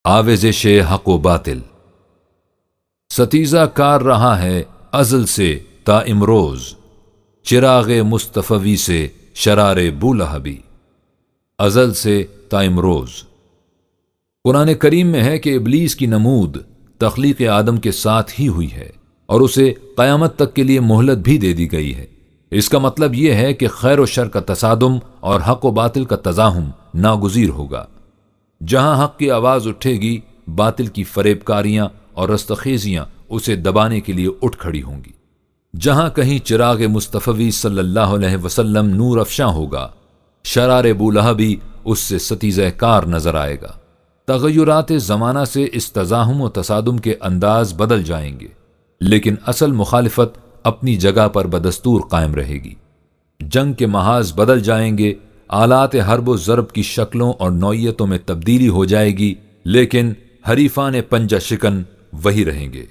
آویزش حق و باطل۔ ستیزہ کار رہا ہے ازل سے تا امروز، چراغ مصطفی سے شرار بولہبی۔ ازل سے تا امروز۔ قرآن کریم میں ہے کہ ابلیس کی نمود تخلیق آدم کے ساتھ ہی ہوئی ہے اور اسے قیامت تک کے لیے مہلت بھی دے دی گئی ہے۔ اس کا مطلب یہ ہے کہ خیر و شر کا تصادم اور حق و باطل کا تزاحم ناگزیر ہوگا۔ جہاں حق کی آواز اٹھے گی، باطل کی فریب کاریاں اور رستخیزیاں اسے دبانے کے لیے اٹھ کھڑی ہوں گی۔ جہاں کہیں چراغ مصطفی صلی اللہ علیہ وسلم نور افشاں ہوگا، شرار بولہبی اس سے ستیزہ کار نظر آئے گا۔ تغیرات زمانہ سے اس تزاحم و تصادم کے انداز بدل جائیں گے، لیکن اصل مخالفت اپنی جگہ پر بدستور قائم رہے گی۔ جنگ کے محاذ بدل جائیں گے، آلات حرب و ضرب کی شکلوں اور نوعیتوں میں تبدیلی ہو جائے گی، لیکن حریفان پنجہ شکن وہی رہیں گے۔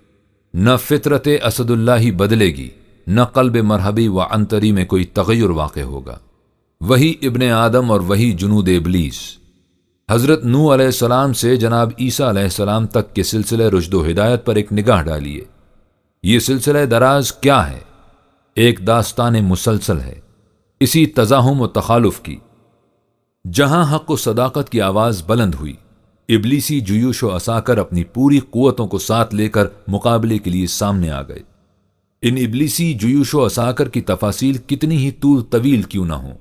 نہ فطرت اسد اللہ ہی بدلے گی، نہ قلب مرحبی و عنتری میں کوئی تغیر واقع ہوگا۔ وہی ابن آدم اور وہی جنود ابلیس۔ حضرت نوح علیہ السلام سے جناب عیسیٰ علیہ السلام تک کے سلسلہ رشد و ہدایت پر ایک نگاہ ڈالیے۔ یہ سلسلہ دراز کیا ہے؟ ایک داستان مسلسل ہے، اسی تزاحم و تخالف کی۔ جہاں حق و صداقت کی آواز بلند ہوئی، ابلیسی جیوش و عساکر اپنی پوری قوتوں کو ساتھ لے کر مقابلے کے لیے سامنے آ گئے۔ ان ابلیسی جیوش و عساکر کی تفاصیل کتنی ہی طول طویل کیوں نہ ہوں،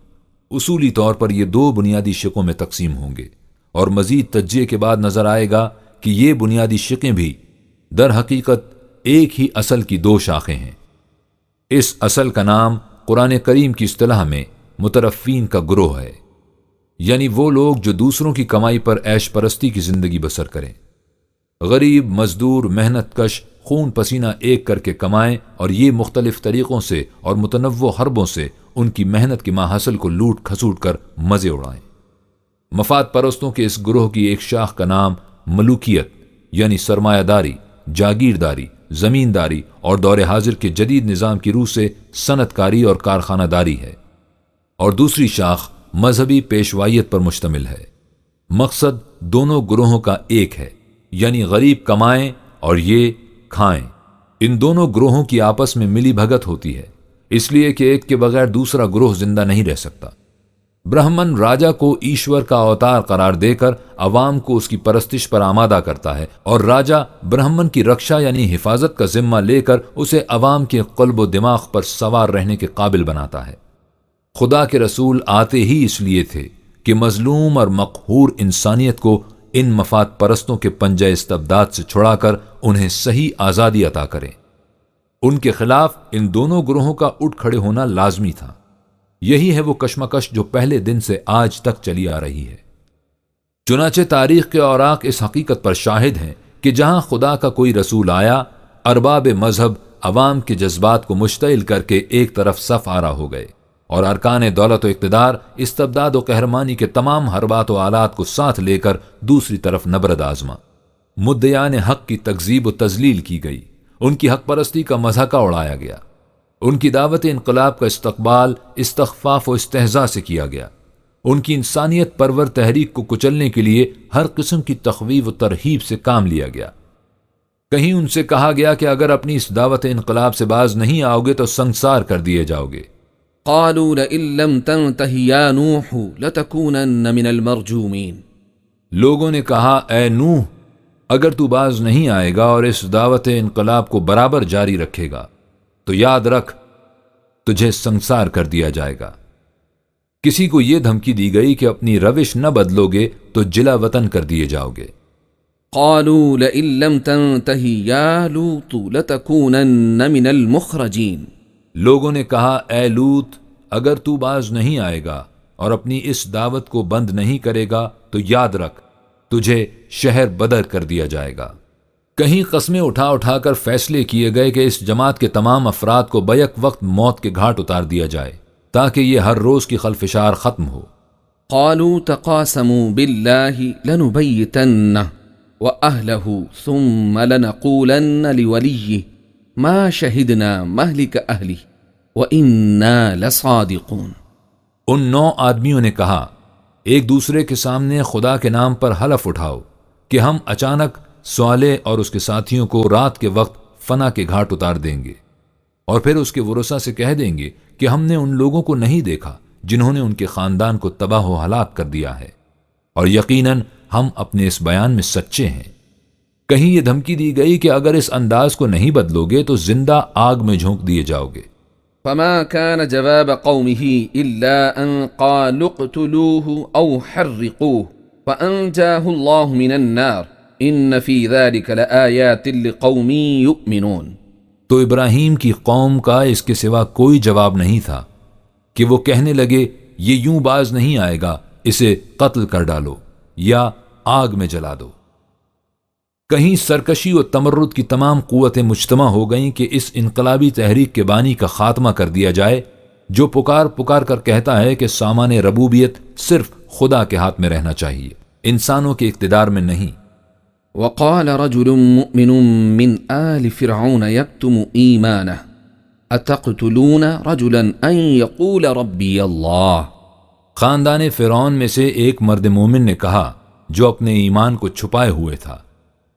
اصولی طور پر یہ دو بنیادی شقوں میں تقسیم ہوں گے، اور مزید تجزیے کے بعد نظر آئے گا کہ یہ بنیادی شقیں بھی در حقیقت ایک ہی اصل کی دو شاخیں ہیں۔ اس اصل کا نام قرآن کریم کی اصطلاح میں مترفین کا گروہ ہے، یعنی وہ لوگ جو دوسروں کی کمائی پر عیش پرستی کی زندگی بسر کریں۔ غریب، مزدور، محنت کش خون پسینہ ایک کر کے کمائیں اور یہ مختلف طریقوں سے اور متنوع حربوں سے ان کی محنت کے ماحصل کو لوٹ کھسوٹ کر مزے اڑائیں۔ مفاد پرستوں کے اس گروہ کی ایک شاخ کا نام ملوکیت یعنی سرمایہ داری، جاگیرداری، زمینداری اور دور حاضر کے جدید نظام کی روح سے صنعت کاری اور کارخانہ داری ہے، اور دوسری شاخ مذہبی پیشوائیت پر مشتمل ہے۔ مقصد دونوں گروہوں کا ایک ہے، یعنی غریب کمائیں اور یہ کھائیں۔ ان دونوں گروہوں کی آپس میں ملی بھگت ہوتی ہے، اس لیے کہ ایک کے بغیر دوسرا گروہ زندہ نہیں رہ سکتا۔ برہمن راجا کو ایشور کا اوتار قرار دے کر عوام کو اس کی پرستش پر آمادہ کرتا ہے، اور راجا برہمن کی رکشا یعنی حفاظت کا ذمہ لے کر اسے عوام کے قلب و دماغ پر سوار رہنے کے قابل بناتا ہے۔ خدا کے رسول آتے ہی اس لیے تھے کہ مظلوم اور مقہور انسانیت کو ان مفاد پرستوں کے پنجہ استبداد سے چھڑا کر انہیں صحیح آزادی عطا کریں۔ ان کے خلاف ان دونوں گروہوں کا اٹھ کھڑے ہونا لازمی تھا۔ یہی ہے وہ کشمکش جو پہلے دن سے آج تک چلی آ رہی ہے۔ چنانچہ تاریخ کے اوراق اس حقیقت پر شاہد ہیں کہ جہاں خدا کا کوئی رسول آیا، ارباب مذہب عوام کے جذبات کو مشتعل کر کے ایک طرف صف آرا ہو گئے، اور ارکان دولت و اقتدار استبداد و قہرمانی کے تمام حربات و آلات کو ساتھ لے کر دوسری طرف نبرد آزما۔ مدعیان حق کی تکذیب و تذلیل کی گئی، ان کی حق پرستی کا مذاقہ اڑایا گیا، ان کی دعوت انقلاب کا استقبال استخفاف و استہزاء سے کیا گیا، ان کی انسانیت پرور تحریک کو کچلنے کے لیے ہر قسم کی تخویف و ترہیب سے کام لیا گیا۔ کہیں ان سے کہا گیا کہ اگر اپنی اس دعوت انقلاب سے باز نہیں آؤ گے تو سنگسار کر دیے جاؤ گے۔ قالوا لئن لم تنتہ یا نوح لتکونن من المرجومین۔ لوگوں نے کہا اے نوح، اگر تو باز نہیں آئے گا اور اس دعوت انقلاب کو برابر جاری رکھے گا تو یاد رکھ تجھے سنگسار کر دیا جائے گا۔ کسی کو یہ دھمکی دی گئی کہ اپنی روش نہ بدلو گے تو جلا وطن کر دیے جاؤ گے۔ قالوا لئن لم تنتہ یا لوط لتکونن من المخرجین۔ لوگوں نے کہا اے لوط، اگر تو باز نہیں آئے گا اور اپنی اس دعوت کو بند نہیں کرے گا تو یاد رکھ تجھے شہر بدر کر دیا جائے گا۔ کہیں قسمیں اٹھا اٹھا کر فیصلے کیے گئے کہ اس جماعت کے تمام افراد کو بیک وقت موت کے گھاٹ اتار دیا جائے تاکہ یہ ہر روز کی خلفشار ختم ہو۔ قالوا تقاسموا باللہ لنبیتنہ وأہلہ ثم لنقولن لولیہ ما شہدنا مہلک اہلہ وإنا لصادقون۔ ان 9 آدمیوں نے کہا ایک دوسرے کے سامنے خدا کے نام پر حلف اٹھاؤ کہ ہم اچانک صالح اور اس کے ساتھیوں کو رات کے وقت فنا کے گھاٹ اتار دیں گے، اور پھر اس کے ورثا سے کہہ دیں گے کہ ہم نے ان لوگوں کو نہیں دیکھا جنہوں نے ان کے خاندان کو تباہ و ہلاک کر دیا ہے، اور یقیناً ہم اپنے اس بیان میں سچے ہیں۔ کہیں یہ دھمکی دی گئی کہ اگر اس انداز کو نہیں بدلو گے تو زندہ آگ میں جھونک دیے جاؤ گے۔ فما كان جواب قومه إلا أن قالوا اقتلوه أو حرقوه فأنجاه الله من النار إن في ذلك لآيات لقوم يؤمنون۔ تو ابراہیم کی قوم کا اس کے سوا کوئی جواب نہیں تھا کہ وہ کہنے لگے یہ یوں باز نہیں آئے گا، اسے قتل کر ڈالو یا آگ میں جلا دو۔ کہیں سرکشی و تمرد کی تمام قوتیں مجتمع ہو گئیں کہ اس انقلابی تحریک کے بانی کا خاتمہ کر دیا جائے جو پکار کر کہتا ہے کہ سامان ربوبیت صرف خدا کے ہاتھ میں رہنا چاہیے، انسانوں کے اقتدار میں نہیں۔ وقال رجل مؤمن من آل فرعون يكتم إيمانه أتقتلون رجلا أن يقول ربي الله۔ خاندان فرعون میں سے ایک مرد مومن نے کہا جو اپنے ایمان کو چھپائے ہوئے تھا،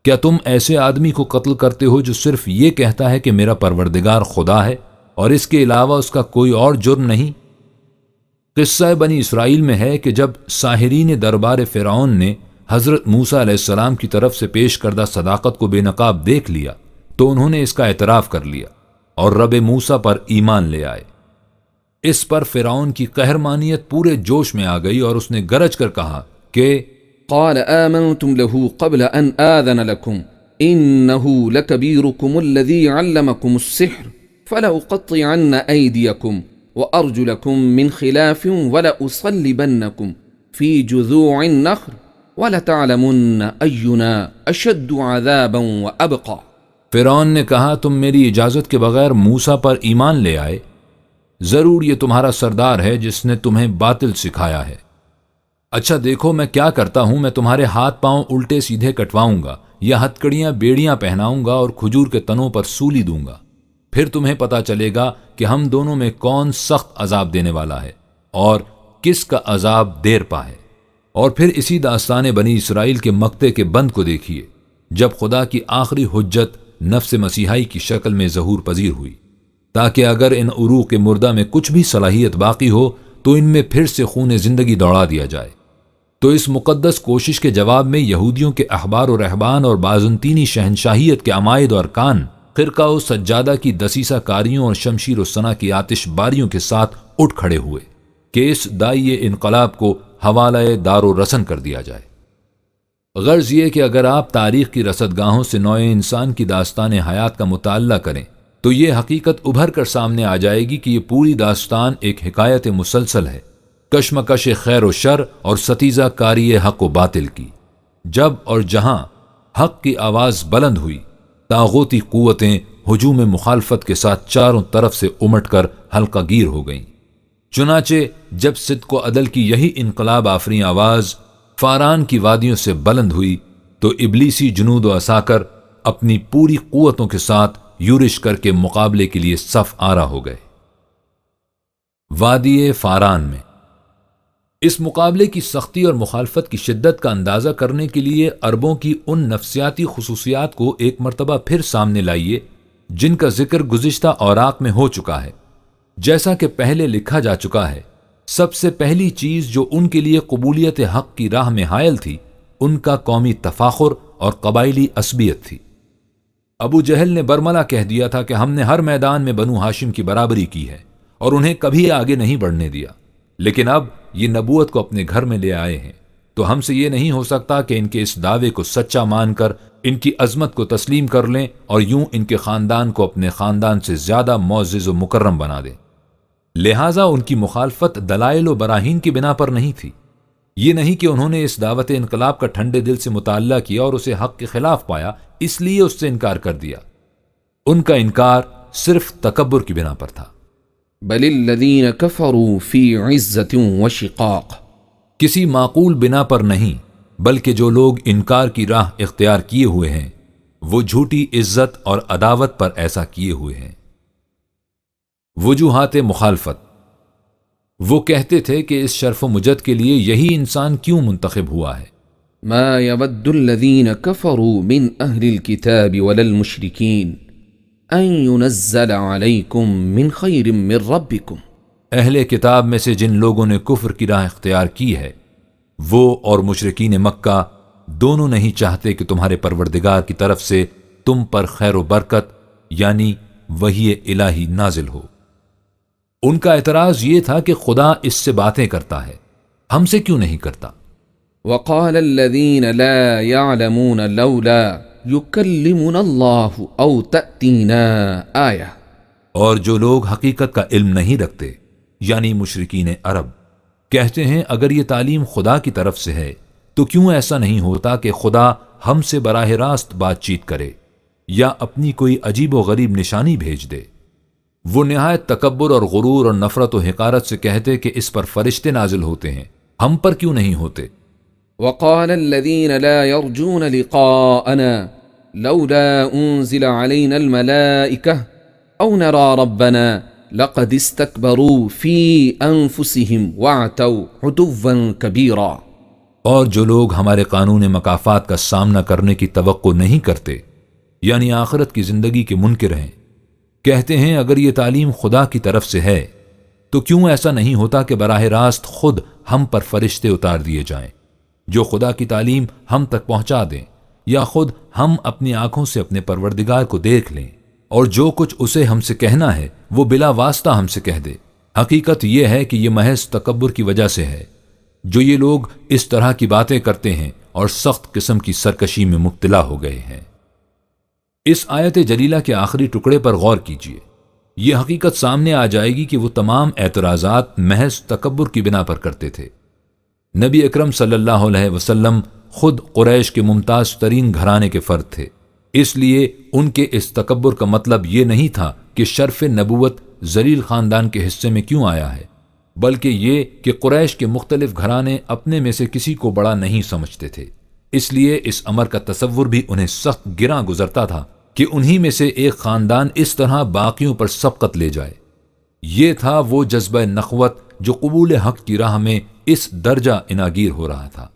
کیا تم ایسے آدمی کو قتل کرتے ہو جو صرف یہ کہتا ہے کہ میرا پروردگار خدا ہے اور اس کے علاوہ اس کا کوئی اور جرم نہیں؟ قصہ بنی اسرائیل میں ہے کہ جب ساحرین دربار فرعون نے حضرت موسیٰ علیہ السلام کی طرف سے پیش کردہ صداقت کو بے نقاب دیکھ لیا تو انہوں نے اس کا اعتراف کر لیا اور رب موسیٰ پر ایمان لے آئے۔ اس پر فرعون کی قہرمانیت پورے جوش میں آ گئی اور اس نے گرج کر کہا کہ قال آمنتم له قبل أن آذن لكم إنه لكبيركم الذي علمكم السحر فلأقطعن أيديكم وأرجلكم من خلاف ولأصلبنكم في جذوع النخل وَلَتَعْلَمُنَّ أَيُّنَا أَشَدُّ عَذَابًا وَأَبْقَى۔ فرعون نے کہا تم میری اجازت کے بغیر موسیٰ پر ایمان لے آئے، ضرور یہ تمہارا سردار ہے جس نے تمہیں باطل سکھایا ہے۔ اچھا دیکھو میں کیا کرتا ہوں، میں تمہارے ہاتھ پاؤں الٹے سیدھے کٹواؤں گا یا ہتکڑیاں بیڑیاں پہناؤں گا اور کھجور کے تنوں پر سولی دوں گا، پھر تمہیں پتا چلے گا کہ ہم دونوں میں کون سخت عذاب دینے والا ہے اور کس کا عذاب دیر پا ہے۔ اور پھر اسی داستان بنی اسرائیل کے مقطع کے بند کو دیکھیے جب خدا کی آخری حجت نفس مسیحائی کی شکل میں ظہور پذیر ہوئی تاکہ اگر ان عروق مردہ میں کچھ بھی صلاحیت باقی ہو تو ان میں پھر سے خون زندگی دوڑا دیا جائے۔ تو اس مقدس کوشش کے جواب میں یہودیوں کے احبار و رہبان اور بازنطینی شہنشاہیت کے عمائد اور ارکان خرقہ و سجادہ کی دسیسہ کاریوں اور شمشیر و سنا کی آتش باریوں کے ساتھ اٹھ کھڑے ہوئے کہ اس دائی انقلاب کو حوالہ دار و رسن کر دیا جائے۔ غرض یہ کہ اگر آپ تاریخ کی رصدگاہوں سے نوع انسان کی داستان حیات کا مطالعہ کریں تو یہ حقیقت ابھر کر سامنے آ جائے گی کہ یہ پوری داستان ایک حکایت مسلسل ہے، کشمکش خیر و شر اور ستیزہ کاری حق و باطل کی۔ جب اور جہاں حق کی آواز بلند ہوئی، طاغوتی قوتیں ہجوم مخالفت کے ساتھ چاروں طرف سے امٹ کر حلقہ گیر ہو گئیں۔ چنانچہ جب صدق و عدل کی یہی انقلاب آفریں آواز فاران کی وادیوں سے بلند ہوئی تو ابلیسی جنود و عساکر اپنی پوری قوتوں کے ساتھ یورش کر کے مقابلے کے لیے صف آرا ہو گئے۔ وادی فاران میں اس مقابلے کی سختی اور مخالفت کی شدت کا اندازہ کرنے کے لیے عربوں کی ان نفسیاتی خصوصیات کو ایک مرتبہ پھر سامنے لائیے جن کا ذکر گزشتہ اوراق میں ہو چکا ہے۔ جیسا کہ پہلے لکھا جا چکا ہے، سب سے پہلی چیز جو ان کے لیے قبولیت حق کی راہ میں حائل تھی ان کا قومی تفاخر اور قبائلی عصبیت تھی۔ ابو جہل نے برملا کہہ دیا تھا کہ ہم نے ہر میدان میں بنو ہاشم کی برابری کی ہے اور انہیں کبھی آگے نہیں بڑھنے دیا، لیکن اب یہ نبوت کو اپنے گھر میں لے آئے ہیں تو ہم سے یہ نہیں ہو سکتا کہ ان کے اس دعوے کو سچا مان کر ان کی عظمت کو تسلیم کر لیں اور یوں ان کے خاندان کو اپنے خاندان سے زیادہ معزز و مکرم بنا دیں۔ لہٰذا ان کی مخالفت دلائل و براہین کی بنا پر نہیں تھی، یہ نہیں کہ انہوں نے اس دعوت انقلاب کا ٹھنڈے دل سے مطالعہ کیا اور اسے حق کے خلاف پایا اس لیے اس سے انکار کر دیا۔ ان کا انکار صرف تکبر کی بنا پر تھا۔ بل الذین کفروا فی عزت وشقاق، کسی معقول بنا پر نہیں بلکہ جو لوگ انکار کی راہ اختیار کیے ہوئے ہیں وہ جھوٹی عزت اور عداوت پر ایسا کیے ہوئے ہیں۔ وجوہات مخالفت، وہ کہتے تھے کہ اس شرف و مجد کے لیے یہی انسان کیوں منتخب ہوا ہے؟ ما يود الذين كفروا من أهل الكتاب ولا المشركين أن ينزل عليكم من خير من ربكم. اہل کتاب میں سے جن لوگوں نے کفر کی راہ اختیار کی ہے وہ اور مشرکین مکہ دونوں نہیں چاہتے کہ تمہارے پروردگار کی طرف سے تم پر خیر و برکت یعنی وحی الہی نازل ہو. ان کا اعتراض یہ تھا کہ خدا اس سے باتیں کرتا ہے، ہم سے کیوں نہیں کرتا؟ وقال الذين لا يعلمون لولا يكلمنا الله أو تأتينا آية. اور جو لوگ حقیقت کا علم نہیں رکھتے یعنی مشرکین عرب کہتے ہیں اگر یہ تعلیم خدا کی طرف سے ہے تو کیوں ایسا نہیں ہوتا کہ خدا ہم سے براہ راست بات چیت کرے یا اپنی کوئی عجیب و غریب نشانی بھیج دے. وہ نہایت تکبر اور غرور اور نفرت و حقارت سے کہتے کہ اس پر فرشتے نازل ہوتے ہیں، ہم پر کیوں نہیں ہوتے؟ وقال الذين لا يرجون لقاءنا لولا أنزل علينا الملائكة أو نرى ربنا لقد استكبروا في أنفسهم وعتوا عتوا كبيرا. اور جو لوگ ہمارے قانون مکافات کا سامنا کرنے کی توقع نہیں کرتے یعنی آخرت کی زندگی کے منکر ہیں، کہتے ہیں اگر یہ تعلیم خدا کی طرف سے ہے تو کیوں ایسا نہیں ہوتا کہ براہ راست خود ہم پر فرشتے اتار دیے جائیں جو خدا کی تعلیم ہم تک پہنچا دیں، یا خود ہم اپنی آنکھوں سے اپنے پروردگار کو دیکھ لیں اور جو کچھ اسے ہم سے کہنا ہے وہ بلا واسطہ ہم سے کہہ دے. حقیقت یہ ہے کہ یہ محض تکبر کی وجہ سے ہے جو یہ لوگ اس طرح کی باتیں کرتے ہیں اور سخت قسم کی سرکشی میں مبتلا ہو گئے ہیں. اس آیت جلیلہ کے آخری ٹکڑے پر غور کیجیے. یہ حقیقت سامنے آ جائے گی کہ وہ تمام اعتراضات محض تکبر کی بنا پر کرتے تھے. نبی اکرم صلی اللہ علیہ وسلم خود قریش کے ممتاز ترین گھرانے کے فرد تھے، اس لیے ان کے اس تکبر کا مطلب یہ نہیں تھا کہ شرف نبوت ذلیل خاندان کے حصے میں کیوں آیا ہے، بلکہ یہ کہ قریش کے مختلف گھرانے اپنے میں سے کسی کو بڑا نہیں سمجھتے تھے. اس لیے اس امر کا تصور بھی انہیں سخت گراں گزرتا تھا کہ انہی میں سے ایک خاندان اس طرح باقیوں پر سبقت لے جائے. یہ تھا وہ جذبہ نخوت جو قبول حق کی راہ میں اس درجہ اناگیر ہو رہا تھا.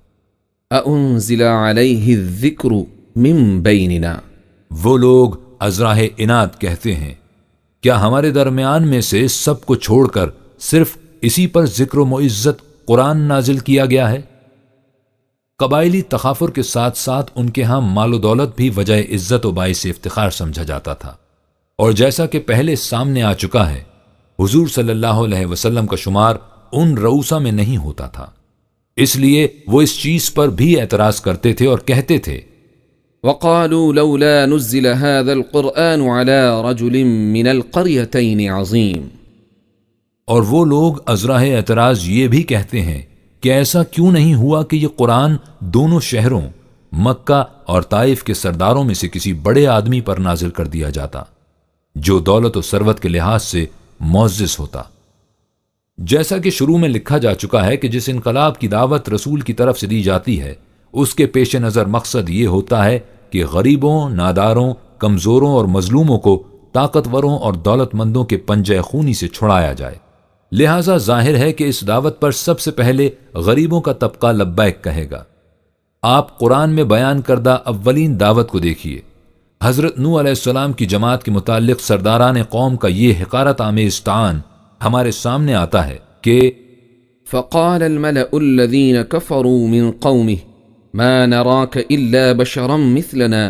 أَأُنزِلَ عَلَيْهِ الذِّكْرُ مِن بَيْنِنَا. وہ لوگ ازراہ اناد کہتے ہیں کیا ہمارے درمیان میں سے سب کو چھوڑ کر صرف اسی پر ذکر و معزت قرآن نازل کیا گیا ہے؟ قبائلی تخافر کے ساتھ ساتھ ان کے ہاں مال و دولت بھی وجہ عزت و باعث افتخار سمجھا جاتا تھا، اور جیسا کہ پہلے سامنے آ چکا ہے حضور صلی اللہ علیہ وسلم کا شمار ان رؤسا میں نہیں ہوتا تھا، اس لیے وہ اس چیز پر بھی اعتراض کرتے تھے اور کہتے تھے وقالوا لولا نزل هذا القرآن على رجل من القريتين عظيم. اور وہ لوگ ازراہ اعتراض یہ بھی کہتے ہیں کہ ایسا کیوں نہیں ہوا کہ یہ قرآن دونوں شہروں مکہ اور طائف کے سرداروں میں سے کسی بڑے آدمی پر نازل کر دیا جاتا جو دولت و ثروت کے لحاظ سے معزز ہوتا. جیسا کہ شروع میں لکھا جا چکا ہے کہ جس انقلاب کی دعوت رسول کی طرف سے دی جاتی ہے اس کے پیش نظر مقصد یہ ہوتا ہے کہ غریبوں، ناداروں، کمزوروں اور مظلوموں کو طاقتوروں اور دولت مندوں کے پنجہ خونی سے چھڑایا جائے. لہٰذا ظاہر ہے کہ اس دعوت پر سب سے پہلے غریبوں کا طبقہ لبیک کہے گا. آپ قرآن میں بیان کردہ اولین دعوت کو دیکھیے. حضرت نوح علیہ السلام کی جماعت کے متعلق سرداران قوم کا یہ حقارت آمیز طعن ہمارے سامنے آتا ہے کہ فقال الملأ الذين كفروا من قومه ما نراك إلا بشرا مثلنا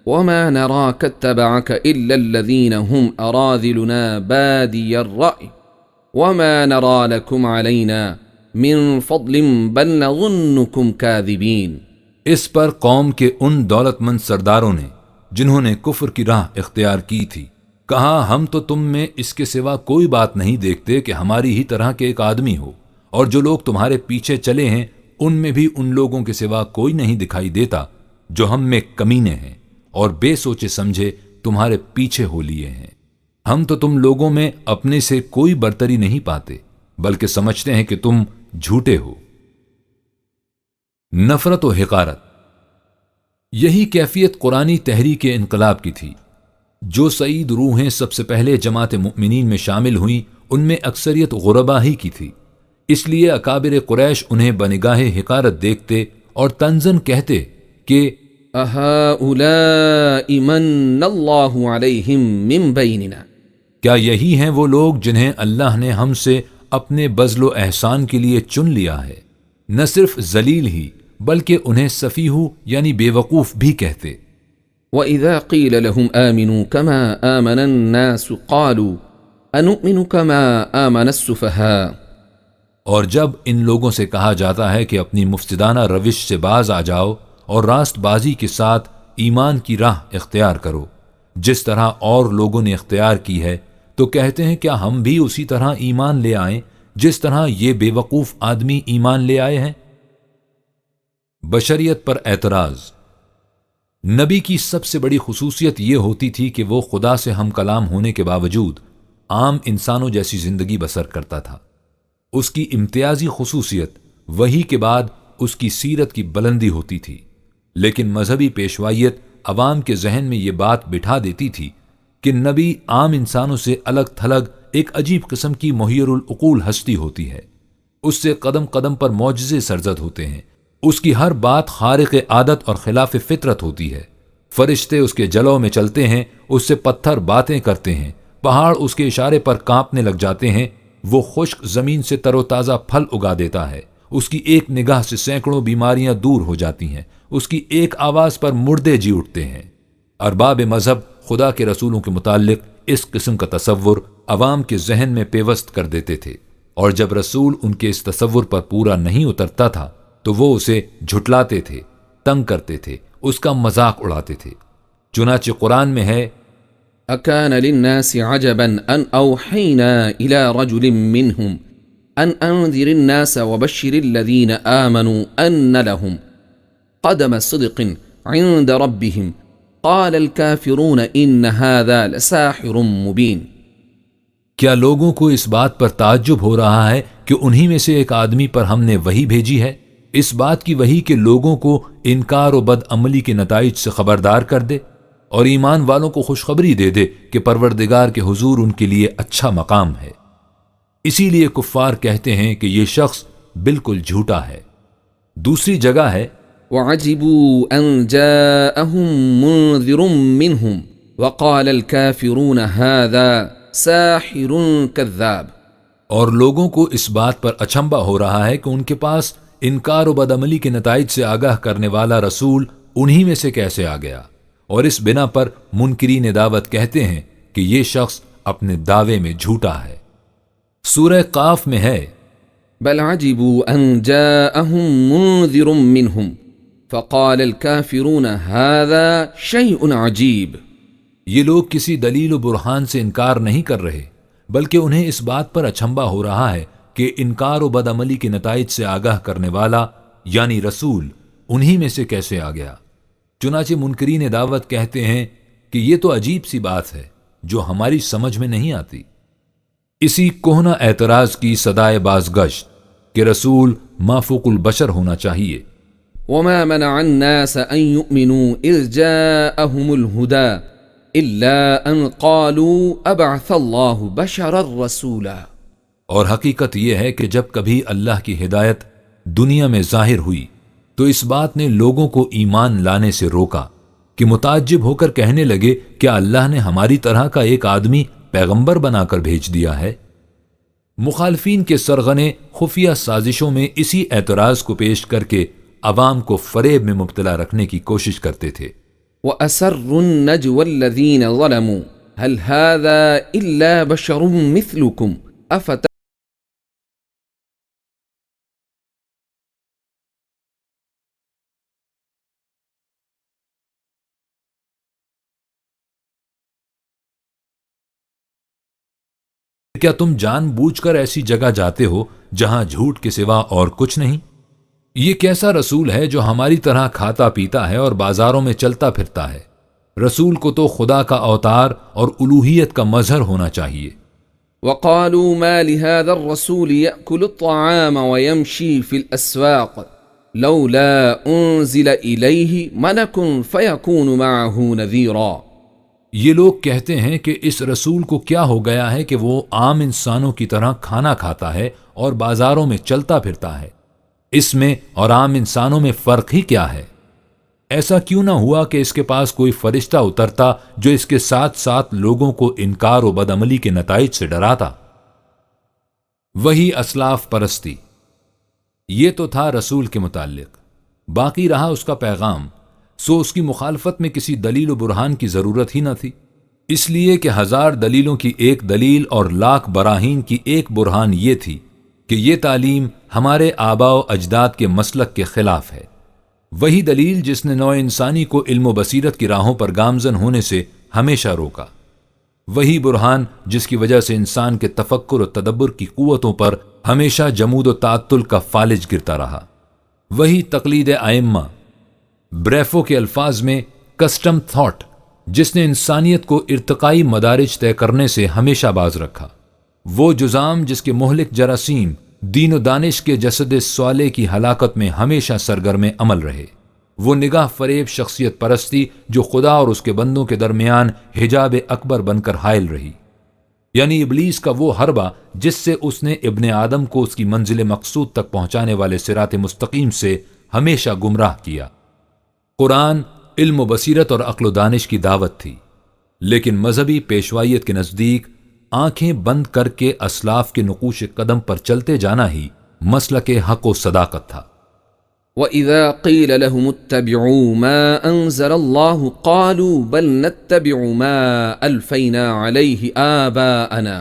وما نراك اتبعك إلا الذين هم أراذلنا بادي الرأي وما نرى لكم علينا من فضل بل نظنكم كاذبين. اس پر قوم کے ان دولت مند سرداروں نے جنہوں نے کفر کی راہ اختیار کی تھی کہا ہم تو تم میں اس کے سوا کوئی بات نہیں دیکھتے کہ ہماری ہی طرح کے ایک آدمی ہو، اور جو لوگ تمہارے پیچھے چلے ہیں ان میں بھی ان لوگوں کے سوا کوئی نہیں دکھائی دیتا جو ہم میں کمینے ہیں اور بے سوچے سمجھے تمہارے پیچھے ہو لیے ہیں. ہم تو تم لوگوں میں اپنے سے کوئی برتری نہیں پاتے بلکہ سمجھتے ہیں کہ تم جھوٹے ہو. نفرت و حقارت، یہی کیفیت قرآنی تحریک انقلاب کی تھی. جو سعید روحیں سب سے پہلے جماعت مؤمنین میں شامل ہوئیں ان میں اکثریت غربا ہی کی تھی، اس لیے اکابر قریش انہیں بنگاہ حقارت دیکھتے اور طنزاً کہتے کہ اہؤلاء من اللہ علیہم من بیننا، کیا یہی ہیں وہ لوگ جنہیں اللہ نے ہم سے اپنے بذل و احسان کے لیے چن لیا ہے؟ نہ صرف ذلیل ہی بلکہ انہیں سفیہ یعنی بے وقوف بھی کہتے۔ وَإِذَا قِيلَ لَهُمْ آمِنُوا كَمَا آمَنَ النَّاسُ قَالُوا أَنُؤْمِنُ كَمَا آمَنَ السُّفَهَاءُ، اور جب ان لوگوں سے کہا جاتا ہے کہ اپنی مفسدانہ روش سے باز آ جاؤ اور راست بازی کے ساتھ ایمان کی راہ اختیار کرو جس طرح اور لوگوں نے اختیار کی ہے، تو کہتے ہیں کیا ہم بھی اسی طرح ایمان لے آئیں جس طرح یہ بے وقوف آدمی ایمان لے آئے ہیں؟ بشریت پر اعتراض۔ نبی کی سب سے بڑی خصوصیت یہ ہوتی تھی کہ وہ خدا سے ہم کلام ہونے کے باوجود عام انسانوں جیسی زندگی بسر کرتا تھا۔ اس کی امتیازی خصوصیت وحی کے بعد اس کی سیرت کی بلندی ہوتی تھی، لیکن مذہبی پیشوائیت عوام کے ذہن میں یہ بات بٹھا دیتی تھی کہ نبی عام انسانوں سے الگ تھلگ ایک عجیب قسم کی محیر العقول ہستی ہوتی ہے۔ اس سے قدم قدم پر معجزے سرزد ہوتے ہیں، اس کی ہر بات خارق عادت اور خلاف فطرت ہوتی ہے۔ فرشتے اس کے جلوں میں چلتے ہیں، اس سے پتھر باتیں کرتے ہیں، پہاڑ اس کے اشارے پر کانپنے لگ جاتے ہیں، وہ خشک زمین سے تر و تازہ پھل اگا دیتا ہے، اس کی ایک نگاہ سے سینکڑوں بیماریاں دور ہو جاتی ہیں، اس کی ایک آواز پر مردے جی اٹھتے ہیں۔ ارباب مذہب خدا کے رسولوں کے متعلق اس قسم کا تصور عوام کے ذہن میں پیوست کر دیتے تھے، اور جب رسول ان کے اس تصور پر پورا نہیں اترتا تھا تو وہ اسے جھٹلاتے تھے، تنگ کرتے تھے، اس کا مذاق اڑاتے تھے۔ چنانچہ قرآن میں ہے أكان للناس عجبا أن أوحينا إلى رجل منهم أن أنذر الناس وبشر الذين آمنوا أن لهم قدم صدق عند ربهم قال الكافرون إن هذا لساحر مبين۔ کیا لوگوں کو اس بات پر تعجب ہو رہا ہے کہ انہی میں سے ایک آدمی پر ہم نے وحی بھیجی ہے، اس بات کی وحی کہ لوگوں کو انکار و بد عملی کے نتائج سے خبردار کر دے اور ایمان والوں کو خوشخبری دے دے کہ پروردگار کے حضور ان کے لیے اچھا مقام ہے۔ اسی لیے کفار کہتے ہیں کہ یہ شخص بالکل جھوٹا ہے۔ دوسری جگہ ہے وعجبوا أن جاءهم منذر منهم وقال الكافرون هذا ساحر كذاب، اور لوگوں کو اس بات پر اچنبھا ہو رہا ہے کہ ان کے پاس انکار و بدعملی کے نتائج سے آگاہ کرنے والا رسول انہی میں سے کیسے آ گیا، اور اس بنا پر منکرین دعوت کہتے ہیں کہ یہ شخص اپنے دعوے میں جھوٹا ہے۔ سورہ قاف میں ہے بل عجبوا أن جاءهم منذر منهم فقال الكافرون هذا شيء عجيب۔ یہ لوگ کسی دلیل و برہان سے انکار نہیں کر رہے، بلکہ انہیں اس بات پر اچنبھا ہو رہا ہے کہ انکار و بدعملی کے نتائج سے آگاہ کرنے والا یعنی رسول انہی میں سے کیسے آ گیا۔ چنانچہ منکرین دعوت کہتے ہیں کہ یہ تو عجیب سی بات ہے جو ہماری سمجھ میں نہیں آتی۔ اسی کہنہ اعتراض کی صدائے بازگشت کہ رسول مافوق البشر ہونا چاہیے۔ وما منع الناس أن يؤمنوا إذ جاءهم الهدى إلا أن قالوا أبعث الله بشرا رسولا۔ اور حقیقت یہ ہے کہ جب کبھی اللہ کی ہدایت دنیا میں ظاہر ہوئی تو اس بات نے لوگوں کو ایمان لانے سے روکا کہ متعجب ہو کر کہنے لگے کیا اللہ نے ہماری طرح کا ایک آدمی پیغمبر بنا کر بھیج دیا ہے۔ مخالفین کے سرغنے خفیہ سازشوں میں اسی اعتراض کو پیش کر کے عوام کو فریب میں مبتلا رکھنے کی کوشش کرتے تھے۔ وَأَسَرُّ النَّجْوَ الَّذِينَ ظَلَمُوا هَلْ هَذَا إِلَّا بَشَرٌ مِثْلُكُمْ کیا تم جان بوجھ کر ایسی جگہ جاتے ہو جہاں جھوٹ کے سوا اور کچھ نہیں؟ یہ کیسا رسول ہے جو ہماری طرح کھاتا پیتا ہے اور بازاروں میں چلتا پھرتا ہے؟ رسول کو تو خدا کا اوتار اور الوہیت کا مظہر ہونا چاہیے۔ وقالوا ما لهذا الرسول يأكل الطعام ويمشي في الأسواق لولا أنزل إليه ملك فيكون معه نذيرا۔ یہ لوگ کہتے ہیں کہ اس رسول کو کیا ہو گیا ہے کہ وہ عام انسانوں کی طرح کھانا کھاتا ہے اور بازاروں میں چلتا پھرتا ہے، اس میں اور عام انسانوں میں فرق ہی کیا ہے؟ ایسا کیوں نہ ہوا کہ اس کے پاس کوئی فرشتہ اترتا جو اس کے ساتھ ساتھ لوگوں کو انکار و بدعملی کے نتائج سے ڈراتا؟ وہی اسلاف پرستی، یہ تو تھا رسول کے متعلق، باقی رہا اس کا پیغام، سو اس کی مخالفت میں کسی دلیل و برہان کی ضرورت ہی نہ تھی، اس لیے کہ 1000 دلیلوں کی ایک دلیل اور لاکھ براہین کی ایک برہان یہ تھی کہ یہ تعلیم ہمارے آباء و اجداد کے مسلک کے خلاف ہے۔ وہی دلیل جس نے نوع انسانی کو علم و بصیرت کی راہوں پر گامزن ہونے سے ہمیشہ روکا، وہی برہان جس کی وجہ سے انسان کے تفکر و تدبر کی قوتوں پر ہمیشہ جمود و تعطل کا فالج گرتا رہا، وہی تقلید ائمہ، بریفو کے الفاظ میں کسٹم تھاٹ، جس نے انسانیت کو ارتقائی مدارج طے کرنے سے ہمیشہ باز رکھا، وہ جزام جس کے مہلک جراثیم دین و دانش کے جسد صالح کی ہلاکت میں ہمیشہ سرگرم عمل رہے، وہ نگاہ فریب شخصیت پرستی جو خدا اور اس کے بندوں کے درمیان حجاب اکبر بن کر حائل رہی، یعنی ابلیس کا وہ حربہ جس سے اس نے ابن آدم کو اس کی منزل مقصود تک پہنچانے والے صراط مستقیم سے ہمیشہ گمراہ کیا۔ قرآن علم و بصیرت اور عقل و دانش کی دعوت تھی، لیکن مذہبی پیشوائیت کے نزدیک آنکھیں بند کر کے اسلاف کے نقوش قدم پر چلتے جانا ہی مسلک حق و صداقت تھا۔ وَإِذَا قِيلَ لَهُمُ اتَّبِعُوا مَا أَنزَلَ اللَّهُ قَالُوا بَلْ نَتَّبِعُ مَا أَلْفَيْنَا عَلَيْهِ آبَاءَنَا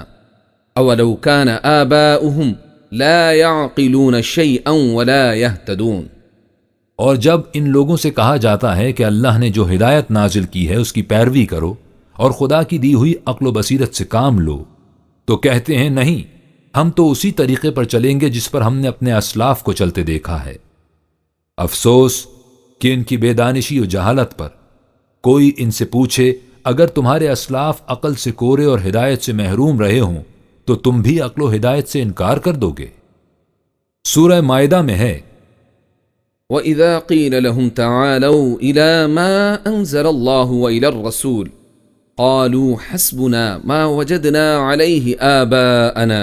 أَوَلَوْ كَانَ آبَاؤُهُمْ لَا يَعْقِلُونَ شَيْئًا وَلَا يَهْتَدُونَ۔ اور جب ان لوگوں سے کہا جاتا ہے کہ اللہ نے جو ہدایت نازل کی ہے اس کی پیروی کرو اور خدا کی دی ہوئی عقل و بصیرت سے کام لو، تو کہتے ہیں نہیں، ہم تو اسی طریقے پر چلیں گے جس پر ہم نے اپنے اسلاف کو چلتے دیکھا ہے۔ افسوس کہ ان کی بے دانشی و جہالت پر۔ کوئی ان سے پوچھے اگر تمہارے اسلاف عقل سے کورے اور ہدایت سے محروم رہے ہوں تو تم بھی عقل و ہدایت سے انکار کر دو گے؟ سورہ مائدہ میں ہے وَإِذَا قِيلَ لَهُمْ تَعَالَوْا إِلَى مَا أَنزَلَ اللَّهُ وَإِلَى الرَّسُولِ قَالُوا حَسْبُنَا مَا وَجَدْنَا عَلَيْهِ آبَاءَنَا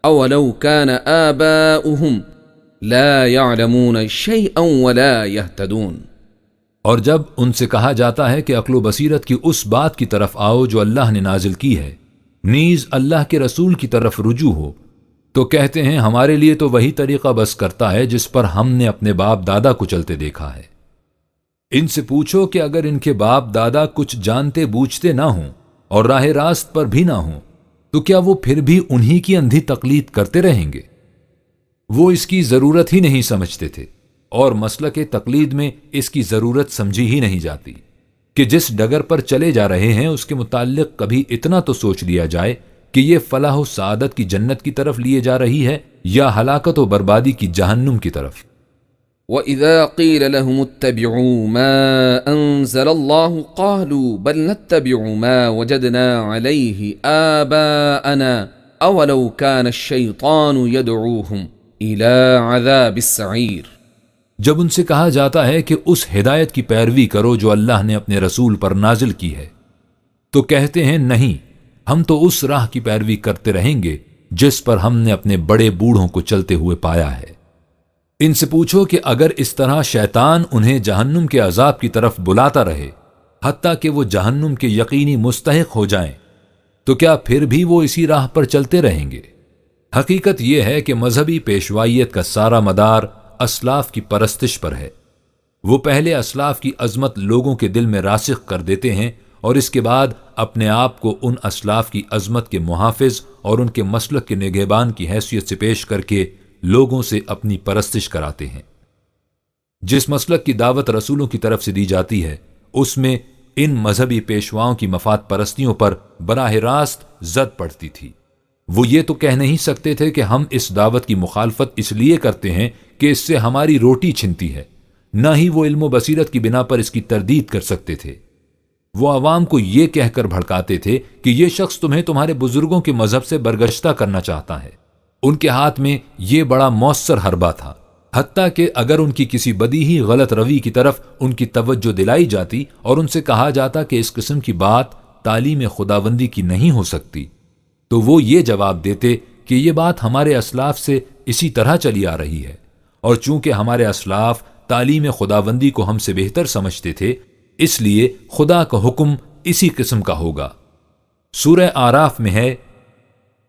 أَوَلَوْ كَانَ آبَاؤُهُمْ لَا يَعْلَمُونَ شَيْئًا وَلَا يَهْتَدُونَ۔ اور جب ان سے کہا جاتا ہے کہ عقل و بصیرت کی اس بات کی طرف آؤ جو اللہ نے نازل کی ہے، نیز اللہ کے رسول کی طرف رجوع ہو، تو کہتے ہیں ہمارے لیے تو وہی طریقہ بس کرتا ہے جس پر ہم نے اپنے باپ دادا کو چلتے دیکھا ہے۔ ان سے پوچھو کہ اگر ان کے باپ دادا کچھ جانتے بوجھتے نہ ہوں اور راہ راست پر بھی نہ ہوں تو کیا وہ پھر بھی انہی کی اندھی تقلید کرتے رہیں گے؟ وہ اس کی ضرورت ہی نہیں سمجھتے تھے، اور مسلک تقلید میں اس کی ضرورت سمجھی ہی نہیں جاتی کہ جس ڈگر پر چلے جا رہے ہیں اس کے متعلق کبھی اتنا تو سوچ لیا جائے کہ یہ فلاح و سعادت کی جنت کی طرف لیے جا رہی ہے یا ہلاکت و بربادی کی جہنم کی طرف۔ وَإِذَا قِيلَ لَهُمُ اتَّبِعُوا مَا أَنزَلَ اللَّهُ قَالُوا بَلْ نَتَّبِعُ مَا وَجَدْنَا عَلَيْهِ آبَاءَنَا أَوَلَوْ كَانَ الشَّيْطَانُ يَدْعُوهُمْ إِلَى عَذَابِ السَّعِيرِ۔ جب ان سے کہا جاتا ہے کہ اس ہدایت کی پیروی کرو جو اللہ نے اپنے رسول پر نازل کی ہے، تو کہتے ہیں نہیں، ہم تو اس راہ کی پیروی کرتے رہیں گے جس پر ہم نے اپنے بڑے بوڑھوں کو چلتے ہوئے پایا ہے۔ ان سے پوچھو کہ اگر اس طرح شیطان انہیں جہنم کے عذاب کی طرف بلاتا رہے حتیٰ کہ وہ جہنم کے یقینی مستحق ہو جائیں تو کیا پھر بھی وہ اسی راہ پر چلتے رہیں گے؟ حقیقت یہ ہے کہ مذہبی پیشوائیت کا سارا مدار اسلاف کی پرستش پر ہے۔ وہ پہلے اسلاف کی عظمت لوگوں کے دل میں راسخ کر دیتے ہیں اور اس کے بعد اپنے آپ کو ان اسلاف کی عظمت کے محافظ اور ان کے مسلک کے نگہبان کی حیثیت سے پیش کر کے لوگوں سے اپنی پرستش کراتے ہیں۔ جس مسلک کی دعوت رسولوں کی طرف سے دی جاتی ہے اس میں ان مذہبی پیشواؤں کی مفاد پرستیوں پر براہ راست زد پڑتی تھی۔ وہ یہ تو کہہ نہیں سکتے تھے کہ ہم اس دعوت کی مخالفت اس لیے کرتے ہیں کہ اس سے ہماری روٹی چھنتی ہے، نہ ہی وہ علم و بصیرت کی بنا پر اس کی تردید کر سکتے تھے۔ وہ عوام کو یہ کہہ کر بھڑکاتے تھے کہ یہ شخص تمہیں تمہارے بزرگوں کے مذہب سے برگشتہ کرنا چاہتا ہے۔ ان کے ہاتھ میں یہ بڑا مؤثر حربہ تھا، حتیٰ کہ اگر ان کی کسی بدیہی غلط روی کی طرف ان کی توجہ دلائی جاتی اور ان سے کہا جاتا کہ اس قسم کی بات تعلیم خداوندی کی نہیں ہو سکتی، تو وہ یہ جواب دیتے کہ یہ بات ہمارے اسلاف سے اسی طرح چلی آ رہی ہے اور چونکہ ہمارے اسلاف تعلیم خداوندی کو ہم سے بہتر سمجھتے تھے، اس لیے خدا کا حکم اسی قسم کا ہوگا۔ سورہ آراف میں ہے،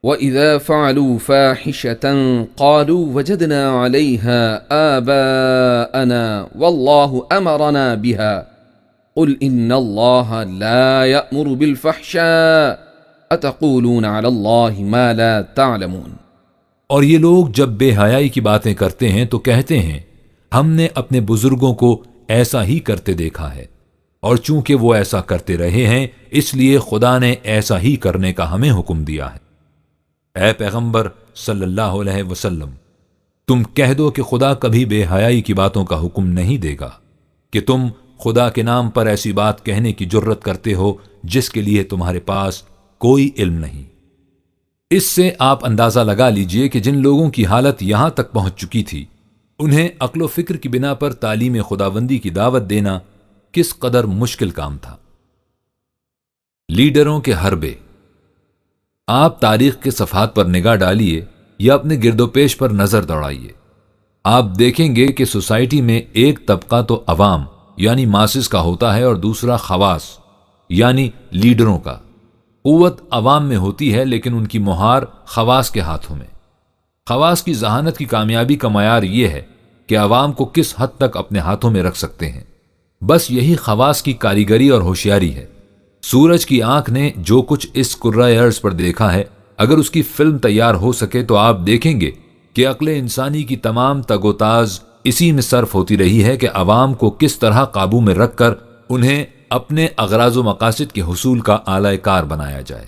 وَإِذَا فَعَلُوا فَاحِشَةً قَالُوا وَجَدْنَا عَلَيْهَا آبَاءَنَا وَاللَّهُ أَمَرَنَا بِهَا قُلْ إِنَّ اللَّهَ لَا يَأْمُرُ بِالْفَحْشَاءِ أَتَقُولُونَ عَلَى اللَّهِ مَا لَا تَعْلَمُونَ۔ اور یہ لوگ جب بے حیائی کی باتیں کرتے ہیں تو کہتے ہیں ہم نے اپنے بزرگوں کو ایسا ہی کرتے دیکھا ہے، اور چونکہ وہ ایسا کرتے رہے ہیں اس لیے خدا نے ایسا ہی کرنے کا ہمیں حکم دیا ہے۔ اے پیغمبر صلی اللہ علیہ وسلم، تم کہہ دو کہ خدا کبھی بے حیائی کی باتوں کا حکم نہیں دے گا کہ تم خدا کے نام پر ایسی بات کہنے کی جرت کرتے ہو جس کے لیے تمہارے پاس کوئی علم نہیں۔ اس سے آپ اندازہ لگا لیجئے کہ جن لوگوں کی حالت یہاں تک پہنچ چکی تھی، انہیں عقل و فکر کی بنا پر تعلیم خداوندی کی دعوت دینا کس قدر مشکل کام تھا۔ لیڈروں کے حربے۔ آپ تاریخ کے صفحات پر نگاہ ڈالیے یا اپنے گرد و پیش پر نظر دوڑائیے، آپ دیکھیں گے کہ سوسائٹی میں ایک طبقہ تو عوام یعنی ماسز کا ہوتا ہے اور دوسرا خواص یعنی لیڈروں کا۔ قوت عوام میں ہوتی ہے لیکن ان کی مہار خواص کے ہاتھوں میں۔ خواص کی ذہانت کی کامیابی کا معیار یہ ہے کہ عوام کو کس حد تک اپنے ہاتھوں میں رکھ سکتے ہیں، بس یہی خواص کی کاریگری اور ہوشیاری ہے۔ سورج کی آنکھ نے جو کچھ اس کرۂ ارض پر دیکھا ہے، اگر اس کی فلم تیار ہو سکے تو آپ دیکھیں گے کہ عقل انسانی کی تمام تگ و تاز اسی میں صرف ہوتی رہی ہے کہ عوام کو کس طرح قابو میں رکھ کر انہیں اپنے اغراض و مقاصد کے حصول کا اعلی کار بنایا جائے۔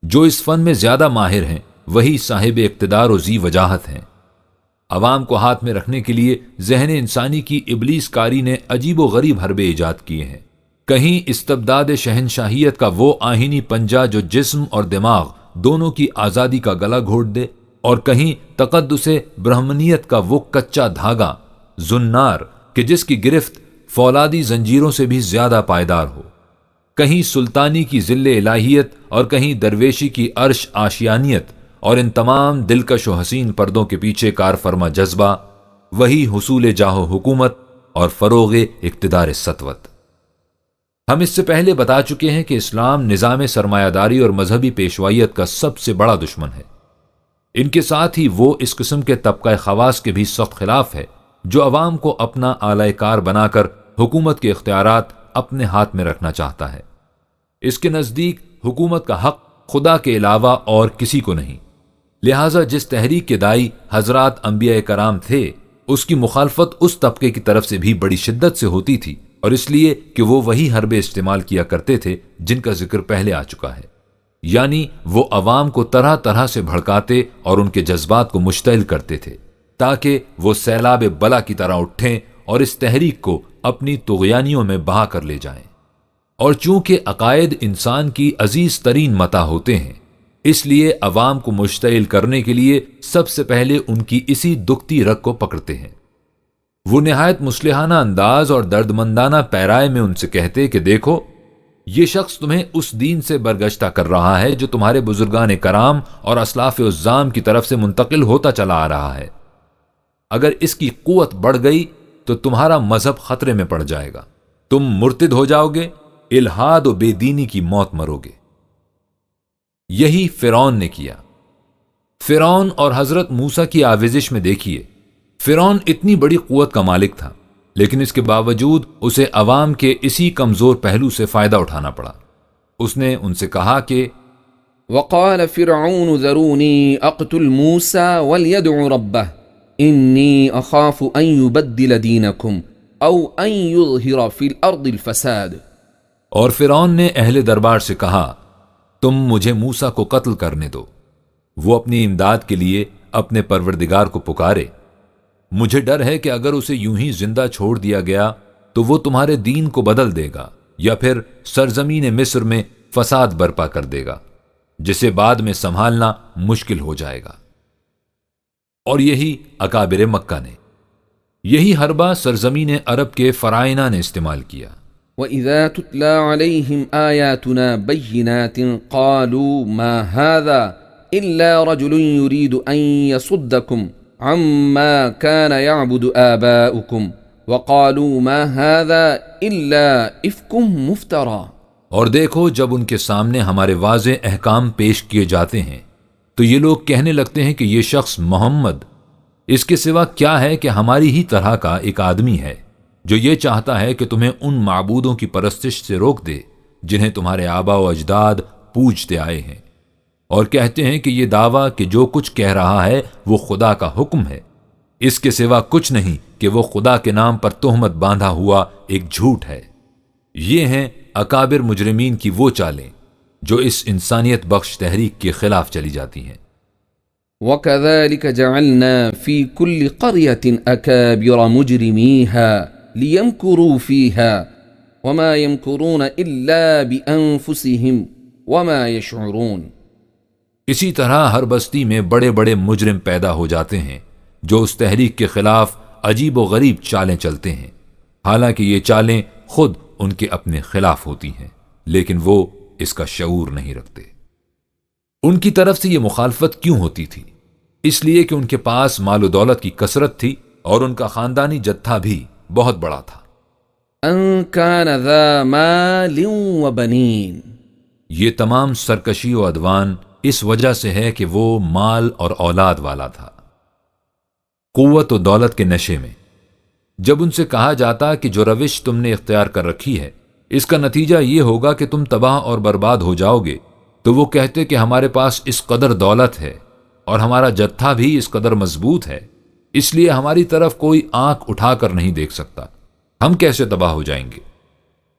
جو اس فن میں زیادہ ماہر ہیں وہی صاحب اقتدار و ذی وجاہت ہیں۔ عوام کو ہاتھ میں رکھنے کے لیے ذہن انسانی کی ابلیس کاری نے عجیب و غریب حربے ایجاد کیے ہیں۔ کہیں استبداد شہنشاہیت کا وہ آہینی پنجہ جو جسم اور دماغ دونوں کی آزادی کا گلا گھونٹ دے، اور کہیں تقدس برہمنیت کا وہ کچا دھاگا زنار کہ جس کی گرفت فولادی زنجیروں سے بھی زیادہ پائیدار ہو، کہیں سلطانی کی ذل الہیت اور کہیں درویشی کی عرش آشیانیت، اور ان تمام دلکش و حسین پردوں کے پیچھے کار فرما جذبہ وہی حصول جاہ و حکومت اور فروغ اقتدار سطوت۔ ہم اس سے پہلے بتا چکے ہیں کہ اسلام نظام سرمایہ داری اور مذہبی پیشوائیت کا سب سے بڑا دشمن ہے۔ ان کے ساتھ ہی وہ اس قسم کے طبقہ خواص کے بھی سخت خلاف ہے جو عوام کو اپنا اعلی کار بنا کر حکومت کے اختیارات اپنے ہاتھ میں رکھنا چاہتا ہے۔ اس کے نزدیک حکومت کا حق خدا کے علاوہ اور کسی کو نہیں، لہٰذا جس تحریک کے دائی حضرات انبیاء کرام تھے اس کی مخالفت اس طبقے کی طرف سے بھی بڑی شدت سے ہوتی تھی، اور اس لیے کہ وہ وہی حربے استعمال کیا کرتے تھے جن کا ذکر پہلے آ چکا ہے، یعنی وہ عوام کو طرح طرح سے بھڑکاتے اور ان کے جذبات کو مشتعل کرتے تھے تاکہ وہ سیلاب بلا کی طرح اٹھیں اور اس تحریک کو اپنی طغیانیوں میں بہا کر لے جائیں۔ اور چونکہ عقائد انسان کی عزیز ترین متاع ہوتے ہیں، اس لیے عوام کو مشتعل کرنے کے لیے سب سے پہلے ان کی اسی دکھتی رگ کو پکڑتے ہیں۔ وہ نہایت مصلحانہ انداز اور دردمندانہ پیرائے میں ان سے کہتے کہ دیکھو، یہ شخص تمہیں اس دین سے برگشتہ کر رہا ہے جو تمہارے بزرگان کرام اور اسلاف عظام کی طرف سے منتقل ہوتا چلا آ رہا ہے۔ اگر اس کی قوت بڑھ گئی تو تمہارا مذہب خطرے میں پڑ جائے گا، تم مرتد ہو جاؤ گے، الحاد و بے دینی کی موت مرو گے۔ یہی فرعون نے کیا۔ فرعون اور حضرت موسیٰ کی آویزش میں دیکھیے، فرعون اتنی بڑی قوت کا مالک تھا لیکن اس کے باوجود اسے عوام کے اسی کمزور پہلو سے فائدہ اٹھانا پڑا۔ اس نے ان سے کہا کہ وقال فرعون ذرونی اقتل موسیٰ ولیدع ربہ انی اخاف ان یبدل دینکم او ان یظہر فی الارض الفساد۔ اور فرعون نے اہل دربار سے کہا تم مجھے موسیٰ کو قتل کرنے دو، وہ اپنی امداد کے لیے اپنے پروردگار کو پکارے، مجھے ڈر ہے کہ اگر اسے یوں ہی زندہ چھوڑ دیا گیا تو وہ تمہارے دین کو بدل دے گا یا پھر سرزمین مصر میں فساد برپا کر دے گا جسے بعد میں سنبھالنا مشکل ہو جائے گا۔ اور یہی اکابر مکہ نے، یہی حربہ سرزمین عرب کے فرائنہ نے استعمال کیا۔ وَإِذَا تُتْلَى عَلَيْهِمْ آيَاتُنَا بَيِّنَاتٍ قَالُوا مَا هَذَا إِلَّا رَجُلٌ يُرِيدُ أَن يَصُدَّكُمْ عما كان يعبد آباؤكم وقالوا ما هذا إلا إفك مفترى۔ اور دیکھو جب ان کے سامنے ہمارے واضح احکام پیش کیے جاتے ہیں تو یہ لوگ کہنے لگتے ہیں کہ یہ شخص محمد اس کے سوا کیا ہے کہ ہماری ہی طرح کا ایک آدمی ہے جو یہ چاہتا ہے کہ تمہیں ان معبودوں کی پرستش سے روک دے جنہیں تمہارے آبا و اجداد پوجتے آئے ہیں، اور کہتے ہیں کہ یہ دعویٰ کہ جو کچھ کہہ رہا ہے وہ خدا کا حکم ہے، اس کے سوا کچھ نہیں کہ وہ خدا کے نام پر تہمت باندھا ہوا ایک جھوٹ ہے۔ یہ ہیں اکابر مجرمین کی وہ چالیں جو اس انسانیت بخش تحریک کے خلاف چلی جاتی ہیں۔ وَكَذَلِكَ جَعَلْنَا فِي كُلِّ قَرْيَةٍ أَكَابِرَ مُجْرِمِيهَا لِيَمْكُرُوا فِيهَا وَمَا يَمْكُرُونَ إِلَّا بِأَنفُسِهِمْ وَمَا يَشْعُرُونَ۔ اسی طرح ہر بستی میں بڑے بڑے مجرم پیدا ہو جاتے ہیں جو اس تحریک کے خلاف عجیب و غریب چالیں چلتے ہیں، حالانکہ یہ چالیں خود ان کے اپنے خلاف ہوتی ہیں لیکن وہ اس کا شعور نہیں رکھتے۔ ان کی طرف سے یہ مخالفت کیوں ہوتی تھی؟ اس لیے کہ ان کے پاس مال و دولت کی کثرت تھی اور ان کا خاندانی جتھا بھی بہت بڑا تھا۔ ان كان ذا مال وبنين، یہ تمام سرکشی و عدوان اس وجہ سے ہے کہ وہ مال اور اولاد والا تھا۔ قوت و دولت کے نشے میں جب ان سے کہا جاتا کہ جو روش تم نے اختیار کر رکھی ہے اس کا نتیجہ یہ ہوگا کہ تم تباہ اور برباد ہو جاؤ گے، تو وہ کہتے کہ ہمارے پاس اس قدر دولت ہے اور ہمارا جتھا بھی اس قدر مضبوط ہے، اس لیے ہماری طرف کوئی آنکھ اٹھا کر نہیں دیکھ سکتا، ہم کیسے تباہ ہو جائیں گے۔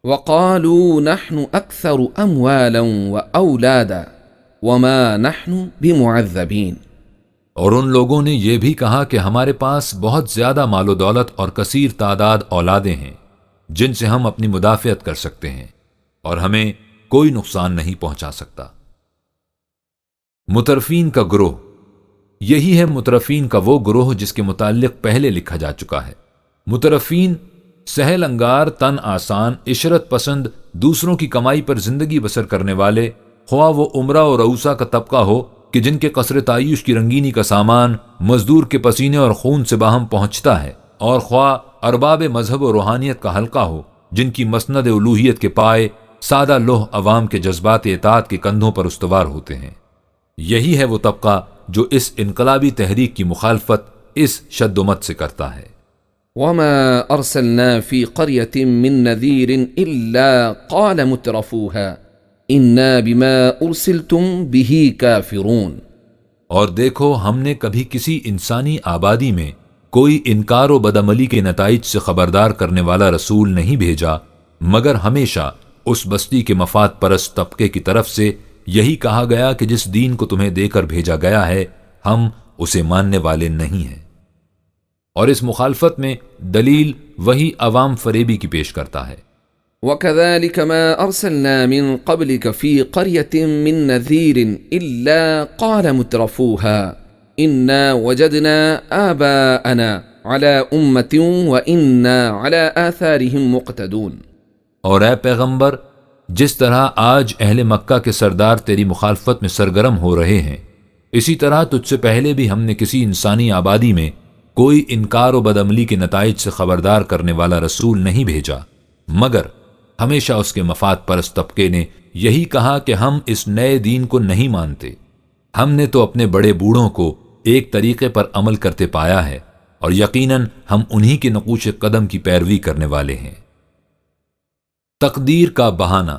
وقالوا نحن اكثر اموالا واولادا وما نحن بمعذبين۔ اور ان لوگوں نے یہ بھی کہا کہ ہمارے پاس بہت زیادہ مال و دولت اور کثیر تعداد اولادیں ہیں جن سے ہم اپنی مدافعت کر سکتے ہیں اور ہمیں کوئی نقصان نہیں پہنچا سکتا۔ مترفین کا گروہ، یہی ہے مترفین کا وہ گروہ جس کے متعلق پہلے لکھا جا چکا ہے۔ مترفین سہل انگار، تن آسان، عشرت پسند، دوسروں کی کمائی پر زندگی بسر کرنے والے، خواہ وہ عمرہ اور عوسا کا طبقہ ہو کہ جن کے قصر تعیش کی رنگینی کا سامان مزدور کے پسینے اور خون سے باہم پہنچتا ہے، اور خواہ ارباب مذہب و روحانیت کا حلقہ ہو جن کی مسند الوہیت کے پائے سادہ لوح عوام کے جذبات اطاعت کے کندھوں پر استوار ہوتے ہیں۔ یہی ہے وہ طبقہ جو اس انقلابی تحریک کی مخالفت اس شد و مت سے کرتا ہے۔ وما ارسلنا في قرية من نذير الا قال مترفوها انا بما ارسلتم به كافرون۔ اور دیکھو ہم نے کبھی کسی انسانی آبادی میں کوئی انکار و بدعملی کے نتائج سے خبردار کرنے والا رسول نہیں بھیجا، مگر ہمیشہ اس بستی کے مفاد پرست طبقے کی طرف سے یہی کہا گیا کہ جس دین کو تمہیں دے کر بھیجا گیا ہے ہم اسے ماننے والے نہیں ہیں۔ اور اس مخالفت میں دلیل وہی عوام فریبی کی پیش کرتا ہے۔ وَكَذَلِكَ مَا أَرْسَلْنَا مِن قَبْلِكَ فِي قَرْيَةٍ مِّن نَذِيرٍ إِلَّا قَالَ مُتْرَفُوهَا إِنَّا وَجَدْنَا آبَاءَنَا عَلَىٰ أُمَّةٍ وَإِنَّا عَلَىٰ آثَارِهِمْ مُقْتَدُونَ۔ اور اے پیغمبر، جس طرح آج اہل مکہ کے سردار تیری مخالفت میں سرگرم ہو رہے ہیں، اسی طرح تجھ سے پہلے بھی ہم نے کسی انسانی آبادی میں کوئی انکار و بدعملی کے نتائج سے خبردار کرنے والا رسول نہیں بھیجا، مگر ہمیشہ اس کے مفاد پرست طبقے نے یہی کہا کہ ہم اس نئے دین کو نہیں مانتے۔ ہم نے تو اپنے بڑے بوڑھوں کو ایک طریقے پر عمل کرتے پایا ہے اور یقیناً ہم انہی کے نقوش قدم کی پیروی کرنے والے ہیں۔ تقدیر کا بہانہ،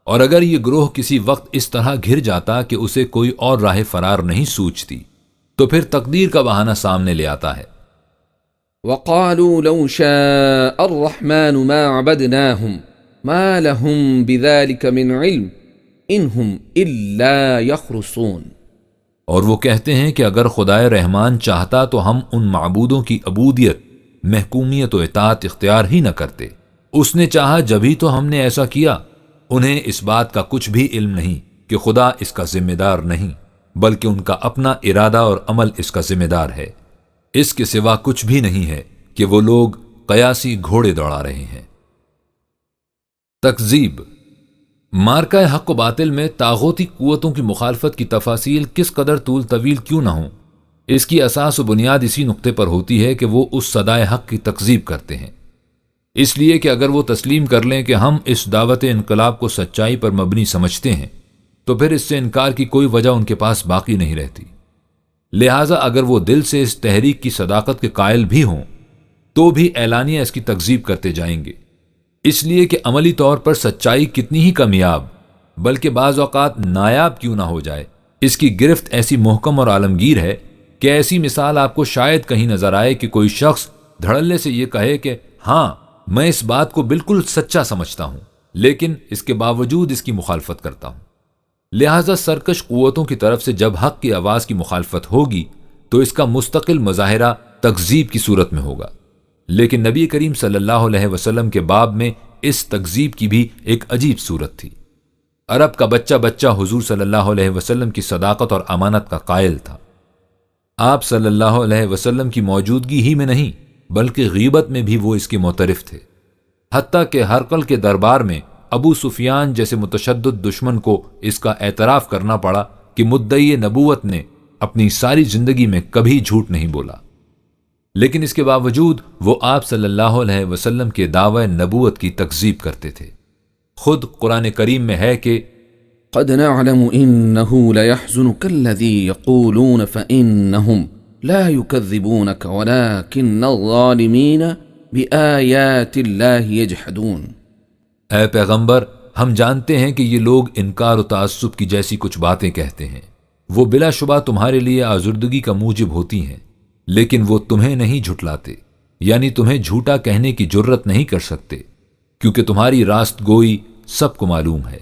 اور اگر یہ گروہ کسی وقت اس طرح گھر جاتا کہ اسے کوئی اور راہ فرار نہیں سوچتی تو پھر تقدیر کا بہانہ سامنے لے آتا ہے۔ وقالوا لو شاء الرحمن ما عبدناهم ما لهم بذلك من علم انهم الا يخرصون۔ اور وہ کہتے ہیں کہ اگر خدائے رحمان چاہتا تو ہم ان معبودوں کی عبودیت، محکومیت و اطاعت اختیار ہی نہ کرتے، اس نے چاہا جبھی تو ہم نے ایسا کیا۔ انہیں اس بات کا کچھ بھی علم نہیں کہ خدا اس کا ذمہ دار نہیں، بلکہ ان کا اپنا ارادہ اور عمل اس کا ذمہ دار ہے۔ اس کے سوا کچھ بھی نہیں ہے کہ وہ لوگ قیاسی گھوڑے دوڑا رہے ہیں۔ تکذیب، مارکہ حق و باطل میں طاغوتی قوتوں کی مخالفت کی تفاصیل کس قدر طول طویل کیوں نہ ہوں، اس کی اساس و بنیاد اسی نقطے پر ہوتی ہے کہ وہ اس صدائے حق کی تکذیب کرتے ہیں، اس لیے کہ اگر وہ تسلیم کر لیں کہ ہم اس دعوت انقلاب کو سچائی پر مبنی سمجھتے ہیں تو پھر اس سے انکار کی کوئی وجہ ان کے پاس باقی نہیں رہتی۔ لہٰذا اگر وہ دل سے اس تحریک کی صداقت کے قائل بھی ہوں تو بھی اعلانیہ اس کی تکذیب کرتے جائیں گے، اس لیے کہ عملی طور پر سچائی کتنی ہی کامیاب بلکہ بعض اوقات نایاب کیوں نہ ہو جائے، اس کی گرفت ایسی محکم اور عالمگیر ہے کہ ایسی مثال آپ کو شاید کہیں نظر آئے کہ کوئی شخص دھڑلے سے یہ کہے کہ ہاں میں اس بات کو بالکل سچا سمجھتا ہوں لیکن اس کے باوجود اس کی مخالفت کرتا ہوں۔ لہٰذا سرکش قوتوں کی طرف سے جب حق کی آواز کی مخالفت ہوگی تو اس کا مستقل مظاہرہ تکذیب کی صورت میں ہوگا، لیکن نبی کریم صلی اللہ علیہ وسلم کے باب میں اس تکذیب کی بھی ایک عجیب صورت تھی۔ عرب کا بچہ حضور صلی اللہ علیہ وسلم کی صداقت اور امانت کا قائل تھا۔ آپ صلی اللہ علیہ وسلم کی موجودگی ہی میں نہیں بلکہ غیبت میں بھی وہ اس کے معترف تھے، حتیٰ کہ ہرقل کے دربار میں ابو سفیان جیسے متشدد دشمن کو اس کا اعتراف کرنا پڑا کہ مدعی نبوت نے اپنی ساری زندگی میں کبھی جھوٹ نہیں بولا، لیکن اس کے باوجود وہ آپ صلی اللہ علیہ وسلم کے دعوی نبوت کی تکذیب کرتے تھے۔ خود قرآن کریم میں ہے کہ قد نعلم إنه ليحزنك الذي يقولون فإنهم لا يكذبونك ولكن الظالمين بآيات الله يجحدون۔ اے پیغمبر، ہم جانتے ہیں کہ یہ لوگ انکار و تعصب کی جیسی کچھ باتیں کہتے ہیں، وہ بلا شبہ تمہارے لیے آزردگی کا موجب ہوتی ہیں، لیکن وہ تمہیں نہیں جھٹلاتے، یعنی تمہیں جھوٹا کہنے کی جرت نہیں کر سکتے کیونکہ تمہاری راست گوئی سب کو معلوم ہے،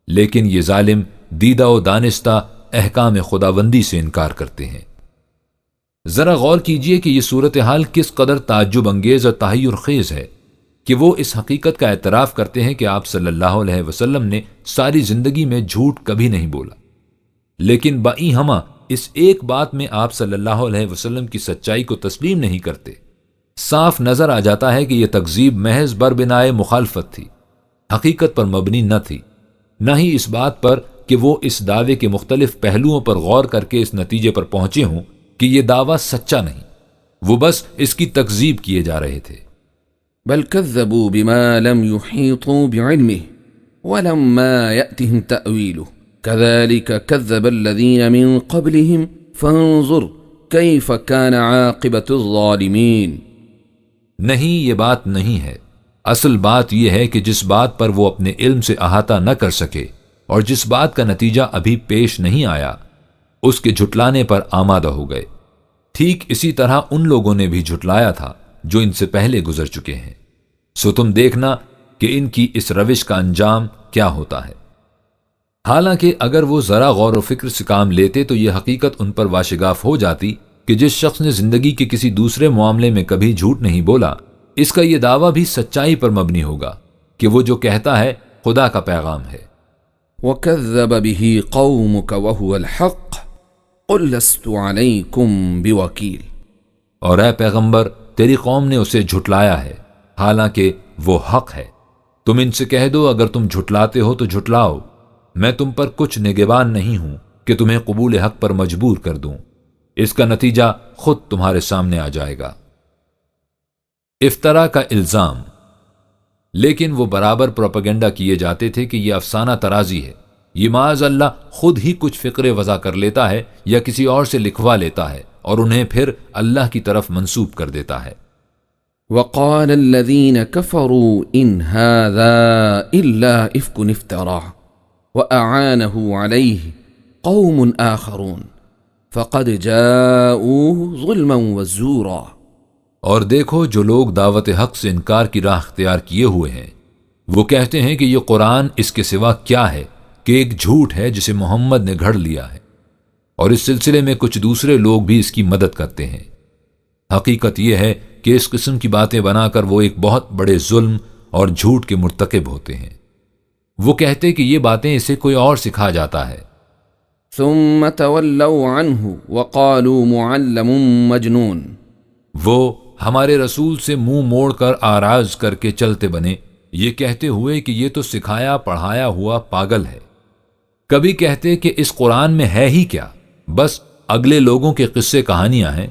لیکن یہ ظالم دیدہ و دانستہ احکام خداوندی سے انکار کرتے ہیں۔ ذرا غور کیجئے کہ یہ صورتحال کس قدر تعجب انگیز اور تحیر خیز ہے کہ وہ اس حقیقت کا اعتراف کرتے ہیں کہ آپ صلی اللہ علیہ وسلم نے ساری زندگی میں جھوٹ کبھی نہیں بولا، لیکن بائی ہمہ اس ایک بات میں آپ صلی اللہ علیہ وسلم کی سچائی کو تسلیم نہیں کرتے۔ صاف نظر آ جاتا ہے کہ یہ تکذیب محض بربنائے مخالفت تھی، حقیقت پر مبنی نہ تھی، نہ ہی اس بات پر کہ وہ اس دعوے کے مختلف پہلوؤں پر غور کر کے اس نتیجے پر پہنچے ہوں کہ یہ دعویٰ سچا نہیں، وہ بس اس کی تکذیب کیے جا رہے تھے۔ بل كذبوا بما لم يحيطوا بعلمه ولما يأتهم تأويله كذلك كذب الذين من قبلهم فانظر كيف كان عاقبة الظالمين۔ نہیں، یہ بات نہیں ہے، اصل بات یہ ہے کہ جس بات پر وہ اپنے علم سے احاطہ نہ کر سکے اور جس بات کا نتیجہ ابھی پیش نہیں آیا اس کے جھٹلانے پر آمادہ ہو گئے، ٹھیک اسی طرح ان لوگوں نے بھی جھٹلایا تھا جو ان سے پہلے گزر چکے ہیں، سو تم دیکھنا کہ ان کی اس روش کا انجام کیا ہوتا ہے۔ حالانکہ اگر وہ ذرا غور و فکر سے کام لیتے تو یہ حقیقت ان پر واشگاف ہو جاتی کہ جس شخص نے زندگی کے کسی دوسرے معاملے میں کبھی جھوٹ نہیں بولا، اس کا یہ دعویٰ بھی سچائی پر مبنی ہوگا کہ وہ جو کہتا ہے خدا کا پیغام ہے۔ وَكَذَّبَ بِهِ قَوْمُكَ وَهُوَ الْحَقِّ قُلْ لَسْتُ عَلَيْكُمْ بِوَكِيلٍ۔ اور اے پیغمبر، تیری قوم نے اسے جھٹلایا ہے حالانکہ وہ حق ہے، تم ان سے کہہ دو اگر تم جھٹلاتے ہو تو جھٹلاؤ، میں تم پر کچھ نگہبان نہیں ہوں کہ تمہیں قبول حق پر مجبور کر دوں، اس کا نتیجہ خود تمہارے سامنے آ جائے گا۔ افطرا کا الزام، لیکن وہ برابر پروپیگنڈا کیے جاتے تھے کہ یہ افسانہ ترازی ہے، یہ معاذ اللہ خود ہی کچھ فقرے وضع کر لیتا ہے یا کسی اور سے لکھوا لیتا ہے اور انہیں پھر اللہ کی طرف منسوب کر دیتا ہے۔ وقال الذين كفروا إن هذا إلا إفك افتراه وأعانه عليه قوم آخرون فقد جاءوه ظلما وزورا۔ اور دیکھو جو لوگ دعوت حق سے انکار کی راہ اختیار کیے ہوئے ہیں وہ کہتے ہیں کہ یہ قرآن اس کے سوا کیا ہے کہ ایک جھوٹ ہے جسے محمد نے گھڑ لیا ہے، اور اس سلسلے میں کچھ دوسرے لوگ بھی اس کی مدد کرتے ہیں۔ حقیقت یہ ہے کہ اس قسم کی باتیں بنا کر وہ ایک بہت بڑے ظلم اور جھوٹ کے مرتکب ہوتے ہیں۔ وہ کہتے کہ یہ باتیں اسے کوئی اور سکھا جاتا ہے۔ ثم تولوا عنه وقالوا معلم مجنون۔ وہ ہمارے رسول سے منہ موڑ کر آراز کر کے چلتے بنے، یہ کہتے ہوئے کہ یہ تو سکھایا پڑھایا ہوا پاگل ہے۔ کبھی کہتے کہ اس قرآن میں ہے ہی کیا، بس اگلے لوگوں کے قصے کہانیاں ہیں.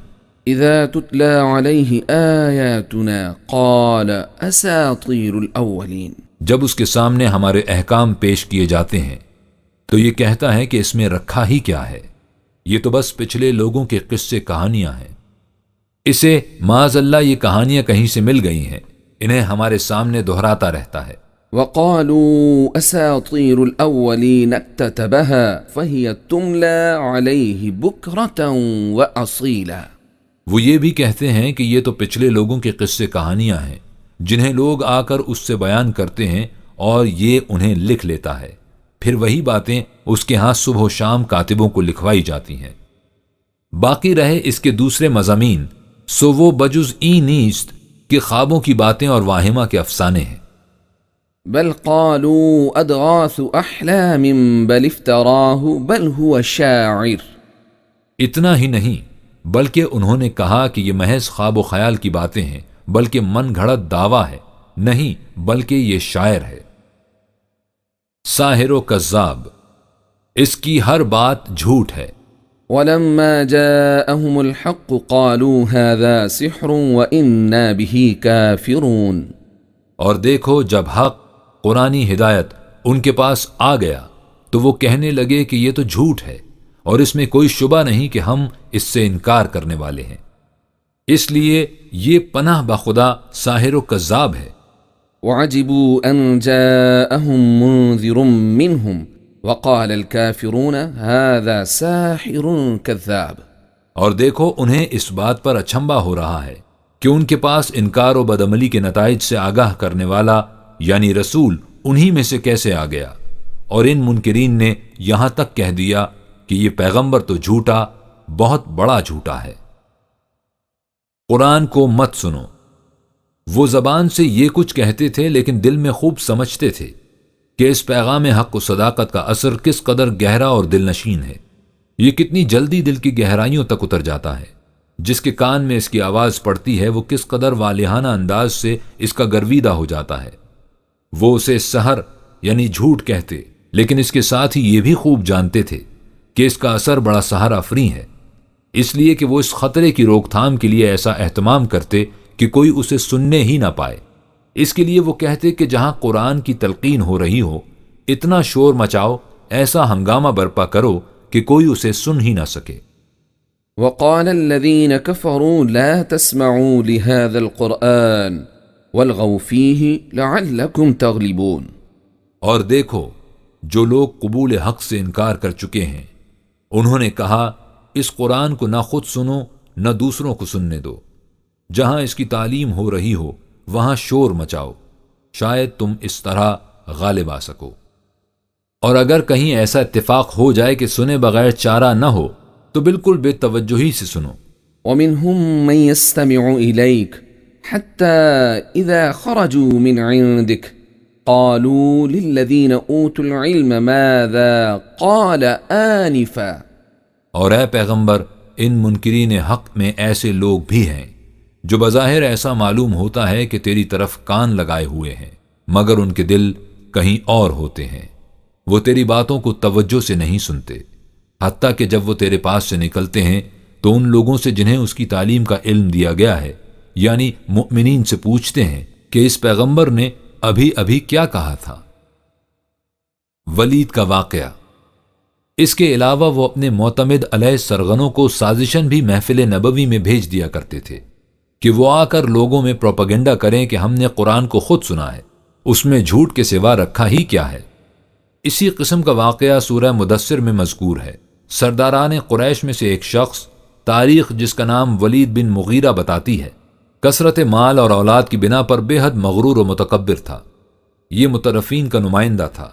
اذا تتلى عليه آیاتنا قال اساطیر الاولین، جب اس کے سامنے ہمارے احکام پیش کیے جاتے ہیں تو یہ کہتا ہے کہ اس میں رکھا ہی کیا ہے، یہ تو بس پچھلے لوگوں کے قصے کہانیاں ہیں. اسے معاذ اللہ یہ کہانیاں کہیں سے مل گئی ہیں، انہیں ہمارے سامنے دہراتا رہتا ہے. وقالوا اساطیر الاولین اکتتبها فهي تملى عليه بکرة واصیلا، وہ یہ بھی کہتے ہیں کہ یہ تو پچھلے لوگوں کے قصے کہانیاں ہیں جنہیں لوگ آ کر اس سے بیان کرتے ہیں اور یہ انہیں لکھ لیتا ہے، پھر وہی باتیں اس کے ہاں صبح و شام کاتبوں کو لکھوائی جاتی ہیں. باقی رہے اس کے دوسرے مضامین، سو وہ بجز ای نیست کہ خوابوں کی باتیں اور واہمہ کے افسانے ہیں. بل قالوا اضغاث احلام بل افتراه بل هو شاعر، اتنا ہی نہیں بلکہ انہوں نے کہا کہ یہ محض خواب و خیال کی باتیں ہیں، بلکہ من گھڑت دعویٰ ہے، نہیں بلکہ یہ شاعر ہے. ساحر و کذاب، اس کی ہر بات جھوٹ ہے. ولما جاءهم الحق قالوا هذا سحر وإنا به كافرون، اور دیکھو جب حق قرآنی ہدایت ان کے پاس آ گیا تو وہ کہنے لگے کہ یہ تو جھوٹ ہے اور اس میں کوئی شبہ نہیں کہ ہم اس سے انکار کرنے والے ہیں. اس لیے یہ پناہ بخدا ساحر و کذاب ہے. وعجبوا ان جاءهم منذر منهم وقال الكافرون هذا ساحر كذاب، اور دیکھو انہیں اس بات پر اچھمبا ہو رہا ہے کہ ان کے پاس انکار و بدعملی کے نتائج سے آگاہ کرنے والا یعنی رسول انہی میں سے کیسے آ گیا، اور ان منکرین نے یہاں تک کہہ دیا کہ یہ پیغمبر تو جھوٹا، بہت بڑا جھوٹا ہے. قرآن کو مت سنو. وہ زبان سے یہ کچھ کہتے تھے لیکن دل میں خوب سمجھتے تھے کہ اس پیغام حق و صداقت کا اثر کس قدر گہرا اور دل نشین ہے، یہ کتنی جلدی دل کی گہرائیوں تک اتر جاتا ہے. جس کے کان میں اس کی آواز پڑتی ہے وہ کس قدر والہانہ انداز سے اس کا گرویدہ ہو جاتا ہے. وہ اسے سحر یعنی جھوٹ کہتے، لیکن اس کے ساتھ ہی یہ بھی خوب جانتے تھے کہ اس کا اثر بڑا سحر آفریں ہے، اس لیے کہ وہ اس خطرے کی روک تھام کے لیے ایسا اہتمام کرتے کہ کوئی اسے سننے ہی نہ پائے. اس کے لیے وہ کہتے کہ جہاں قرآن کی تلقین ہو رہی ہو اتنا شور مچاؤ، ایسا ہنگامہ برپا کرو کہ کوئی اسے سن ہی نہ سکے. وقال الذين كفروا لا تسمعوا لهذا القرآن والغوا فيه لعلكم تغلبون، اور دیکھو جو لوگ قبول حق سے انکار کر چکے ہیں انہوں نے کہا اس قرآن کو نہ خود سنو نہ دوسروں کو سننے دو، جہاں اس کی تعلیم ہو رہی ہو وہاں شور مچاؤ، شاید تم اس طرح غالب آ سکو. اور اگر کہیں ایسا اتفاق ہو جائے کہ سنے بغیر چارہ نہ ہو تو بالکل بے توجہی سے سنو. ومنهم من يستمع إليك حتى إذا خرجوا من عندك قالوا للذين أوتوا العلم ماذا قال آنفا، اور اے پیغمبر ان منکرین حق میں ایسے لوگ بھی ہیں جو بظاہر ایسا معلوم ہوتا ہے کہ تیری طرف کان لگائے ہوئے ہیں مگر ان کے دل کہیں اور ہوتے ہیں، وہ تیری باتوں کو توجہ سے نہیں سنتے. حتیٰ کہ جب وہ تیرے پاس سے نکلتے ہیں تو ان لوگوں سے جنہیں اس کی تعلیم کا علم دیا گیا ہے یعنی مؤمنین سے پوچھتے ہیں کہ اس پیغمبر نے ابھی ابھی کیا کہا تھا. ولید کا واقعہ. اس کے علاوہ وہ اپنے معتمد علیہ سرغنوں کو سازشاً بھی محفل نبوی میں بھیج دیا کرتے تھے کہ وہ آ کر لوگوں میں پروپیگنڈا کریں کہ ہم نے قرآن کو خود سنا ہے، اس میں جھوٹ کے سوا رکھا ہی کیا ہے. اسی قسم کا واقعہ سورہ مدثر میں مذکور ہے. سرداران قریش میں سے ایک شخص، تاریخ جس کا نام ولید بن مغیرہ بتاتی ہے، کثرت مال اور اولاد کی بنا پر بے حد مغرور و متکبر تھا. یہ مترفین کا نمائندہ تھا.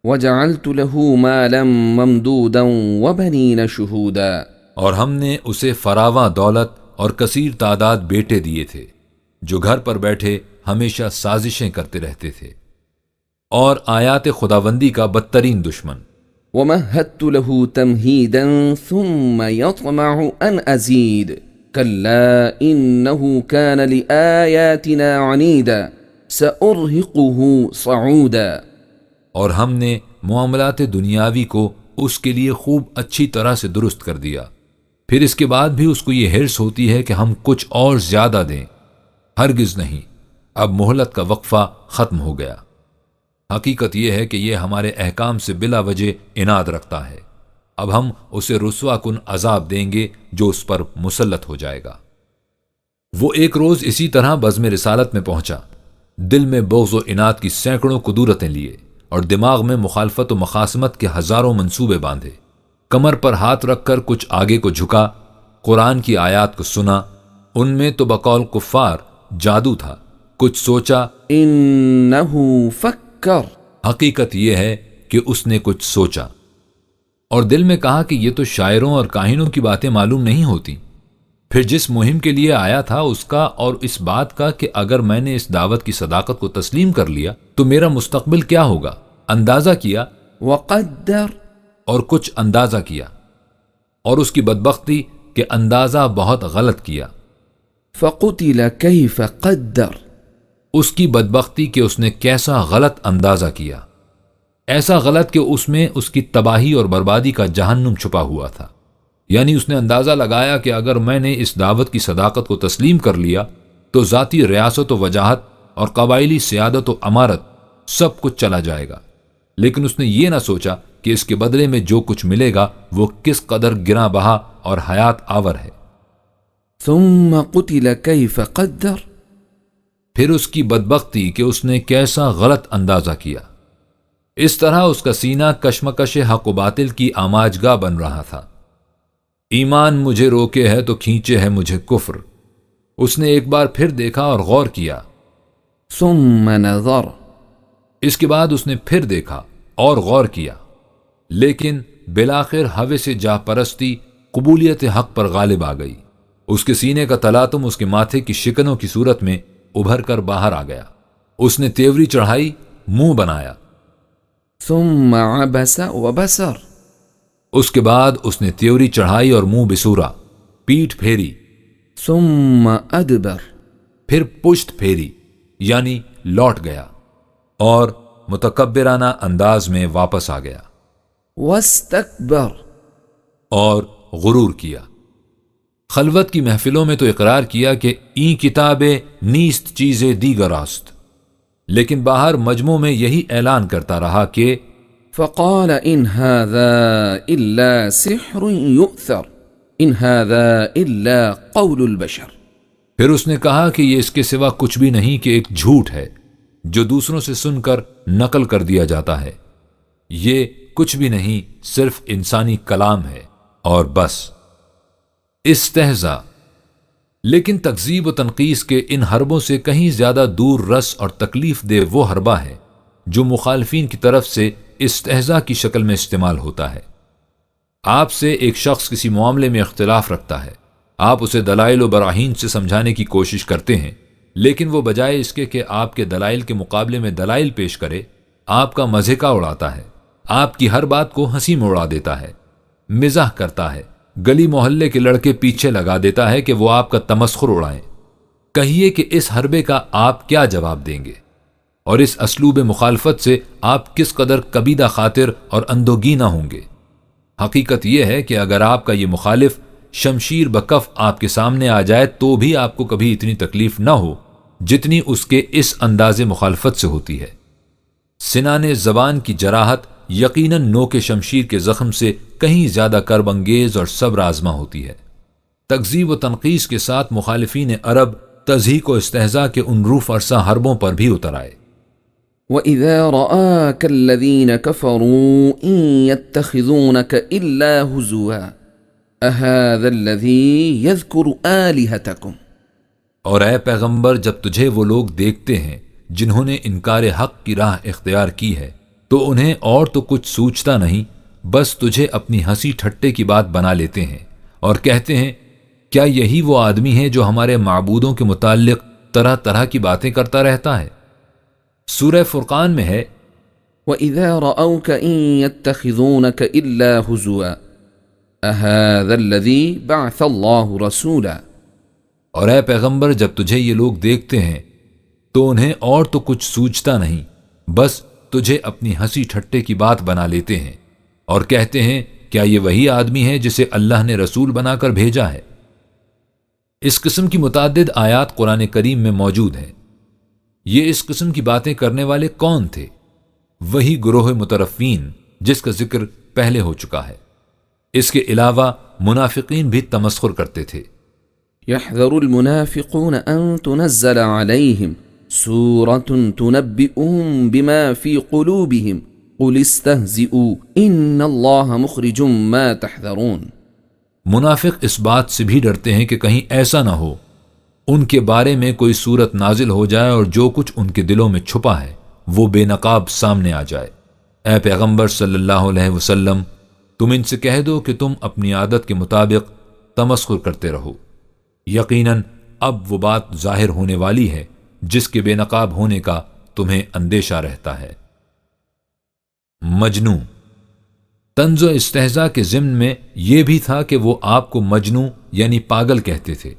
وجعلت له مالا ممدودا وبنین شہودا، اور ہم نے اسے فراواں دولت اور کثیر تعداد بیٹے دیے تھے جو گھر پر بیٹھے ہمیشہ سازشیں کرتے رہتے تھے اور آیات خداوندی کا بدترین دشمن. ومهدت له تمهیدا ثم يطمع ان ازید كلا انه كان لآیاتنا عنیدا سأرهقه صعودا، اور ہم نے معاملات دنیاوی کو اس کے لیے خوب اچھی طرح سے درست کر دیا۔ پھر اس کے بعد بھی اس کو یہ حرص ہوتی ہے کہ ہم کچھ اور زیادہ دیں۔ ہرگز نہیں، اب مہلت کا وقفہ ختم ہو گیا۔ حقیقت یہ ہے کہ یہ ہمارے احکام سے بلا وجہ عناد رکھتا ہے۔ اب ہم اسے رسوا کن عذاب دیں گے جو اس پر مسلط ہو جائے گا۔ وہ ایک روز اسی طرح بزم رسالت میں پہنچا، دل میں بغض و عناد کی سینکڑوں قدورتیں لیے اور دماغ میں مخالفت و مخاصمت کے ہزاروں منصوبے باندھے۔ کمر پر ہاتھ رکھ کر کچھ آگے کو جھکا، قرآن کی آیات کو سنا۔ ان میں تو بقول کفار جادو تھا۔ کچھ سوچا، انہو فکر، حقیقت یہ ہے کہ اس نے کچھ سوچا اور دل میں کہا کہ یہ تو شاعروں اور کاہنوں کی باتیں معلوم نہیں ہوتی۔ پھر جس مہم کے لیے آیا تھا اس کا اور اس بات کا کہ اگر میں نے اس دعوت کی صداقت کو تسلیم کر لیا تو میرا مستقبل کیا ہوگا، اندازہ کیا وقدر، اور کچھ اندازہ کیا، اور اس کی بدبختی کہ اندازہ بہت غلط کیا۔ فقتل کیف قدر، اس کی بدبختی کہ اس نے کیسا غلط اندازہ کیا، ایسا غلط کہ اس میں اس کی تباہی اور بربادی کا جہنم چھپا ہوا تھا۔ یعنی اس نے اندازہ لگایا کہ اگر میں نے اس دعوت کی صداقت کو تسلیم کر لیا تو ذاتی ریاست و وجاہت اور قبائلی سیادت و امارت سب کچھ چلا جائے گا، لیکن اس نے یہ نہ سوچا کہ اس کے بدلے میں جو کچھ ملے گا وہ کس قدر گراں بہا اور حیات آور ہے۔ ثم قتل کیف قدر، پھر اس کی بدبختی کہ اس نے کیسا غلط اندازہ کیا۔ اس طرح اس کا سینہ کشمکش حق و باطل کی آماجگاہ بن رہا تھا۔ ایمان مجھے روکے ہے تو کھینچے ہے مجھے کفر۔ اس نے ایک بار پھر دیکھا اور غور کیا۔ ثم نظر، اس کے بعد اس نے پھر دیکھا اور غور کیا، لیکن بالآخر ہوے سے جا پرستی قبولیت حق پر غالب آ گئی۔ اس کے سینے کا تلاطم اس کے ماتھے کی شکنوں کی صورت میں ابھر کر باہر آ گیا۔ اس نے تیوری چڑھائی، منہ بنایا۔ ثم عبس وبسر، اس کے بعد اس نے تیوری چڑھائی اور منہ بسورا، پیٹھ پھیری۔ ثم ادبر، پھر پشت پھیری یعنی لوٹ گیا اور متکبرانہ انداز میں واپس آ گیا واستکبر، اور غرور کیا۔ خلوت کی محفلوں میں تو اقرار کیا کہ این کتابیں نیست چیزیں دیگر است، لیکن باہر مجموع میں یہی اعلان کرتا رہا کہ فقال ان هذا الا سحر يؤثر ان هذا الا قول البشر، پھر اس نے کہا کہ یہ اس کے سوا کچھ بھی نہیں کہ ایک جھوٹ ہے جو دوسروں سے سن کر نقل کر دیا جاتا ہے، یہ کچھ بھی نہیں، صرف انسانی کلام ہے اور بس۔ استہزاء، لیکن تکذیب و تنقیص کے ان حربوں سے کہیں زیادہ دور رس اور تکلیف دہ وہ حربہ ہے جو مخالفین کی طرف سے استہزاء کی شکل میں استعمال ہوتا ہے۔ آپ سے ایک شخص کسی معاملے میں اختلاف رکھتا ہے، آپ اسے دلائل و براہین سے سمجھانے کی کوشش کرتے ہیں، لیکن وہ بجائے اس کے کہ آپ کے دلائل کے مقابلے میں دلائل پیش کرے، آپ کا مضحکہ اڑاتا ہے، آپ کی ہر بات کو ہنسی میں اڑا دیتا ہے، مزاح کرتا ہے، گلی محلے کے لڑکے پیچھے لگا دیتا ہے کہ وہ آپ کا تمسخر اڑائیں۔ کہیے کہ اس حربے کا آپ کیا جواب دیں گے، اور اس اسلوب مخالفت سے آپ کس قدر کبیدہ خاطر اور اندوگینہ ہوں گے۔ حقیقت یہ ہے کہ اگر آپ کا یہ مخالف شمشیر بکف آپ کے سامنے آ جائے تو بھی آپ کو کبھی اتنی تکلیف نہ ہو جتنی اس کے اس انداز مخالفت سے ہوتی ہے۔ سنان زبان کی جراحت یقیناً نوک شمشیر کے زخم سے کہیں زیادہ کرب انگیز اور صبر آزما ہوتی ہے۔ تکذیب و تنقیص کے ساتھ مخالفین عرب تضحیک و استہزاء کے ان روح فرسا حربوں پر بھی اتر آئے۔ وَإِذَا رَآكَ الَّذِينَ كَفَرُوا إِن يَتَّخِذُونَكَ إِلَّا هُزُوًا أَهَذَا الَّذِي يَذْكُرُ آلِهَتَكُمْ، اور اے پیغمبر جب تجھے وہ لوگ دیکھتے ہیں جنہوں نے انکار حق کی راہ اختیار کی ہے تو انہیں اور تو کچھ سوچتا نہیں، بس تجھے اپنی ہنسی ٹھٹے کی بات بنا لیتے ہیں اور کہتے ہیں کیا یہی وہ آدمی ہے جو ہمارے معبودوں کے متعلق طرح طرح کی باتیں کرتا رہتا ہے۔ سورہ فرقان میں ہے وَإِذَا رَأَوْكَ إِن يَتَّخِذُونَكَ إِلَّا هُزُوًا أَهَذَا الَّذِي بَعَثَ اللَّهُ رَسُولًا، اور اے پیغمبر جب تجھے یہ لوگ دیکھتے ہیں تو انہیں اور تو کچھ سوچتا نہیں، بس تجھے اپنی ہنسی ٹھٹے کی بات بنا لیتے ہیں اور کہتے ہیں کیا یہ وہی آدمی ہے جسے اللہ نے رسول بنا کر بھیجا ہے؟ اس قسم کی متعدد آیات قرآن کریم میں موجود ہیں۔ یہ اس قسم کی باتیں کرنے والے کون تھے؟ وہی گروہ مترفین جس کا ذکر پہلے ہو چکا ہے۔ اس کے علاوہ منافقین بھی تمسخر کرتے تھے۔ يحذر المنافقون أن تنزل عليهم سورة تنبئهم بما في قلوبهم قل استهزئوا إن الله مخرج ما تحذرون۔ منافق اس بات سے بھی ڈرتے ہیں کہ کہیں ایسا نہ ہو ان کے بارے میں کوئی صورت نازل ہو جائے اور جو کچھ ان کے دلوں میں چھپا ہے وہ بے نقاب سامنے آ جائے۔ اے پیغمبر صلی اللہ علیہ وسلم، تم ان سے کہہ دو کہ تم اپنی عادت کے مطابق تمسخر کرتے رہو، یقیناً اب وہ بات ظاہر ہونے والی ہے جس کے بے نقاب ہونے کا تمہیں اندیشہ رہتا ہے۔ مجنوں، طنز و استہزاء کے ضمن میں یہ بھی تھا کہ وہ آپ کو مجنوں یعنی پاگل کہتے تھے۔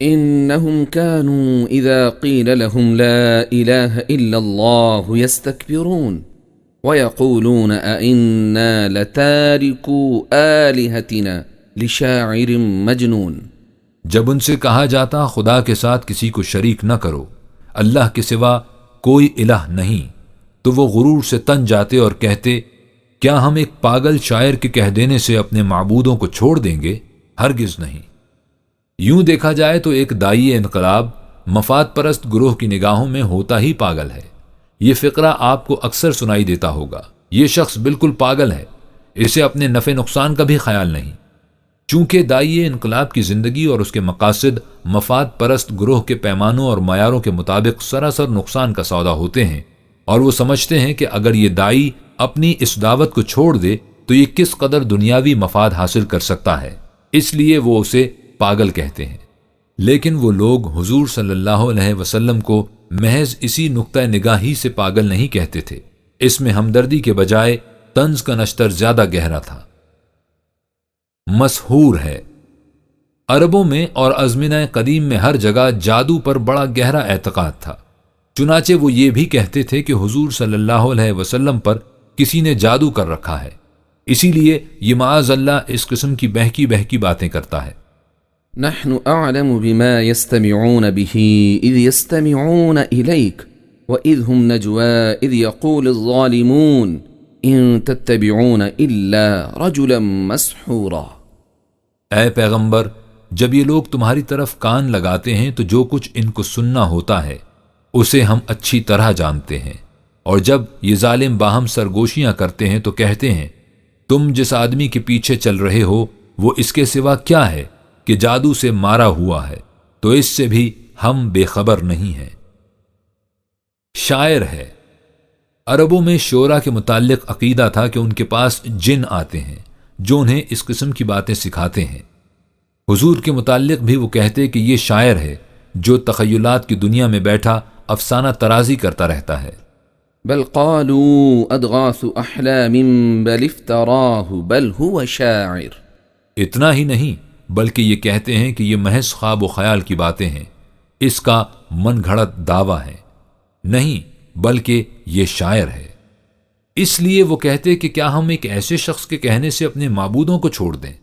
انہم كانوا اذا قیل لهم لا الہ الا اللہ یستکبرون ویقولون ائنا لتارکو آلہتنا لشاعر مجنون۔ جب ان سے کہا جاتا خدا کے ساتھ کسی کو شریک نہ کرو، اللہ کے سوا کوئی الہ نہیں، تو وہ غرور سے تن جاتے اور کہتے کیا ہم ایک پاگل شاعر کے کہہ دینے سے اپنے معبودوں کو چھوڑ دیں گے؟ ہرگز نہیں۔ یوں دیکھا جائے تو ایک داعی انقلاب مفاد پرست گروہ کی نگاہوں میں ہوتا ہی پاگل ہے۔ یہ فقرہ آپ کو اکثر سنائی دیتا ہوگا، یہ شخص بالکل پاگل ہے، اسے اپنے نفع نقصان کا بھی خیال نہیں۔ چونکہ داعی انقلاب کی زندگی اور اس کے مقاصد مفاد پرست گروہ کے پیمانوں اور معیاروں کے مطابق سراسر نقصان کا سودا ہوتے ہیں، اور وہ سمجھتے ہیں کہ اگر یہ داعی اپنی اس دعوت کو چھوڑ دے تو یہ کس قدر دنیاوی مفاد حاصل کر سکتا ہے، اس لیے وہ اسے پاگل کہتے ہیں۔ لیکن وہ لوگ حضور صلی اللہ علیہ وسلم کو محض اسی نقطہ نگاہی سے پاگل نہیں کہتے تھے، اس میں ہمدردی کے بجائے طنز کا نشتر زیادہ گہرا تھا۔ مسحور ہے۔ عربوں میں اور ازمنہ قدیم میں ہر جگہ جادو پر بڑا گہرا اعتقاد تھا، چنانچہ وہ یہ بھی کہتے تھے کہ حضور صلی اللہ علیہ وسلم پر کسی نے جادو کر رکھا ہے، اسی لیے یہ معاذ اللہ اس قسم کی بہکی بہکی باتیں کرتا ہے۔ نحن اعلم بما يستمعون به اذ يستمعون اليك واذ هم نجوى اذ يقول الظالمون ان تتبعون الا رجلا مسحورا۔ اے پیغمبر، جب یہ لوگ تمہاری طرف کان لگاتے ہیں تو جو کچھ ان کو سننا ہوتا ہے اسے ہم اچھی طرح جانتے ہیں، اور جب یہ ظالم باہم سرگوشیاں کرتے ہیں تو کہتے ہیں تم جس آدمی کے پیچھے چل رہے ہو وہ اس کے سوا کیا ہے کہ جادو سے مارا ہوا ہے، تو اس سے بھی ہم بے خبر نہیں ہیں۔ شاعر ہے۔ عربوں میں شعرا کے متعلق عقیدہ تھا کہ ان کے پاس جن آتے ہیں جو انہیں اس قسم کی باتیں سکھاتے ہیں۔ حضور کے متعلق بھی وہ کہتے کہ یہ شاعر ہے جو تخیلات کی دنیا میں بیٹھا افسانہ ترازی کرتا رہتا ہے۔ بل قالوا اضغاث احلام بل افتراه بل هو شاعر۔ اتنا ہی نہیں بلکہ یہ کہتے ہیں کہ یہ محض خواب و خیال کی باتیں ہیں، اس کا من گھڑت دعویٰ ہے، نہیں بلکہ یہ شاعر ہے۔ اس لیے وہ کہتے کہ کیا ہم ایک ایسے شخص کے کہنے سے اپنے معبودوں کو چھوڑ دیں؟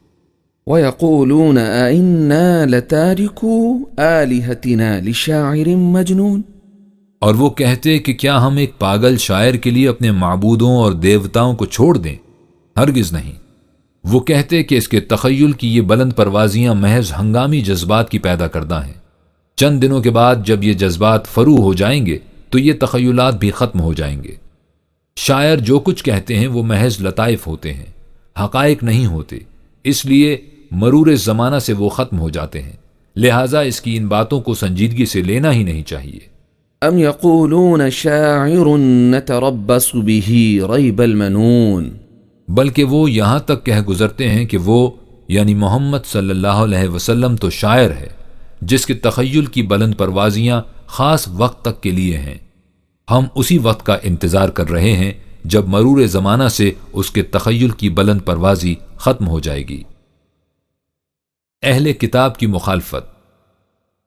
وَيَقُولُونَ أَإِنَّا لَتَارِكُوا آلِهَتِنَا لِشَاعِرٍ مَجْنُونَ۔ اور وہ کہتے کہ کیا ہم ایک پاگل شاعر کے لیے اپنے معبودوں اور دیوتاؤں کو چھوڑ دیں؟ ہرگز نہیں۔ وہ کہتے کہ اس کے تخیل کی یہ بلند پروازیاں محض ہنگامی جذبات کی پیدا کردہ ہیں، چند دنوں کے بعد جب یہ جذبات فرو ہو جائیں گے تو یہ تخیلات بھی ختم ہو جائیں گے۔ شاعر جو کچھ کہتے ہیں وہ محض لطائف ہوتے ہیں، حقائق نہیں ہوتے، اس لیے مرور زمانہ سے وہ ختم ہو جاتے ہیں، لہٰذا اس کی ان باتوں کو سنجیدگی سے لینا ہی نہیں چاہیے۔ ام یقولون شاعر نتربص به ریب المنون۔ بلکہ وہ یہاں تک کہہ گزرتے ہیں کہ وہ یعنی محمد صلی اللہ علیہ وسلم تو شاعر ہے جس کے تخیل کی بلند پروازیاں خاص وقت تک کے لیے ہیں، ہم اسی وقت کا انتظار کر رہے ہیں جب مرور زمانہ سے اس کے تخیل کی بلند پروازی ختم ہو جائے گی۔ اہل کتاب کی مخالفت۔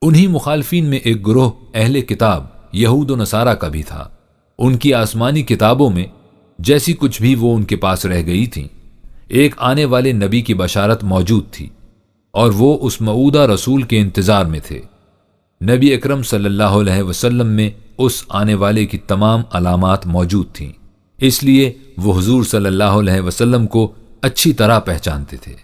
انہی مخالفین میں ایک گروہ اہل کتاب یہود و نصارہ کا بھی تھا۔ ان کی آسمانی کتابوں میں جیسی کچھ بھی وہ ان کے پاس رہ گئی تھیں، ایک آنے والے نبی کی بشارت موجود تھی اور وہ اس موعودہ رسول کے انتظار میں تھے۔ نبی اکرم صلی اللہ علیہ وسلم میں اس آنے والے کی تمام علامات موجود تھیں، اس لیے وہ حضور صلی اللہ علیہ وسلم کو اچھی طرح پہچانتے تھے۔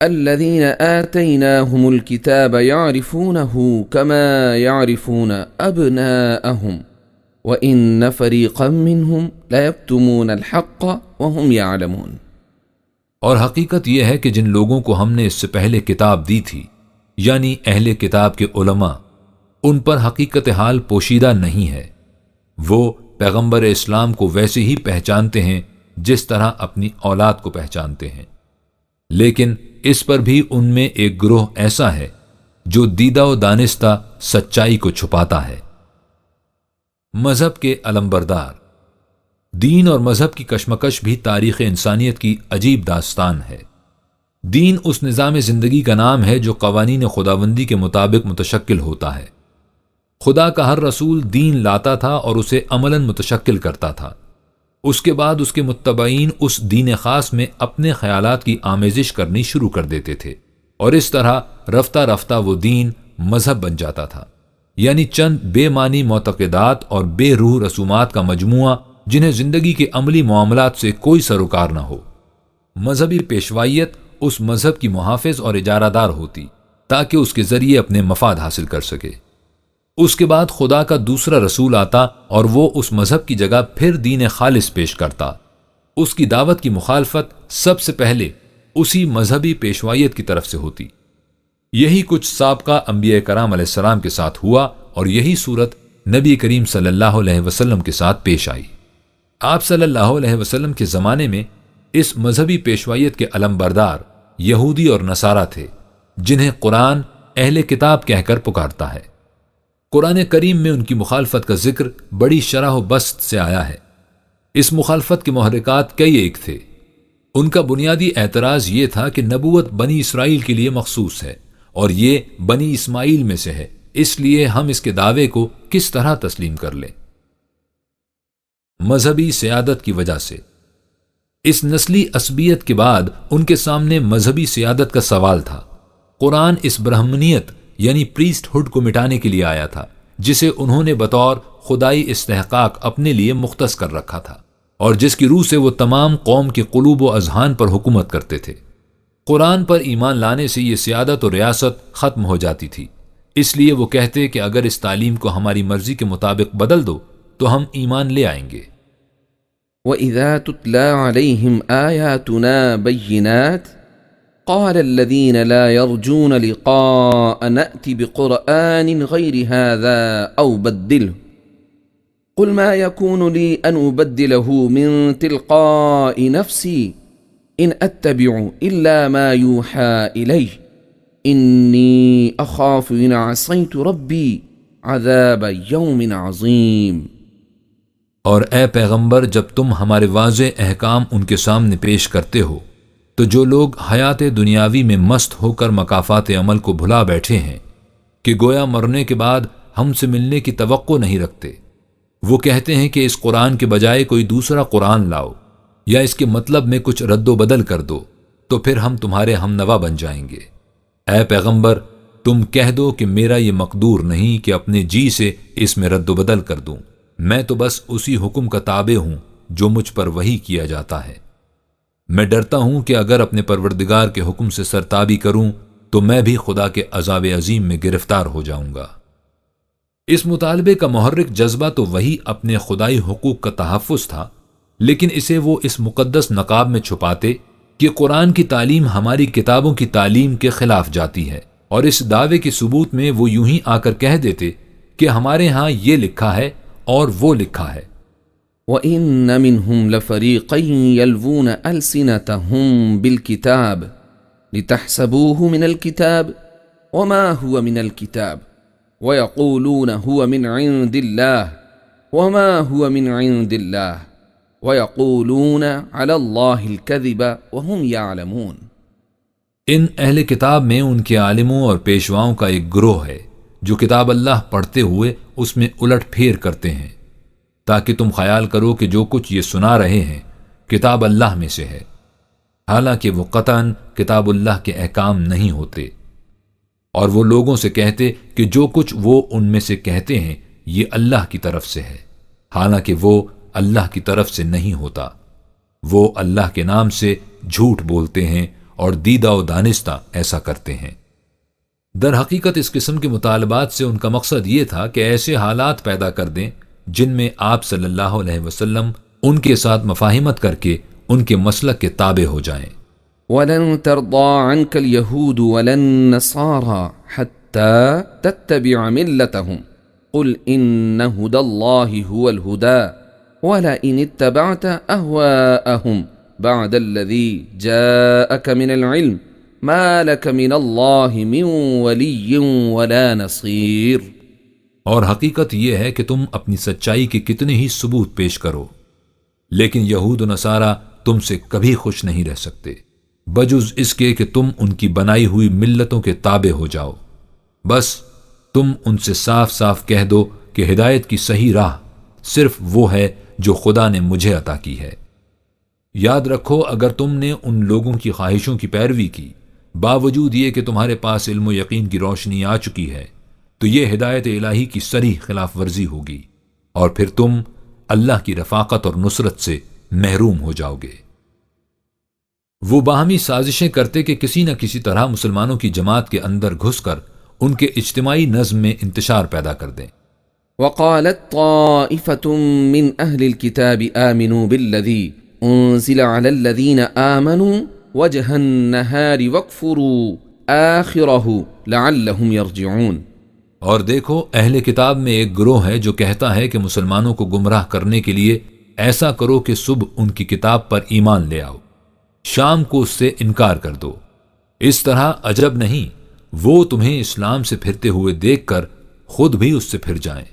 الذين آتيناهم الكتاب يعرفونه كما يعرفون أبناءهم وإن فريقا منهم ليكتمون الحق وهم يعلمون۔ اور حقیقت یہ ہے کہ جن لوگوں کو ہم نے اس سے پہلے کتاب دی تھی، یعنی اہل کتاب کے علماء، ان پر حقیقت حال پوشیدہ نہیں ہے۔ وہ پیغمبر اسلام کو ویسے ہی پہچانتے ہیں جس طرح اپنی اولاد کو پہچانتے ہیں، لیکن اس پر بھی ان میں ایک گروہ ایسا ہے جو دیدہ و دانستہ سچائی کو چھپاتا ہے۔ مذہب کے علمبردار۔ دین اور مذہب کی کشمکش بھی تاریخ انسانیت کی عجیب داستان ہے۔ دین اس نظام زندگی کا نام ہے جو قوانین خداوندی کے مطابق متشکل ہوتا ہے۔ خدا کا ہر رسول دین لاتا تھا اور اسے عملاً متشکل کرتا تھا۔ اس کے بعد اس کے متبعین اس دین خاص میں اپنے خیالات کی آمیزش کرنی شروع کر دیتے تھے، اور اس طرح رفتہ رفتہ وہ دین مذہب بن جاتا تھا، یعنی چند بے معنی معتقدات اور بے روح رسومات کا مجموعہ جنہیں زندگی کے عملی معاملات سے کوئی سروکار نہ ہو۔ مذہبی پیشوائیت اس مذہب کی محافظ اور اجارہ دار ہوتی تاکہ اس کے ذریعے اپنے مفاد حاصل کر سکے۔ اس کے بعد خدا کا دوسرا رسول آتا اور وہ اس مذہب کی جگہ پھر دین خالص پیش کرتا۔ اس کی دعوت کی مخالفت سب سے پہلے اسی مذہبی پیشوائیت کی طرف سے ہوتی۔ یہی کچھ سابقہ انبیاء کرام علیہ السلام کے ساتھ ہوا اور یہی صورت نبی کریم صلی اللہ علیہ وسلم کے ساتھ پیش آئی۔ آپ صلی اللہ علیہ وسلم کے زمانے میں اس مذہبی پیشوائیت کے علمبردار یہودی اور نصارہ تھے، جنہیں قرآن اہل کتاب کہہ کر پکارتا ہے۔ قرآن کریم میں ان کی مخالفت کا ذکر بڑی شرح و بسط سے آیا ہے۔ اس مخالفت کے محرکات کئی ایک تھے۔ ان کا بنیادی اعتراض یہ تھا کہ نبوت بنی اسرائیل کے لیے مخصوص ہے اور یہ بنی اسماعیل میں سے ہے، اس لیے ہم اس کے دعوے کو کس طرح تسلیم کر لیں۔ مذہبی سیادت کی وجہ سے اس نسلی عصبیت کے بعد ان کے سامنے مذہبی سیادت کا سوال تھا۔ قرآن اس برہمنیت یعنی پریسٹ ہوڈ کو مٹانے کے لیے آیا تھا، جسے انہوں نے بطور خدائی استحقاق اپنے لیے مختص کر رکھا تھا اور جس کی روح سے وہ تمام قوم کے قلوب و اذہان پر حکومت کرتے تھے۔ قرآن پر ایمان لانے سے یہ سیادت و ریاست ختم ہو جاتی تھی، اس لیے وہ کہتے کہ اگر اس تعلیم کو ہماری مرضی کے مطابق بدل دو تو ہم ایمان لے آئیں گے۔ وَإِذَا تُتْلَى عَلَيْهِمْ آيَاتُنَا بَيِّنَاتٍ قَالَ الَّذِينَ لَا يَرْجُونَ لِقَاءَ نَأْتِ بِقُرْآنٍ غَيْرِ هَذَا أَوْ بَدِّلْهُ قُلْ مَا يَكُونُ لِي أَنْ أُبَدِّلَهُ مِنْ تِلْقَاءِ نَفْسِي إِنْ أَتَّبِعُ إِلَّا مَا يُوحَى إِلَيَّ إِنِّي أَخَافُ إِنْ عَصَيْتُ رَبِّي عَذَابَ يَوْمٍ عَظِيمٍ۔ اور اے پیغمبر، جب تم ہمارے واضح احکام ان کے سامنے پیش کرتے ہو تو جو لوگ حیات دنیاوی میں مست ہو کر مکافات عمل کو بھلا بیٹھے ہیں کہ گویا مرنے کے بعد ہم سے ملنے کی توقع نہیں رکھتے، وہ کہتے ہیں کہ اس قرآن کے بجائے کوئی دوسرا قرآن لاؤ یا اس کے مطلب میں کچھ رد و بدل کر دو تو پھر ہم تمہارے ہم نوا بن جائیں گے۔ اے پیغمبر، تم کہہ دو کہ میرا یہ مقدور نہیں کہ اپنے جی سے اس میں رد و بدل کر دوں، میں تو بس اسی حکم کا تابع ہوں جو مجھ پر وحی کیا جاتا ہے۔ میں ڈرتا ہوں کہ اگر اپنے پروردگار کے حکم سے سرتابی کروں تو میں بھی خدا کے عذاب عظیم میں گرفتار ہو جاؤں گا۔ اس مطالبے کا محرک جذبہ تو وہی اپنے خدائی حقوق کا تحفظ تھا، لیکن اسے وہ اس مقدس نقاب میں چھپاتے کہ قرآن کی تعلیم ہماری کتابوں کی تعلیم کے خلاف جاتی ہے، اور اس دعوے کے ثبوت میں وہ یوں ہی آ کر کہہ دیتے کہ ہمارے ہاں یہ لکھا ہے اور وہ لکھا ہے۔ وَإِنَّ مِنْهُمْ لَفَرِيقًا يَلْوُونَ أَلْسِنَتَهُمْ بِالْكِتَابِ لِتَحْسَبُوهُ مِنَ الْكِتَابِ وَمَا هُوَ مِنَ الْكِتَابِ وَيَقُولُونَ هُوَ مِنْ عِنْدِ اللَّهِ وَمَا هُوَ مِنْ عِنْدِ اللَّهِ وَيَقُولُونَ عَلَى اللَّهِ الْكَذِبَ وَهُمْ يَعْلَمُونَ۔ ان اہل کتاب میں ان کے عالموں اور پیشواؤں کا ایک گروہ ہے جو کتاب اللہ پڑھتے ہوئے اس میں الٹ پھیر کرتے ہیں تاکہ تم خیال کرو کہ جو کچھ یہ سنا رہے ہیں کتاب اللہ میں سے ہے، حالانکہ وہ قطعاً کتاب اللہ کے احکام نہیں ہوتے، اور وہ لوگوں سے کہتے کہ جو کچھ وہ ان میں سے کہتے ہیں یہ اللہ کی طرف سے ہے، حالانکہ وہ اللہ کی طرف سے نہیں ہوتا۔ وہ اللہ کے نام سے جھوٹ بولتے ہیں اور دیدہ و دانستہ ایسا کرتے ہیں۔ در حقیقت اس قسم کے مطالبات سے ان کا مقصد یہ تھا کہ ایسے حالات پیدا کر دیں جن میں آپ صلی اللہ علیہ وسلم ان کے ساتھ مفاہمت کر کے ان کے مسلک کے تابع ہو جائیں۔ وَلَن تَرْضَىٰ عَنْكَ الْيَهُودُ وَلَا النَّصَارَىٰ حَتَّىٰ تَتَّبِعَ مِلَّتَهُمْ قُلْ إِنَّ هُدَى اللَّهِ هُوَ الْهُدَىٰ وَلَئِنِ اتَّبَعْتَ أَهْوَاءَهُمْ بعد الذي جاءك من العلم ما لك من الله من ولي ولا نصير۔ اور حقیقت یہ ہے کہ تم اپنی سچائی کے کتنے ہی ثبوت پیش کرو، لیکن یہود و نصارہ تم سے کبھی خوش نہیں رہ سکتے بجز اس کے کہ تم ان کی بنائی ہوئی ملتوں کے تابع ہو جاؤ۔ بس تم ان سے صاف صاف کہہ دو کہ ہدایت کی صحیح راہ صرف وہ ہے جو خدا نے مجھے عطا کی ہے۔ یاد رکھو اگر تم نے ان لوگوں کی خواہشوں کی پیروی کی باوجود یہ کہ تمہارے پاس علم و یقین کی روشنی آ چکی ہے تو یہ ہدایت الہی کی صریح خلاف ورزی ہوگی، اور پھر تم اللہ کی رفاقت اور نصرت سے محروم ہو جاؤ گے۔ وہ باہمی سازشیں کرتے کہ کسی نہ کسی طرح مسلمانوں کی جماعت کے اندر گھس کر ان کے اجتماعی نظم میں انتشار پیدا کر دیں۔ وقالت طائفة من أهل الكتاب آمنوا بالذي أنزل على الذين آمنوا وجه النهار واكفروا آخره لعلهم يرجعون۔ اور دیکھو اہل کتاب میں ایک گروہ ہے جو کہتا ہے کہ مسلمانوں کو گمراہ کرنے کے لیے ایسا کرو کہ صبح ان کی کتاب پر ایمان لے آؤ، شام کو اس سے انکار کر دو، اس طرح عجب نہیں وہ تمہیں اسلام سے پھرتے ہوئے دیکھ کر خود بھی اس سے پھر جائیں۔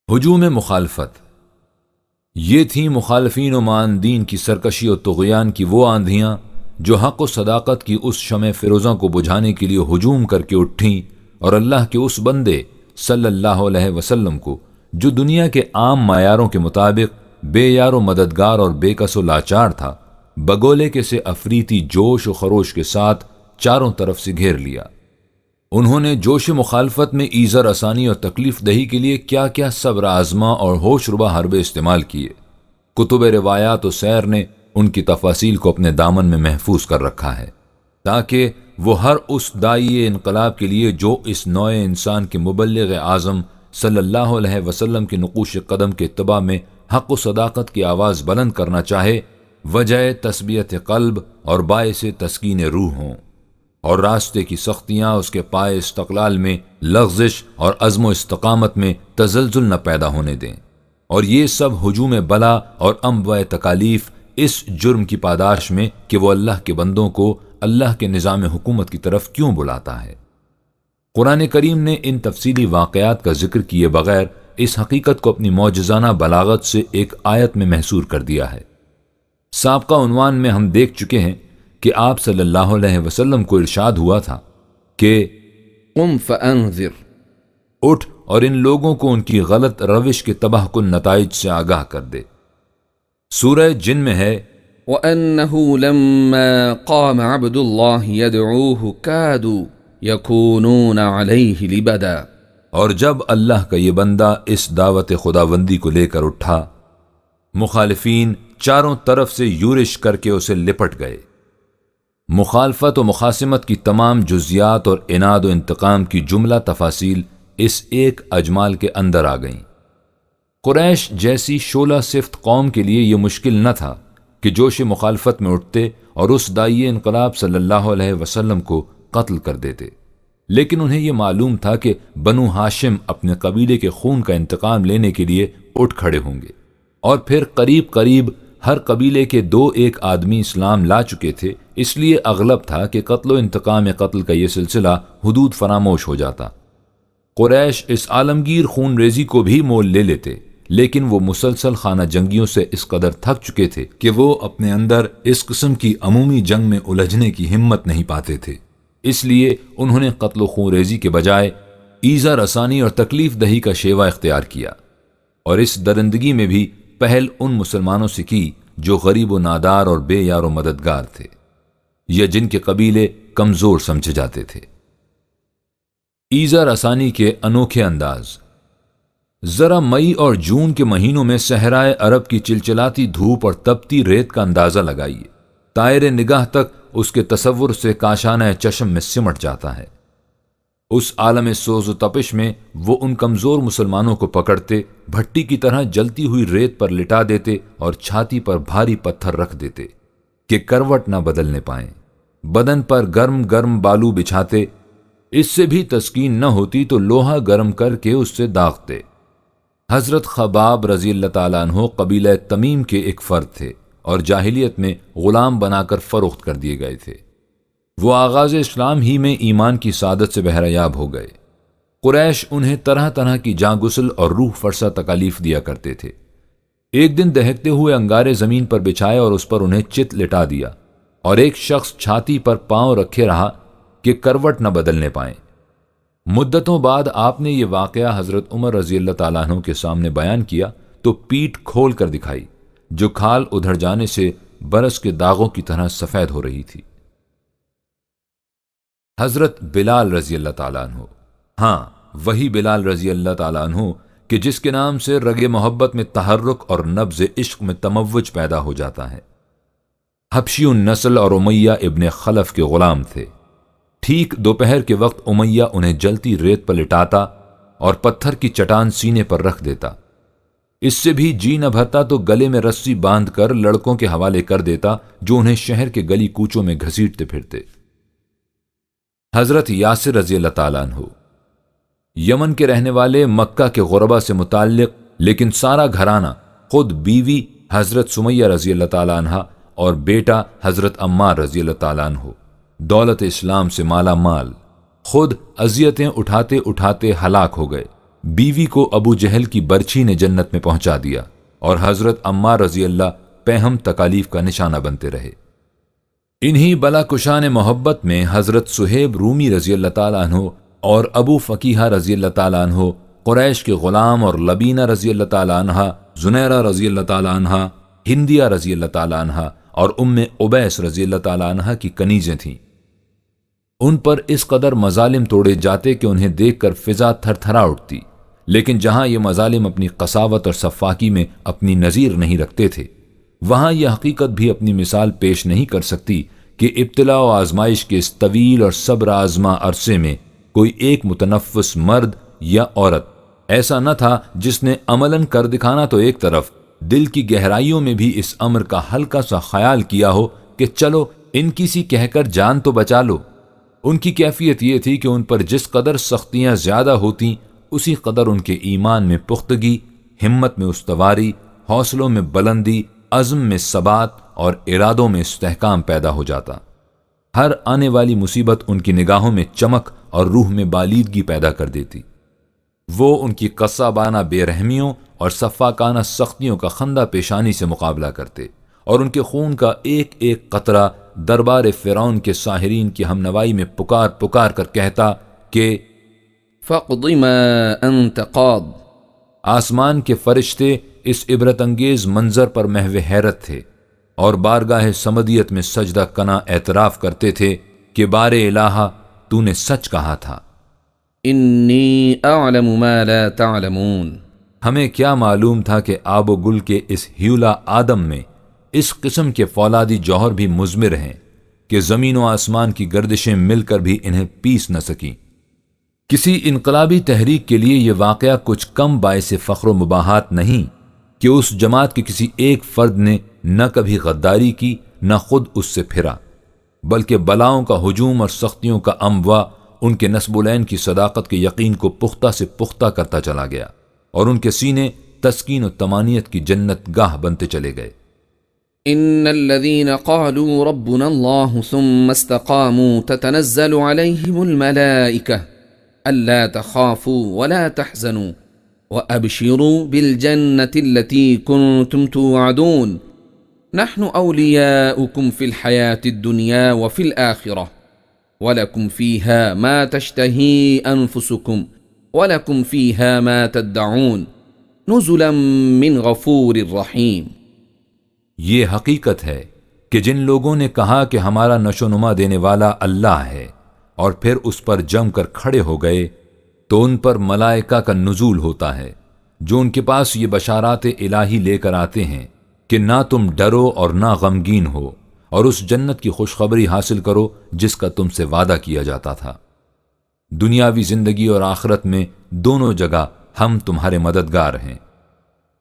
ہجوم مخالفت، یہ تھیں مخالفین و معاندین کی سرکشی و طغیان کی وہ آندھیاں جو حق و صداقت کی اس شمع فروزوں کو بجھانے کے لیے ہجوم کر کے اٹھیں اور اللہ کے اس بندے صلی اللہ علیہ وسلم کو جو دنیا کے عام معیاروں کے مطابق بے یار و مددگار اور بے کس و لاچار تھا، بگولے کے سے افریتی جوش و خروش کے ساتھ چاروں طرف سے گھیر لیا۔ انہوں نے جوش مخالفت میں ایزر آسانی اور تکلیف دہی کے لیے کیا کیا صبر آزما اور ہوش ربا حربے استعمال کیے۔ کتب روایات و سیر نے ان کی تفاصیل کو اپنے دامن میں محفوظ کر رکھا ہے تاکہ وہ ہر اس داعی انقلاب کے لیے جو اس نوع انسان کے مبلغ اعظم صلی اللہ علیہ وسلم کے نقوش قدم کے اتباع میں حق و صداقت کی آواز بلند کرنا چاہے، وجہ تسبیت قلب اور باعث تسکین روح ہوں، اور راستے کی سختیاں اس کے پائے استقلال میں لغزش اور عزم و استقامت میں تزلزل نہ پیدا ہونے دیں۔ اور یہ سب ہجوم بلا اور انواع تکالیف اس جرم کی پاداش میں کہ وہ اللہ کے بندوں کو اللہ کے نظام حکومت کی طرف کیوں بلاتا ہے۔ قرآن کریم نے ان تفصیلی واقعات کا ذکر کیے بغیر اس حقیقت کو اپنی معجزانہ بلاغت سے ایک آیت میں محصور کر دیا ہے۔ سابقہ عنوان میں ہم دیکھ چکے ہیں کہ آپ صلی اللہ علیہ وسلم کو ارشاد ہوا تھا کہ قم فانذر، اٹھ اور ان لوگوں کو ان کی غلط روش کے تباہ کن نتائج سے آگاہ کر دے۔ سورہ جن میں ہے وَأَنَّهُ لَمَّا قَامَ عَبْدُ اللَّهِ يَدْعُوهُ كَادُوا يَكُونُونَ عَلَيْهِ لِبَدًا، اور جب اللہ کا یہ بندہ اس دعوت خداوندی کو لے کر اٹھا مخالفین چاروں طرف سے یورش کر کے اسے لپٹ گئے۔ مخالفت و مخاصمت کی تمام جزیات اور عناد و انتقام کی جملہ تفاصیل اس ایک اجمال کے اندر آ گئیں۔ قریش جیسی شعلہ صفت قوم کے لیے یہ مشکل نہ تھا کہ جوش مخالفت میں اٹھتے اور اس داعی انقلاب صلی اللہ علیہ وسلم کو قتل کر دیتے، لیکن انہیں یہ معلوم تھا کہ بنو ہاشم اپنے قبیلے کے خون کا انتقام لینے کے لیے اٹھ کھڑے ہوں گے، اور پھر قریب قریب ہر قبیلے کے 2-1 آدمی اسلام لا چکے تھے، اس لیے اغلب تھا کہ قتل و انتقام قتل کا یہ سلسلہ حدود فراموش ہو جاتا۔ قریش اس عالمگیر خون ریزی کو بھی مول لے لیتے، لیکن وہ مسلسل خانہ جنگیوں سے اس قدر تھک چکے تھے کہ وہ اپنے اندر اس قسم کی عمومی جنگ میں الجھنے کی ہمت نہیں پاتے تھے، اس لیے انہوں نے قتل و خون ریزی کے بجائے ایذا رسانی اور تکلیف دہی کا شیوا اختیار کیا، اور اس درندگی میں بھی پہل ان مسلمانوں سے کی جو غریب و نادار اور بے یار و مددگار تھے یا جن کے قبیلے کمزور سمجھے جاتے تھے۔ ایذا رسانی کے انوکھے انداز۔ ذرا مئی اور جون کے مہینوں میں صحرائے عرب کی چلچلاتی دھوپ اور تپتی ریت کا اندازہ لگائیے، طائر نگاہ تک اس کے تصور سے کاشانہ چشم میں سمٹ جاتا ہے۔ اس عالم سوز و تپش میں وہ ان کمزور مسلمانوں کو پکڑتے، بھٹی کی طرح جلتی ہوئی ریت پر لٹا دیتے اور چھاتی پر بھاری پتھر رکھ دیتے کہ کروٹ نہ بدلنے پائیں، بدن پر گرم گرم بالو بچھاتے، اس سے بھی تسکین نہ ہوتی تو لوہا گرم کر کے اس سے داغتے۔ حضرت خباب رضی اللہ تعالیٰ عنہ قبیلہ تمیم کے ایک فرد تھے اور جاہلیت میں غلام بنا کر فروخت کر دیے گئے تھے۔ وہ آغاز اسلام ہی میں ایمان کی سعادت سے بہرہ یاب ہو گئے۔ قریش انہیں طرح طرح کی جاں گسل اور روح فرسا تکالیف دیا کرتے تھے۔ ایک دن دہکتے ہوئے انگارے زمین پر بچھائے اور اس پر انہیں چت لٹا دیا، اور ایک شخص چھاتی پر پاؤں رکھے رہا کہ کروٹ نہ بدلنے پائیں۔ مدتوں بعد آپ نے یہ واقعہ حضرت عمر رضی اللہ تعالیٰ عنہ کے سامنے بیان کیا تو پیٹھ کھول کر دکھائی، جو کھال ادھر جانے سے برس کے داغوں کی طرح سفید ہو رہی تھی۔ حضرت بلال رضی اللہ تعالیٰ عنہ، ہاں وہی بلال رضی اللہ تعالیٰ عنہ کہ جس کے نام سے رگ محبت میں تحرک اور نبض عشق میں تموج پیدا ہو جاتا ہے۔ حبشی النسل اور امیہ ابن خلف کے غلام تھے۔ ٹھیک دوپہر کے وقت امیہ انہیں جلتی ریت پر لٹاتا اور پتھر کی چٹان سینے پر رکھ دیتا۔ اس سے بھی جی نہ بھرتا تو گلے میں رسی باندھ کر لڑکوں کے حوالے کر دیتا جو انہیں شہر کے گلی کوچوں میں گھسیٹتے پھرتے۔ حضرت یاسر رضی اللہ تعالیٰ عنہ، یمن کے رہنے والے، مکہ کے غربا سے متعلق، لیکن سارا گھرانہ، خود بیوی حضرت سمیہ رضی اللہ تعالیٰ عنہ اور بیٹا حضرت عمار رضی اللہ تعالیٰ عنہ، دولت اسلام سے مالا مال، خود اذیتیں اٹھاتے اٹھاتے ہلاک ہو گئے۔ بیوی کو ابو جہل کی برچھی نے جنت میں پہنچا دیا اور حضرت عمار رضی اللہ پہم تکالیف کا نشانہ بنتے رہے۔ انہی بلا کشان محبت میں حضرت صہیب رومی رضی اللہ تعالیٰ عنہ اور ابو فقیہ رضی اللہ تعالیٰ عنہ، قریش کے غلام، اور لبینہ رضی اللہ تعالیٰ عنہ، زنیرہ رضی اللہ تعالیٰ عنہ، ہندیہ رضی اللہ تعالیٰ عنہ اور ام عبیس رضی اللہ تعالیٰ عنہ کی کنیزیں تھیں۔ ان پر اس قدر مظالم توڑے جاتے کہ انہیں دیکھ کر فضا تھر تھرا اٹھتی، لیکن جہاں یہ مظالم اپنی قساوت اور صفاکی میں اپنی نظیر نہیں رکھتے تھے، وہاں یہ حقیقت بھی اپنی مثال پیش نہیں کر سکتی کہ ابتلاء و آزمائش کے اس طویل اور صبر آزما عرصے میں کوئی ایک متنفس مرد یا عورت ایسا نہ تھا جس نے عملاً کر دکھانا تو ایک طرف، دل کی گہرائیوں میں بھی اس امر کا ہلکا سا خیال کیا ہو کہ چلو ان کی سی کہہ کر جان تو بچا لو۔ ان کی کیفیت یہ تھی کہ ان پر جس قدر سختیاں زیادہ ہوتیں، اسی قدر ان کے ایمان میں پختگی، ہمت میں استواری، حوصلوں میں بلندی، عزم میں ثبات اور ارادوں میں استحکام پیدا ہو جاتا۔ ہر آنے والی مصیبت ان کی نگاہوں میں چمک اور روح میں بالیدگی پیدا کر دیتی۔ وہ ان کی قصابانہ بے رحمیوں اور صفاکانہ سختیوں کا خندہ پیشانی سے مقابلہ کرتے، اور ان کے خون کا ایک ایک قطرہ دربار فرعون کے ساحرین کی ہمنوائی میں پکار پکار کر کہتا کہ فَاقْضِ مَا أَنْتَ قَاضٍ۔ آسمان کے فرشتے اس عبرت انگیز منظر پر محو حیرت تھے اور بارگاہ سمدیت میں سجدہ کنا اعتراف کرتے تھے کہ بار الہا تو نے سچ کہا تھا۔ انی اعلم ما لا تعلمون۔ ہمیں کیا معلوم تھا کہ آب و گل کے اس ہیولا آدم میں اس قسم کے فولادی جوہر بھی مضمر ہیں کہ زمین و آسمان کی گردشیں مل کر بھی انہیں پیس نہ سکیں۔ کسی انقلابی تحریک کے لیے یہ واقعہ کچھ کم باعث فخر و مباحات نہیں کہ اس جماعت کے کسی ایک فرد نے نہ کبھی غداری کی، نہ خود اس سے پھرا، بلکہ بلاؤں کا ہجوم اور سختیوں کا اموا ان کے نسب العین کی صداقت کے یقین کو پختہ سے پختہ کرتا چلا گیا، اور ان کے سینے تسکین و طمانینت کی جنت گاہ بنتے چلے گئے۔ ان الذين قالوا ربنا الله ثم استقاموا تتنزل عليهم الملائكة ألا تخافوا ولا تحزنوا وأبشروا بالجنة التي كنتم توعدون نحن أولياؤكم في الحياة الدنيا وفي الآخرة ولكم فيها ما تشتهي أنفسكم ولكم فيها ما تدعون نزلا من غفور رحيم۔ یہ حقیقت ہے کہ جن لوگوں نے کہا کہ ہمارا نشو نما دینے والا اللہ ہے اور پھر اس پر جم کر کھڑے ہو گئے تو ان پر ملائکہ کا نزول ہوتا ہے جو ان کے پاس یہ بشارات الہی لے کر آتے ہیں کہ نہ تم ڈرو اور نہ غمگین ہو اور اس جنت کی خوشخبری حاصل کرو جس کا تم سے وعدہ کیا جاتا تھا۔ دنیاوی زندگی اور آخرت میں دونوں جگہ ہم تمہارے مددگار ہیں۔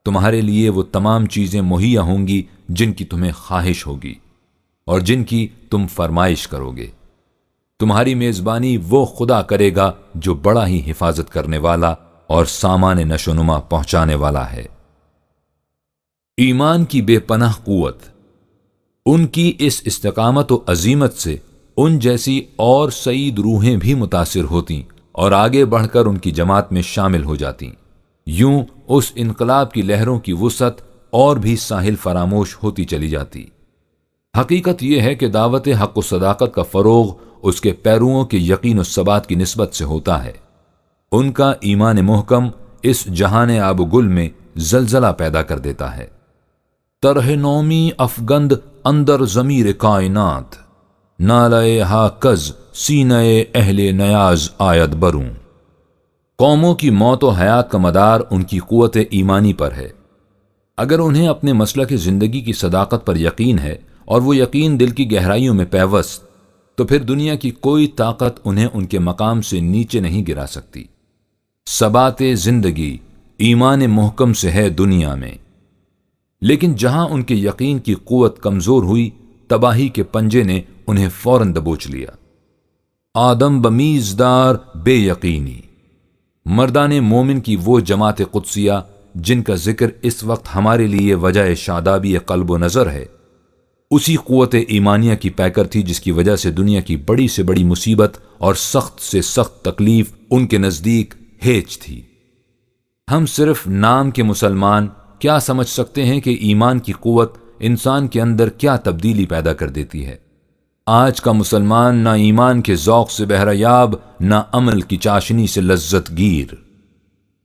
تمہارے لیے وہ تمام چیزیں مہیا ہوں گی جن کی تمہیں خواہش ہوگی اور جن کی تم فرمائش کرو گے۔ تمہاری میزبانی وہ خدا کرے گا جو بڑا ہی حفاظت کرنے والا اور سامان نشو نما پہنچانے والا ہے۔ ایمان کی بے پناہ قوت، ان کی اس استقامت و عزیمت سے ان جیسی اور سعید روحیں بھی متاثر ہوتیں اور آگے بڑھ کر ان کی جماعت میں شامل ہو جاتیں۔ یوں اس انقلاب کی لہروں کی وسعت اور بھی ساحل فراموش ہوتی چلی جاتی۔ حقیقت یہ ہے کہ دعوت حق و صداقت کا فروغ اس کے پیروؤں کے یقین و ثبات کی نسبت سے ہوتا ہے۔ ان کا ایمان محکم اس جہان آب و گل میں زلزلہ پیدا کر دیتا ہے۔ طرح نومی افگند اندر ضمیر کائنات، نالے ہا کز سینہ اہل نیاز آید بروں۔ قوموں کی موت و حیات کا مدار ان کی قوت ایمانی پر ہے۔ اگر انہیں اپنے مسلک زندگی کی صداقت پر یقین ہے اور وہ یقین دل کی گہرائیوں میں پیوست، تو پھر دنیا کی کوئی طاقت انہیں ان کے مقام سے نیچے نہیں گرا سکتی۔ ثبات زندگی ایمان محکم سے ہے دنیا میں، لیکن جہاں ان کے یقین کی قوت کمزور ہوئی، تباہی کے پنجے نے انہیں فوراً دبوچ لیا۔ آدم بمیزدار بے یقینی، مردان مومن کی وہ جماعت قدسیہ جن کا ذکر اس وقت ہمارے لیے وجہ شادابی قلب و نظر ہے، اسی قوت ایمانیہ کی پیکر تھی جس کی وجہ سے دنیا کی بڑی سے بڑی مصیبت اور سخت سے سخت تکلیف ان کے نزدیک ہیچ تھی۔ ہم صرف نام کے مسلمان کیا سمجھ سکتے ہیں کہ ایمان کی قوت انسان کے اندر کیا تبدیلی پیدا کر دیتی ہے۔ آج کا مسلمان نہ ایمان کے ذوق سے بہرہ یاب، نہ عمل کی چاشنی سے لذت گیر۔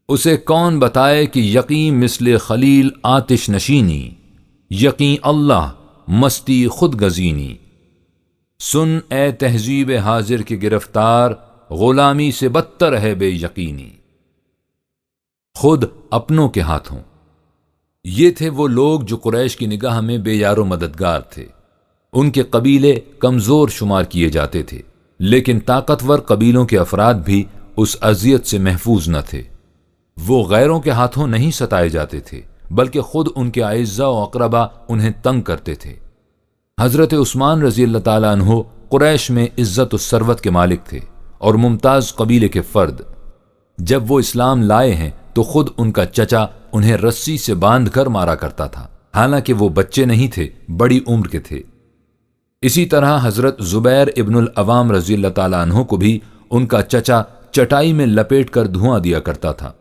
اسے کون بتائے کہ یقین مثل خلیل آتش نشینی، یقین اللہ مستی خود گزینی۔ سن اے تہذیب حاضر کے گرفتار، غلامی سے بدتر ہے بے یقینی۔ خود اپنوں کے ہاتھوں۔ یہ تھے وہ لوگ جو قریش کی نگاہ میں بے یار و مددگار تھے۔ ان کے قبیلے کمزور شمار کیے جاتے تھے، لیکن طاقتور قبیلوں کے افراد بھی اس اذیت سے محفوظ نہ تھے۔ وہ غیروں کے ہاتھوں نہیں ستائے جاتے تھے، بلکہ خود ان کے اعزاء و اقربا انہیں تنگ کرتے تھے۔ حضرت عثمان رضی اللہ تعالیٰ عنہ قریش میں عزت و ثروت کے مالک تھے اور ممتاز قبیلے کے فرد۔ جب وہ اسلام لائے ہیں تو خود ان کا چچا انہیں رسی سے باندھ کر مارا کرتا تھا، حالانکہ وہ بچے نہیں تھے، بڑی عمر کے تھے۔ اسی طرح حضرت زبیر ابن العوام رضی اللہ تعالیٰ عنہ کو بھی ان کا چچا چٹائی میں لپیٹ کر دھواں دیا کرتا تھا۔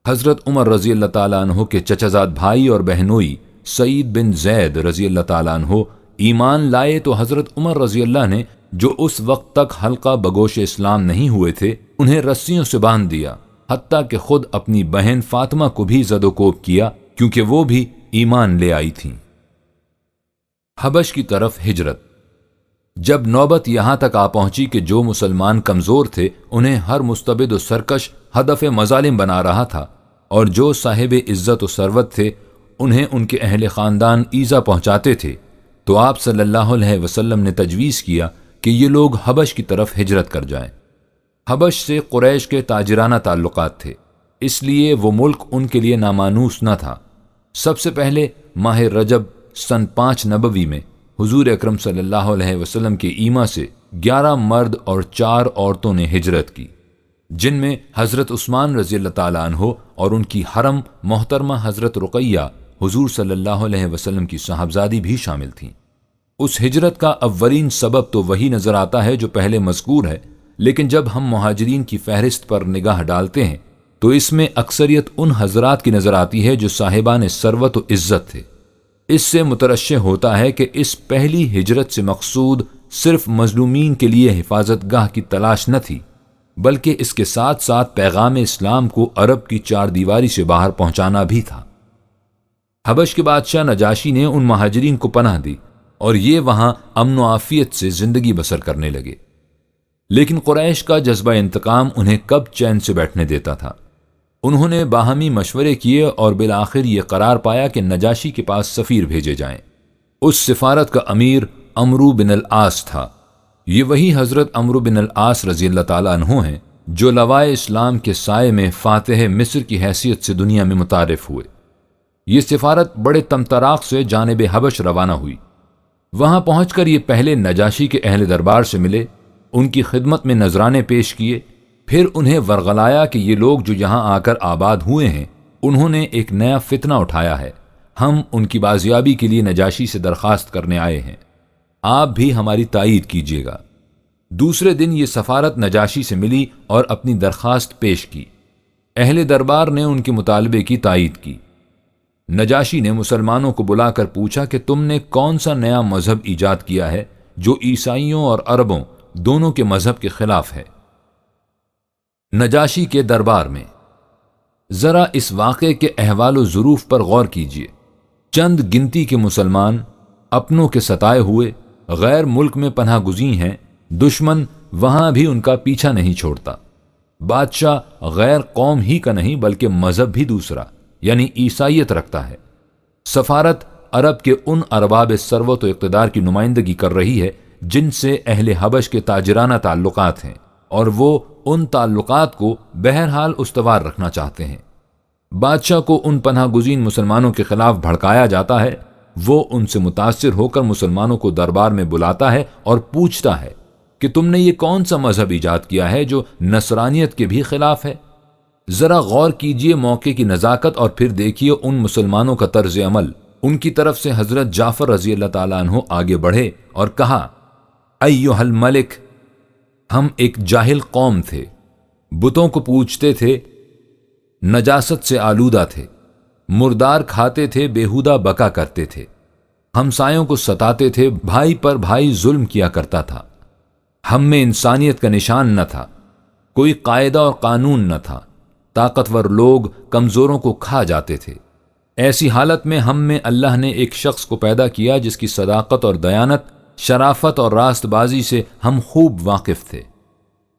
حضرت عمر رضی اللہ تعالیٰ عنہ کے چچازاد بھائی اور بہنوئی سعید بن زید رضی اللہ تعالیٰ عنہ ایمان لائے تو حضرت عمر رضی اللہ نے، جو اس وقت تک حلقہ بگوش اسلام نہیں ہوئے تھے، انہیں رسیوں سے باندھ دیا، حتیٰ کہ خود اپنی بہن فاطمہ کو بھی زد و کوب کیا کیونکہ وہ بھی ایمان لے آئی تھیں۔ حبش کی طرف ہجرت۔ جب نوبت یہاں تک آ پہنچی کہ جو مسلمان کمزور تھے انہیں ہر مستبد و سرکش ہدف مظالم بنا رہا تھا، اور جو صاحب عزت و ثروت تھے انہیں ان کے اہل خاندان ایذا پہنچاتے تھے، تو آپ صلی اللہ علیہ وسلم نے تجویز کیا کہ یہ لوگ حبش کی طرف ہجرت کر جائیں۔ حبش سے قریش کے تاجرانہ تعلقات تھے، اس لیے وہ ملک ان کے لیے نامانوس نہ تھا۔ سب سے پہلے ماہ رجب سن 5 نبوی میں حضور اکرم صلی اللہ علیہ وسلم کے ایما سے 11 مرد اور 4 عورتوں نے ہجرت کی، جن میں حضرت عثمان رضی اللہ تعالیٰ عنہ اور ان کی حرم محترمہ حضرت رقیہ حضور صلی اللہ علیہ وسلم کی صاحبزادی بھی شامل تھیں۔ اس ہجرت کا اولین سبب تو وہی نظر آتا ہے جو پہلے مذکور ہے، لیکن جب ہم مہاجرین کی فہرست پر نگاہ ڈالتے ہیں تو اس میں اکثریت ان حضرات کی نظر آتی ہے جو صاحبان ثروت و عزت تھے۔ اس سے مترشح ہوتا ہے کہ اس پہلی ہجرت سے مقصود صرف مظلومین کے لیے حفاظت گاہ کی تلاش نہ تھی، بلکہ اس کے ساتھ ساتھ پیغام اسلام کو عرب کی 4 دیواری سے باہر پہنچانا بھی تھا۔ حبش کے بادشاہ نجاشی نے ان مہاجرین کو پناہ دی اور یہ وہاں امن و عافیت سے زندگی بسر کرنے لگے، لیکن قریش کا جذبہ انتقام انہیں کب چین سے بیٹھنے دیتا تھا۔ انہوں نے باہمی مشورے کیے اور بالآخر یہ قرار پایا کہ نجاشی کے پاس سفیر بھیجے جائیں۔ اس سفارت کا امیر عمرو بن العاص تھا۔ یہ وہی حضرت عمرو بن العاص رضی اللہ تعالیٰ عنہ ہیں جو لوائے اسلام کے سائے میں فاتح مصر کی حیثیت سے دنیا میں متعارف ہوئے۔ یہ سفارت بڑے تمطراق سے جانب حبش روانہ ہوئی۔ وہاں پہنچ کر یہ پہلے نجاشی کے اہل دربار سے ملے، ان کی خدمت میں نذرانے پیش کیے، پھر انہیں ورغلایا کہ یہ لوگ جو یہاں آ کر آباد ہوئے ہیں انہوں نے ایک نیا فتنہ اٹھایا ہے، ہم ان کی بازیابی کے لیے نجاشی سے درخواست کرنے آئے ہیں، آپ بھی ہماری تائید کیجیے گا۔ دوسرے دن یہ سفارت نجاشی سے ملی اور اپنی درخواست پیش کی۔ اہل دربار نے ان کے مطالبے کی تائید کی۔ نجاشی نے مسلمانوں کو بلا کر پوچھا کہ تم نے کون سا نیا مذہب ایجاد کیا ہے جو عیسائیوں اور عربوں دونوں کے مذہب کے خلاف ہے؟ نجاشی کے دربار میں ذرا اس واقعے کے احوال و ظروف پر غور کیجیے۔ چند گنتی کے مسلمان اپنوں کے ستائے ہوئے غیر ملک میں پناہ گزین ہیں، دشمن وہاں بھی ان کا پیچھا نہیں چھوڑتا۔ بادشاہ غیر قوم ہی کا نہیں بلکہ مذہب بھی دوسرا یعنی عیسائیت رکھتا ہے۔ سفارت عرب کے ان ارباب ثروت و اقتدار کی نمائندگی کر رہی ہے جن سے اہل حبش کے تاجرانہ تعلقات ہیں، اور وہ ان تعلقات کو بہرحال استوار رکھنا چاہتے ہیں۔ بادشاہ کو ان پناہ گزین مسلمانوں کے خلاف بھڑکایا جاتا ہے، وہ ان سے متاثر ہو کر مسلمانوں کو دربار میں بلاتا ہے اور پوچھتا ہے کہ تم نے یہ کون سا مذہب ایجاد کیا ہے جو نصرانیت کے بھی خلاف ہے؟ ذرا غور کیجئے موقع کی نزاکت اور پھر دیکھیے ان مسلمانوں کا طرز عمل۔ ان کی طرف سے حضرت جعفر رضی اللہ تعالیٰ عنہ آگے بڑھے اور کہا، ایھا الملک، ہم ایک جاہل قوم تھے، بتوں کو پوجتے تھے، نجاست سے آلودہ تھے، مردار کھاتے تھے، بیہودہ بکا کرتے تھے، ہمسایوں کو ستاتے تھے، بھائی پر بھائی ظلم کیا کرتا تھا، ہم میں انسانیت کا نشان نہ تھا، کوئی قاعدہ اور قانون نہ تھا، طاقتور لوگ کمزوروں کو کھا جاتے تھے۔ ایسی حالت میں ہم میں اللہ نے ایک شخص کو پیدا کیا جس کی صداقت اور دیانت، شرافت اور راست بازی سے ہم خوب واقف تھے۔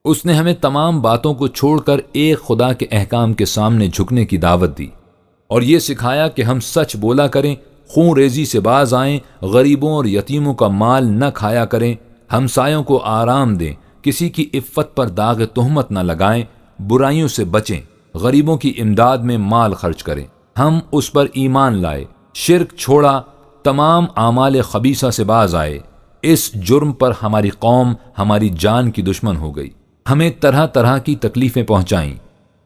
اس نے ہمیں تمام باتوں کو چھوڑ کر ایک خدا کے احکام کے سامنے جھکنے کی دعوت دی اور یہ سکھایا کہ ہم سچ بولا کریں، خون ریزی سے باز آئیں، غریبوں اور یتیموں کا مال نہ کھایا کریں، ہمسایوں کو آرام دیں، کسی کی عفت پر داغ تہمت نہ لگائیں، برائیوں سے بچیں، غریبوں کی امداد میں مال خرچ کریں۔ ہم اس پر ایمان لائے، شرک چھوڑا، تمام اعمال خبیثہ سے باز آئے۔ اس جرم پر ہماری قوم ہماری جان کی دشمن ہو گئی، ہمیں طرح طرح کی تکلیفیں پہنچائیں۔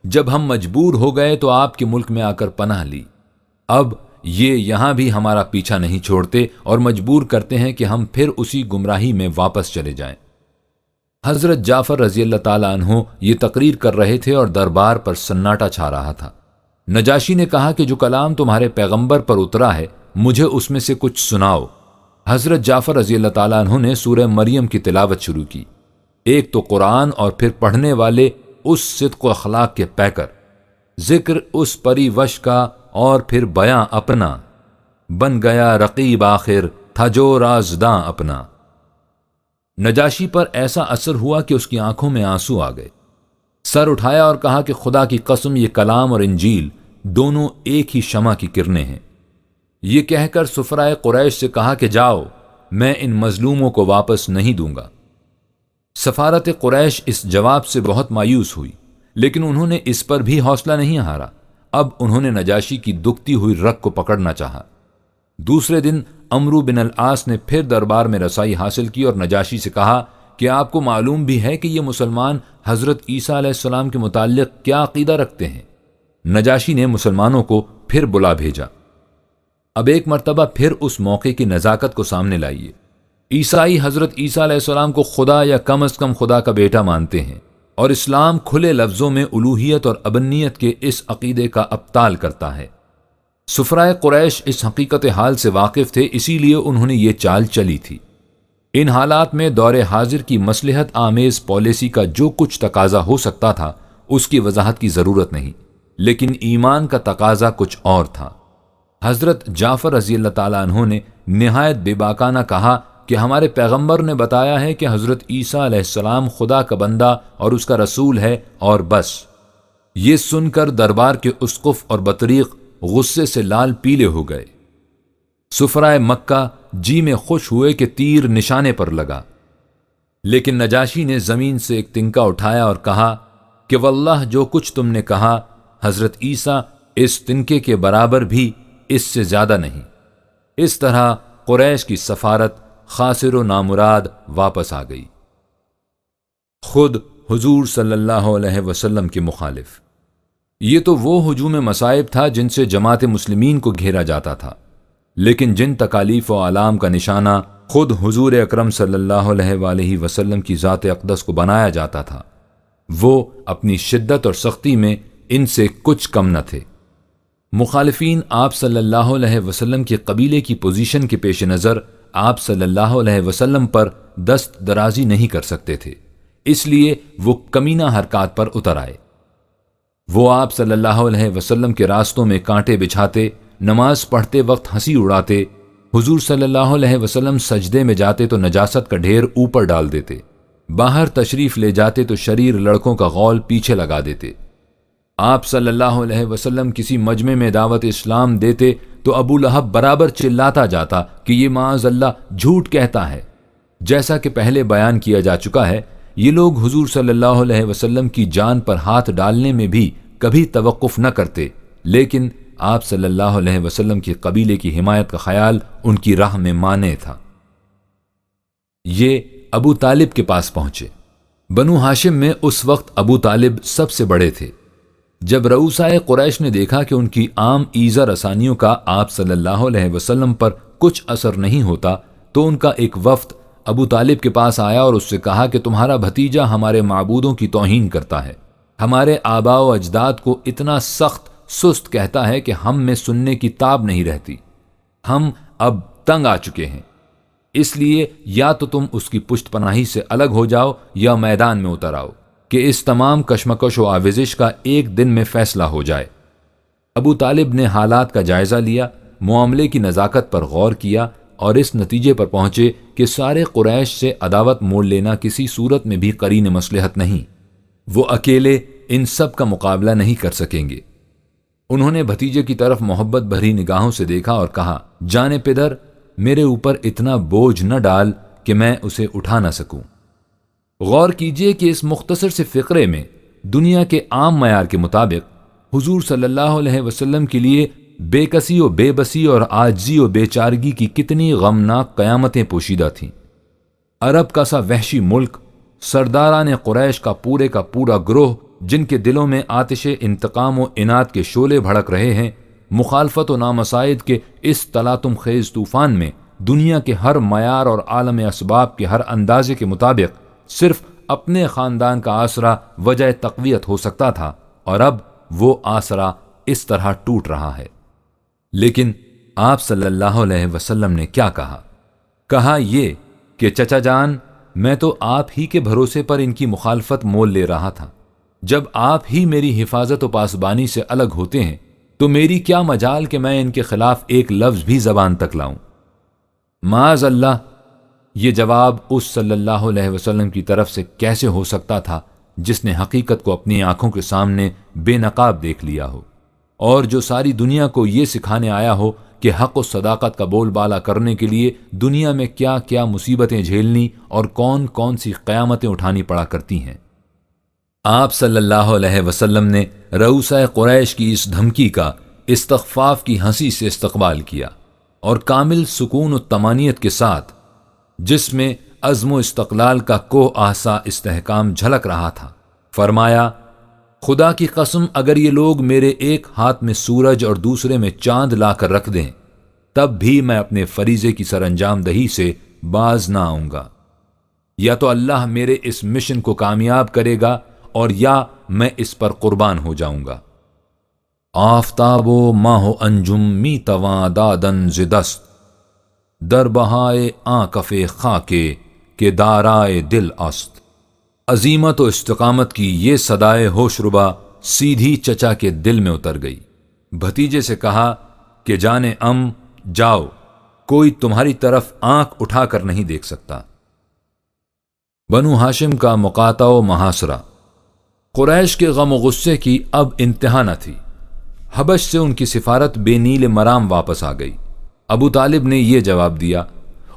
جب ہم مجبور ہو گئے تو آپ کے ملک میں آ کر پناہ لی۔ اب یہ یہاں بھی ہمارا پیچھا نہیں چھوڑتے اور مجبور کرتے ہیں کہ ہم پھر اسی گمراہی میں واپس چلے جائیں۔ حضرت جعفر رضی اللہ تعالیٰ عنہ یہ تقریر کر رہے تھے اور دربار پر سناٹا چھا رہا تھا۔ نجاشی نے کہا کہ جو کلام تمہارے پیغمبر پر اترا ہے مجھے اس میں سے کچھ سناؤ۔ حضرت جعفر رضی اللہ تعالیٰ عنہ نے سورہ مریم کی تلاوت شروع کی۔ ایک تو قرآن اور پھر پڑھنے والے اس صدق و اخلاق کے پیکر، ذکر اس پری وش کا اور پھر بیاں اپنا، بن گیا رقیب آخر تھا جو رازداں اپنا۔ نجاشی پر ایسا اثر ہوا کہ اس کی آنکھوں میں آنسو آ گئے۔ سر اٹھایا اور کہا کہ خدا کی قسم یہ کلام اور انجیل دونوں ایک ہی شمع کی کرنیں ہیں۔ یہ کہہ کر سفرائے قریش سے کہا کہ جاؤ، میں ان مظلوموں کو واپس نہیں دوں گا۔ سفارت قریش اس جواب سے بہت مایوس ہوئی، لیکن انہوں نے اس پر بھی حوصلہ نہیں ہارا۔ اب انہوں نے نجاشی کی دکھتی ہوئی رگ کو پکڑنا چاہا۔ دوسرے دن عمرو بن العاص نے پھر دربار میں رسائی حاصل کی اور نجاشی سے کہا کہ آپ کو معلوم بھی ہے کہ یہ مسلمان حضرت عیسیٰ علیہ السلام کے متعلق کیا عقیدہ رکھتے ہیں؟ نجاشی نے مسلمانوں کو پھر بلا بھیجا۔ اب ایک مرتبہ پھر اس موقع کی نزاکت کو سامنے لائیے۔ عیسائی حضرت عیسیٰ علیہ السلام کو خدا یا کم از کم خدا کا بیٹا مانتے ہیں، اور اسلام کھلے لفظوں میں الوہیت اور ابنیت کے اس عقیدے کا ابطال کرتا ہے۔ سفرائے قریش اس حقیقت حال سے واقف تھے، اسی لیے انہوں نے یہ چال چلی تھی۔ ان حالات میں دور حاضر کی مصلحت آمیز پالیسی کا جو کچھ تقاضا ہو سکتا تھا اس کی وضاحت کی ضرورت نہیں، لیکن ایمان کا تقاضا کچھ اور تھا۔ حضرت جعفر رضی اللہ تعالیٰ عنہ نے نہایت بے باکانہ کہا کہ ہمارے پیغمبر نے بتایا ہے کہ حضرت عیسیٰ علیہ السلام خدا کا بندہ اور اس کا رسول ہے، اور بس۔ یہ سن کر دربار کے اسقف اور بطریق غصے سے لال پیلے ہو گئے۔ سفرائے مکہ جی میں خوش ہوئے کہ تیر نشانے پر لگا، لیکن نجاشی نے زمین سے ایک تنکا اٹھایا اور کہا کہ واللہ جو کچھ تم نے کہا حضرت عیسیٰ اس تنکے کے برابر بھی اس سے زیادہ نہیں۔ اس طرح قریش کی سفارت خاسر و نامراد واپس آ گئی۔ خود حضور صلی اللہ علیہ وسلم کے مخالف۔ یہ تو وہ ہجوم مصائب تھا جن سے جماعت مسلمین کو گھیرا جاتا تھا، لیکن جن تکالیف و آلام کا نشانہ خود حضور اکرم صلی اللہ علیہ وآلہ وسلم کی ذات اقدس کو بنایا جاتا تھا، وہ اپنی شدت اور سختی میں ان سے کچھ کم نہ تھے۔ مخالفین آپ صلی اللہ علیہ وسلم کے قبیلے کی پوزیشن کے پیش نظر آپ صلی اللہ علیہ وسلم پر دست درازی نہیں کر سکتے تھے، اس لیے وہ کمینہ حرکات پر اتر آئے۔ وہ آپ صلی اللہ علیہ وسلم کے راستوں میں کانٹے بچھاتے، نماز پڑھتے وقت ہنسی اڑاتے، حضور صلی اللہ علیہ وسلم سجدے میں جاتے تو نجاست کا ڈھیر اوپر ڈال دیتے، باہر تشریف لے جاتے تو شریر لڑکوں کا غول پیچھے لگا دیتے۔ آپ صلی اللہ علیہ وسلم کسی مجمع میں دعوت اسلام دیتے تو ابو لہب برابر چلاتا جاتا کہ یہ معاذ اللہ جھوٹ کہتا ہے۔ جیسا کہ پہلے بیان کیا جا چکا ہے، یہ لوگ حضور صلی اللہ علیہ وسلم کی جان پر ہاتھ ڈالنے میں بھی کبھی توقف نہ کرتے، لیکن آپ صلی اللہ علیہ وسلم کے قبیلے کی حمایت کا خیال ان کی راہ میں مانع تھا۔ یہ ابو طالب کے پاس پہنچے۔ بنو ہاشم میں اس وقت ابو طالب سب سے بڑے تھے۔ جب رؤسائے قریش نے دیکھا کہ ان کی عام ایذا رسانیوں کا آپ صلی اللہ علیہ وسلم پر کچھ اثر نہیں ہوتا، تو ان کا ایک وفد ابو طالب کے پاس آیا اور اس سے کہا کہ تمہارا بھتیجا ہمارے معبودوں کی توہین کرتا ہے، ہمارے آباء و اجداد کو اتنا سخت سست کہتا ہے کہ ہم میں سننے کی تاب نہیں رہتی، ہم اب تنگ آ چکے ہیں، اس لیے یا تو تم اس کی پشت پناہی سے الگ ہو جاؤ یا میدان میں اتر آؤ کہ اس تمام کشمکش و آویزش کا ایک دن میں فیصلہ ہو جائے۔ ابو طالب نے حالات کا جائزہ لیا، معاملے کی نزاکت پر غور کیا اور اس نتیجے پر پہنچے کہ سارے قریش سے عداوت مول لینا کسی صورت میں بھی قرین مصلحت نہیں، وہ اکیلے ان سب کا مقابلہ نہیں کر سکیں گے۔ انہوں نے بھتیجے کی طرف محبت بھری نگاہوں سے دیکھا اور کہا، جانے پدر، میرے اوپر اتنا بوجھ نہ ڈال کہ میں اسے اٹھا نہ سکوں۔ غور کیجئے کہ اس مختصر سے فقرے میں دنیا کے عام معیار کے مطابق حضور صلی اللہ علیہ وسلم کے لیے بے کسی و بے بسی اور عاجزی و بے چارگی کی کتنی غمناک قیامتیں پوشیدہ تھیں۔ عرب کا سا وحشی ملک، سرداران قریش کا پورا گروہ جن کے دلوں میں آتش انتقام و اناد کے شعلے بھڑک رہے ہیں، مخالفت و نامسائد کے اس تلاطم خیز طوفان میں دنیا کے ہر معیار اور عالم اسباب کے ہر اندازے کے مطابق صرف اپنے خاندان کا آسرا وجہ تقویت ہو سکتا تھا، اور اب وہ آسرا اس طرح ٹوٹ رہا ہے۔ لیکن آپ صلی اللہ علیہ وسلم نے کیا کہا یہ کہ چچا جان، میں تو آپ ہی کے بھروسے پر ان کی مخالفت مول لے رہا تھا، جب آپ ہی میری حفاظت و پاسبانی سے الگ ہوتے ہیں تو میری کیا مجال کہ میں ان کے خلاف ایک لفظ بھی زبان تک لاؤں۔ معاذ اللہ، یہ جواب اس صلی اللہ علیہ وسلم کی طرف سے کیسے ہو سکتا تھا جس نے حقیقت کو اپنی آنکھوں کے سامنے بے نقاب دیکھ لیا ہو، اور جو ساری دنیا کو یہ سکھانے آیا ہو کہ حق و صداقت کا بول بالا کرنے کے لیے دنیا میں کیا کیا مصیبتیں جھیلنی اور کون کون سی قیامتیں اٹھانی پڑا کرتی ہیں۔ آپ صلی اللہ علیہ وسلم نے رؤسائے قریش کی اس دھمکی کا استخفاف کی ہنسی سے استقبال کیا اور کامل سکون و طمانینت کے ساتھ، جس میں عزم و استقلال کا کوہ آسا استحکام جھلک رہا تھا، فرمایا، خدا کی قسم اگر یہ لوگ میرے ایک ہاتھ میں سورج اور دوسرے میں چاند لا کر رکھ دیں تب بھی میں اپنے فریضے کی سر انجام دہی سے باز نہ آؤں گا۔ یا تو اللہ میرے اس مشن کو کامیاب کرے گا اور یا میں اس پر قربان ہو جاؤں گا۔ آفتاب و ماہ و انجم می تواں دادن زدست، در بہائے آنکف خاکے کے دارائے دل است۔ عظیمت و استقامت کی یہ صدائے ہوش ربا سیدھی چچا کے دل میں اتر گئی۔ بھتیجے سے کہا، کہ جانے جاؤ، کوئی تمہاری طرف آنکھ اٹھا کر نہیں دیکھ سکتا۔ بنو ہاشم کا مقاطع و محاصرہ۔ قریش کے غم و غصے کی اب انتہا نہ تھی۔ حبش سے ان کی سفارت بے نیل مرام واپس آ گئی۔ ابو طالب نے یہ جواب دیا۔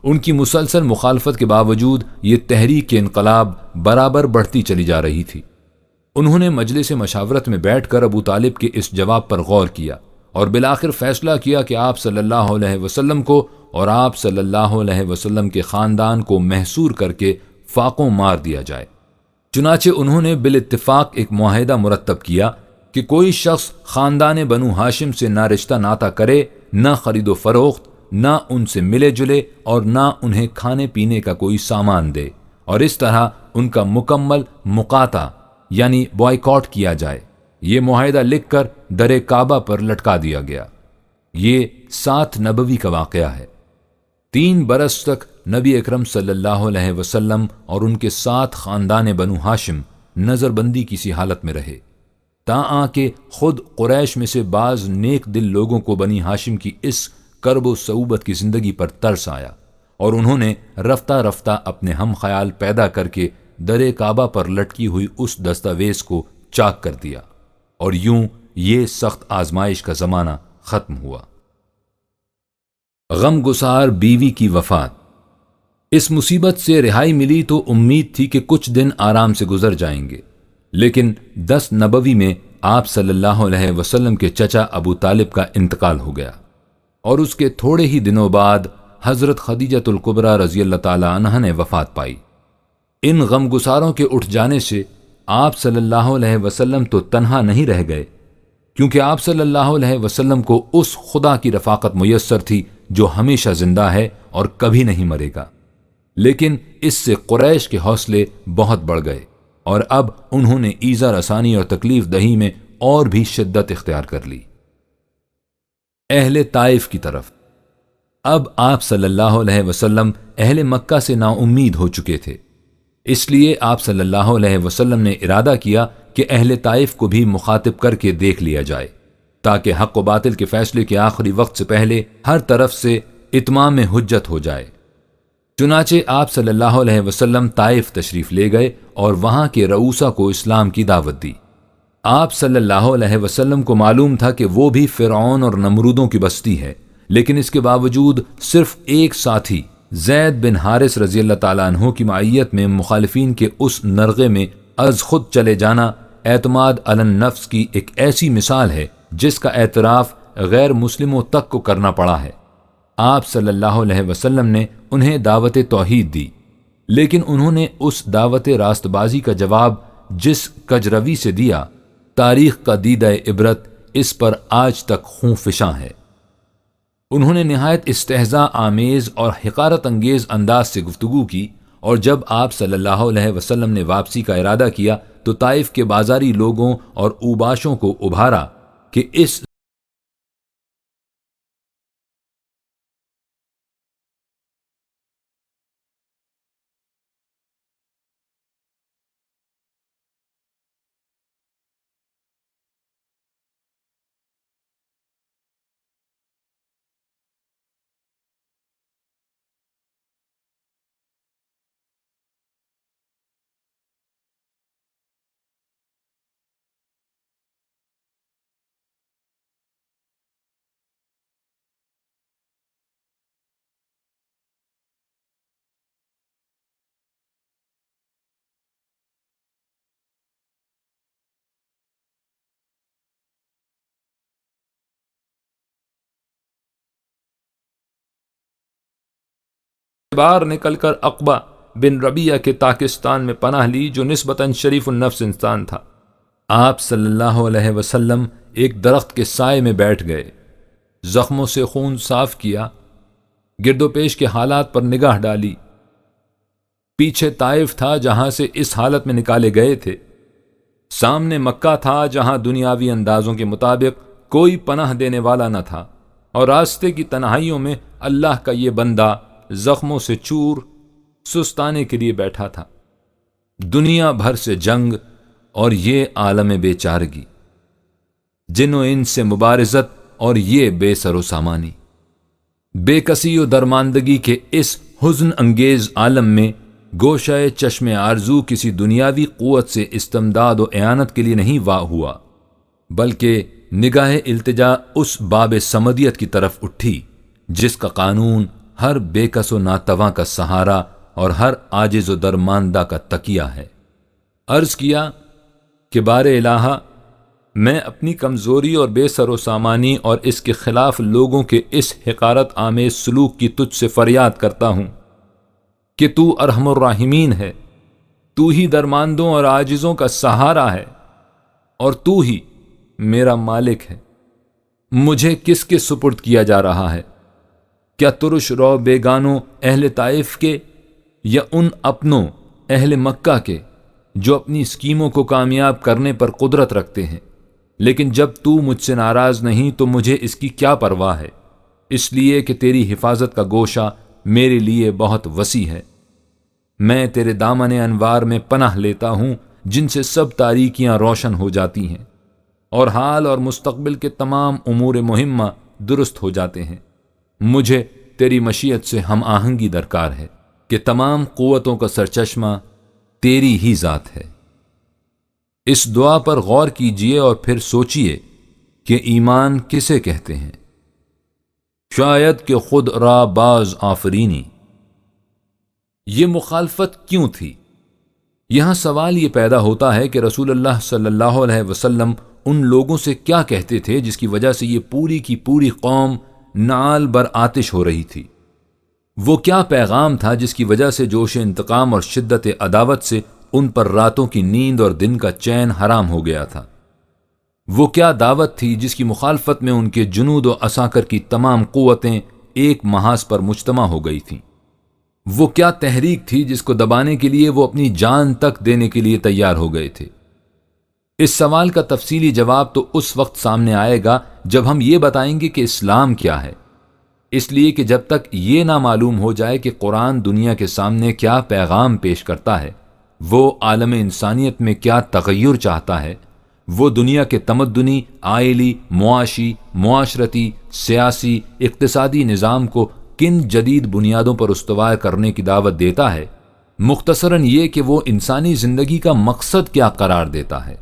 ان کی مسلسل مخالفت کے باوجود یہ تحریک انقلاب برابر بڑھتی چلی جا رہی تھی۔ انہوں نے مجلس مشاورت میں بیٹھ کر ابو طالب کے اس جواب پر غور کیا اور بالآخر فیصلہ کیا کہ آپ صلی اللہ علیہ وسلم کو اور آپ صلی اللہ علیہ وسلم کے خاندان کو محصور کر کے فاقوں مار دیا جائے۔ چنانچہ انہوں نے بالاتفاق ایک معاہدہ مرتب کیا کہ کوئی شخص خاندان بنو ہاشم سے نہ رشتہ ناتا کرے، نہ خرید و فروخت، نہ ان سے ملے جلے اور نہ انہیں کھانے پینے کا کوئی سامان دے، اور اس طرح ان کا مکمل مقاطع یعنی بوائیکاٹ کیا جائے۔ یہ معاہدہ لکھ کر در کعبہ پر لٹکا دیا گیا۔ یہ 7 نبوی کا واقعہ ہے۔ 3 برس تک نبی اکرم صلی اللہ علیہ وسلم اور ان کے 7 خاندان بنو ہاشم نظر بندی کی سی حالت میں رہے، تاں کہ خود قریش میں سے بعض نیک دل لوگوں کو بنی ہاشم کی اس کرب و صعوبت کی زندگی پر ترس آیا، اور انہوں نے رفتہ رفتہ اپنے ہم خیال پیدا کر کے در کعبہ پر لٹکی ہوئی اس دستاویز کو چاک کر دیا، اور یوں یہ سخت آزمائش کا زمانہ ختم ہوا۔ غم گسار بیوی کی وفات۔ اس مصیبت سے رہائی ملی تو امید تھی کہ کچھ دن آرام سے گزر جائیں گے، لیکن 10 نبوی میں آپ صلی اللہ علیہ وسلم کے چچا ابو طالب کا انتقال ہو گیا، اور اس کے تھوڑے ہی دنوں بعد حضرت خدیجۃ الکبریٰ رضی اللہ تعالی عنہا نے وفات پائی۔ ان غم گساروں کے اٹھ جانے سے آپ صلی اللہ علیہ وسلم تو تنہا نہیں رہ گئے، کیونکہ آپ صلی اللہ علیہ وسلم کو اس خدا کی رفاقت میسر تھی جو ہمیشہ زندہ ہے اور کبھی نہیں مرے گا۔ لیکن اس سے قریش کے حوصلے بہت بڑھ گئے، اور اب انہوں نے ایذا رسانی اور تکلیف دہی میں اور بھی شدت اختیار کر لی۔ اہل طائف کی طرف۔ اب آپ صلی اللہ علیہ وسلم اہل مکہ سے نا امید ہو چکے تھے، اس لیے آپ صلی اللہ علیہ وسلم نے ارادہ کیا کہ اہل طائف کو بھی مخاطب کر کے دیکھ لیا جائے، تاکہ حق و باطل کے فیصلے کے آخری وقت سے پہلے ہر طرف سے اتمام حجت ہو جائے۔ چنانچہ آپ صلی اللہ علیہ وسلم طائف تشریف لے گئے اور وہاں کے رؤوسا کو اسلام کی دعوت دی۔ آپ صلی اللہ علیہ وسلم کو معلوم تھا کہ وہ بھی فرعون اور نمرودوں کی بستی ہے، لیکن اس کے باوجود صرف ایک ساتھی زید بن حارث رضی اللہ تعالیٰ عنہ کی معیت میں مخالفین کے اس نرغے میں از خود چلے جانا اعتماد علی النفس کی ایک ایسی مثال ہے جس کا اعتراف غیر مسلموں تک کو کرنا پڑا ہے۔ آپ صلی اللہ علیہ وسلم نے انہیں دعوت توحید دی، لیکن انہوں نے اس دعوت راست بازی کا جواب جس کجروی سے دیا، تاریخ کا دیدہ عبرت اس پر آج تک خون فشاں ہے۔ انہوں نے نہایت استہزاء آمیز اور حقارت انگیز انداز سے گفتگو کی، اور جب آپ صلی اللہ علیہ وسلم نے واپسی کا ارادہ کیا تو طائف کے بازاری لوگوں اور اوباشوں کو ابھارا کہ اس بار نکل کر عقبہ بن ربیعہ کے تاکستان میں پناہ لی، جو نسبتاً شریف النفس انسان تھا۔ آپ صلی اللہ علیہ وسلم ایک درخت کے سائے میں بیٹھ گئے، زخموں سے خون صاف کیا، گرد و پیش کے حالات پر نگاہ ڈالی۔ پیچھے طائف تھا جہاں سے اس حالت میں نکالے گئے تھے، سامنے مکہ تھا جہاں دنیاوی اندازوں کے مطابق کوئی پناہ دینے والا نہ تھا، اور راستے کی تنہائیوں میں اللہ کا یہ بندہ زخموں سے چور سستانے کے لیے بیٹھا تھا۔ دنیا بھر سے جنگ اور یہ عالم بے چارگی، جن و انس سے مبارزت اور یہ بے سر و سامانی۔ بے کسی و درماندگی کے اس حزن انگیز عالم میں گوشہ چشم آرزو کسی دنیاوی قوت سے استمداد و اعانت کے لیے نہیں واہ ہوا، بلکہ نگاہ التجا اس باب صمدیت کی طرف اٹھی جس کا قانون ہر بے کس و ناتواں کا سہارا اور ہر عاجز و درماندہ کا تکیہ ہے۔ عرض کیا کہ بار الہا، میں اپنی کمزوری اور بے سر و سامانی اور اس کے خلاف لوگوں کے اس حقارت آمیز سلوک کی تجھ سے فریاد کرتا ہوں کہ تو ارحم الراحمین ہے، تو ہی درماندوں اور عاجزوں کا سہارا ہے، اور تو ہی میرا مالک ہے۔ مجھے کس کے سپرد کیا جا رہا ہے؟ کیا ترش رو بیگانوں اہل طائف کے، یا ان اپنوں اہل مکہ کے جو اپنی اسکیموں کو کامیاب کرنے پر قدرت رکھتے ہیں؟ لیکن جب تو مجھ سے ناراض نہیں تو مجھے اس کی کیا پرواہ ہے، اس لیے کہ تیری حفاظت کا گوشہ میرے لیے بہت وسیع ہے۔ میں تیرے دامن انوار میں پناہ لیتا ہوں جن سے سب تاریکیاں روشن ہو جاتی ہیں اور حال اور مستقبل کے تمام امور مہمہ درست ہو جاتے ہیں۔ مجھے تیری مشیت سے ہم آہنگی درکار ہے کہ تمام قوتوں کا سرچشمہ تیری ہی ذات ہے۔ اس دعا پر غور کیجئے اور پھر سوچئے کہ ایمان کسے کہتے ہیں۔ شاید کہ خود را باز آفرینی۔ یہ مخالفت کیوں تھی؟ یہاں سوال یہ پیدا ہوتا ہے کہ رسول اللہ صلی اللہ علیہ وسلم ان لوگوں سے کیا کہتے تھے جس کی وجہ سے یہ پوری کی پوری قوم نعال بر آتش ہو رہی تھی؟ وہ کیا پیغام تھا جس کی وجہ سے جوش انتقام اور شدت عداوت سے ان پر راتوں کی نیند اور دن کا چین حرام ہو گیا تھا؟ وہ کیا دعوت تھی جس کی مخالفت میں ان کے جنود و عساکر کی تمام قوتیں ایک محاذ پر مجتمع ہو گئی تھیں؟ وہ کیا تحریک تھی جس کو دبانے کے لیے وہ اپنی جان تک دینے کے لیے تیار ہو گئے تھے؟ اس سوال کا تفصیلی جواب تو اس وقت سامنے آئے گا جب ہم یہ بتائیں گے کہ اسلام کیا ہے، اس لیے کہ جب تک یہ نہ معلوم ہو جائے کہ قرآن دنیا کے سامنے کیا پیغام پیش کرتا ہے، وہ عالم انسانیت میں کیا تغیر چاہتا ہے، وہ دنیا کے تمدنی، آئلی، معاشی، معاشرتی، سیاسی، اقتصادی نظام کو کن جدید بنیادوں پر استوار کرنے کی دعوت دیتا ہے، مختصراً یہ کہ وہ انسانی زندگی کا مقصد کیا قرار دیتا ہے،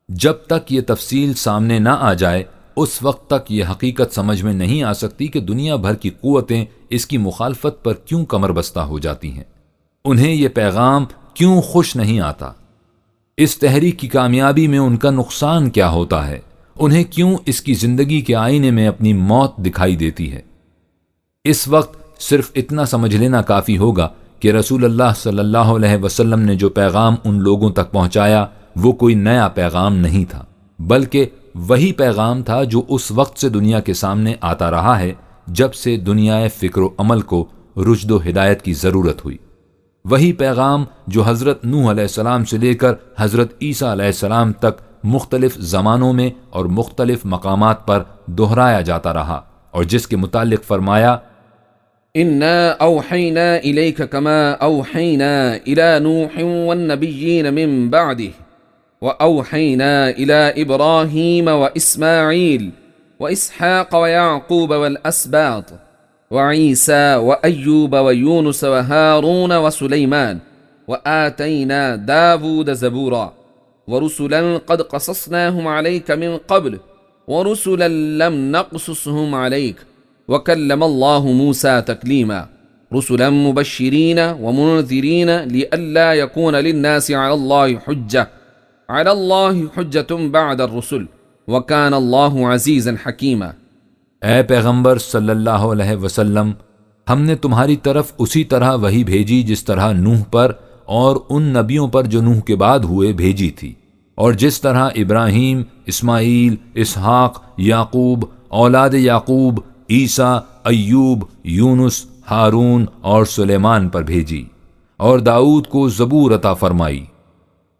جب تک یہ تفصیل سامنے نہ آ جائے اس وقت تک یہ حقیقت سمجھ میں نہیں آ سکتی کہ دنیا بھر کی قوتیں اس کی مخالفت پر کیوں کمر بستہ ہو جاتی ہیں، انہیں یہ پیغام کیوں خوش نہیں آتا، اس تحریک کی کامیابی میں ان کا نقصان کیا ہوتا ہے، انہیں کیوں اس کی زندگی کے آئینے میں اپنی موت دکھائی دیتی ہے۔ اس وقت صرف اتنا سمجھ لینا کافی ہوگا کہ رسول اللہ صلی اللہ علیہ وسلم نے جو پیغام ان لوگوں تک پہنچایا وہ کوئی نیا پیغام نہیں تھا، بلکہ وہی پیغام تھا جو اس وقت سے دنیا کے سامنے آتا رہا ہے جب سے دنیا فکر و عمل کو رشد و ہدایت کی ضرورت ہوئی، وہی پیغام جو حضرت نوح علیہ السلام سے لے کر حضرت عیسیٰ علیہ السلام تک مختلف زمانوں میں اور مختلف مقامات پر دہرایا جاتا رہا، اور جس کے متعلق فرمایا إنا أوحينا إليك كما أوحينا إلى نوح والنبيين من بعده وأوحينا إلى إبراهيم وإسماعيل وإسحاق ويعقوب والأسباط وعيسى وأيوب ويونس وهارون وسليمان وآتينا داود زبورا ورسلا قد قصصناهم عليك من قبل ورسلا لم نقصصهم عليك وكلم الله موسى تكليما رسلا مبشرين ومنذرين لئلا يكون للناس على الله حجة بعد الرسل وكان الله عزيزا حكيما۔ اے پیغمبر صلی اللہ علیہ وسلم، ہم نے تمہاری طرف اسی طرح وحی بھیجی جس طرح نوح پر اور ان نبیوں پر جو نوح کے بعد ہوئے بھیجی تھی، اور جس طرح ابراہیم، اسماعیل، اسحاق، یعقوب، اولاد یعقوب، عیسیٰ، ایوب، یونس، ہارون اور سلیمان پر بھیجی، اور داؤد کو زبور عطا فرمائی،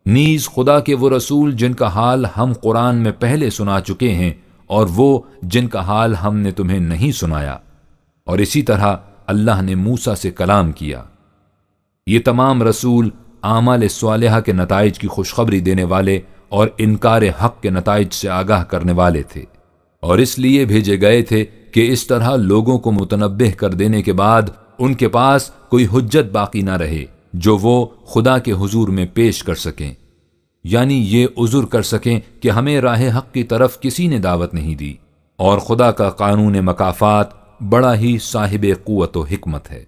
نیز خدا کے وہ رسول جن کا حال ہم قرآن میں پہلے سنا چکے ہیں اور وہ جن کا حال ہم نے تمہیں نہیں سنایا، اور اسی طرح اللہ نے موسیٰ سے کلام کیا۔ یہ تمام رسول اعمال صالحہ کے نتائج کی خوشخبری دینے والے اور انکار حق کے نتائج سے آگاہ کرنے والے تھے، اور اس لیے بھیجے گئے تھے کہ اس طرح لوگوں کو متنبہ کر دینے کے بعد ان کے پاس کوئی حجت باقی نہ رہے جو وہ خدا کے حضور میں پیش کر سکیں، یعنی یہ عذر کر سکیں کہ ہمیں راہ حق کی طرف کسی نے دعوت نہیں دی، اور خدا کا قانون مکافات بڑا ہی صاحب قوت و حکمت ہے۔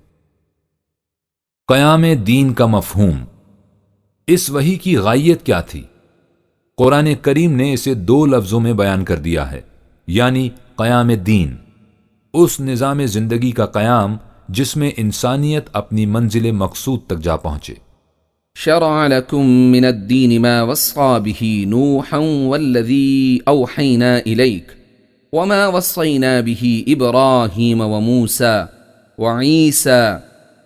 قیام دین کا مفہوم، اس وحی کی غائیت کیا تھی؟ قرآن کریم نے اسے 2 لفظوں میں بیان کر دیا ہے، یعنی قیام دین، اس نظام زندگی کا قیام جس میں انسانیت اپنی منزل مقصود تک جا پہنچے۔ شرع لكم من الدين ما وصى به نوحا والذي أوحينا إليك وما وصينا به إبراهيم وموسى وعيسى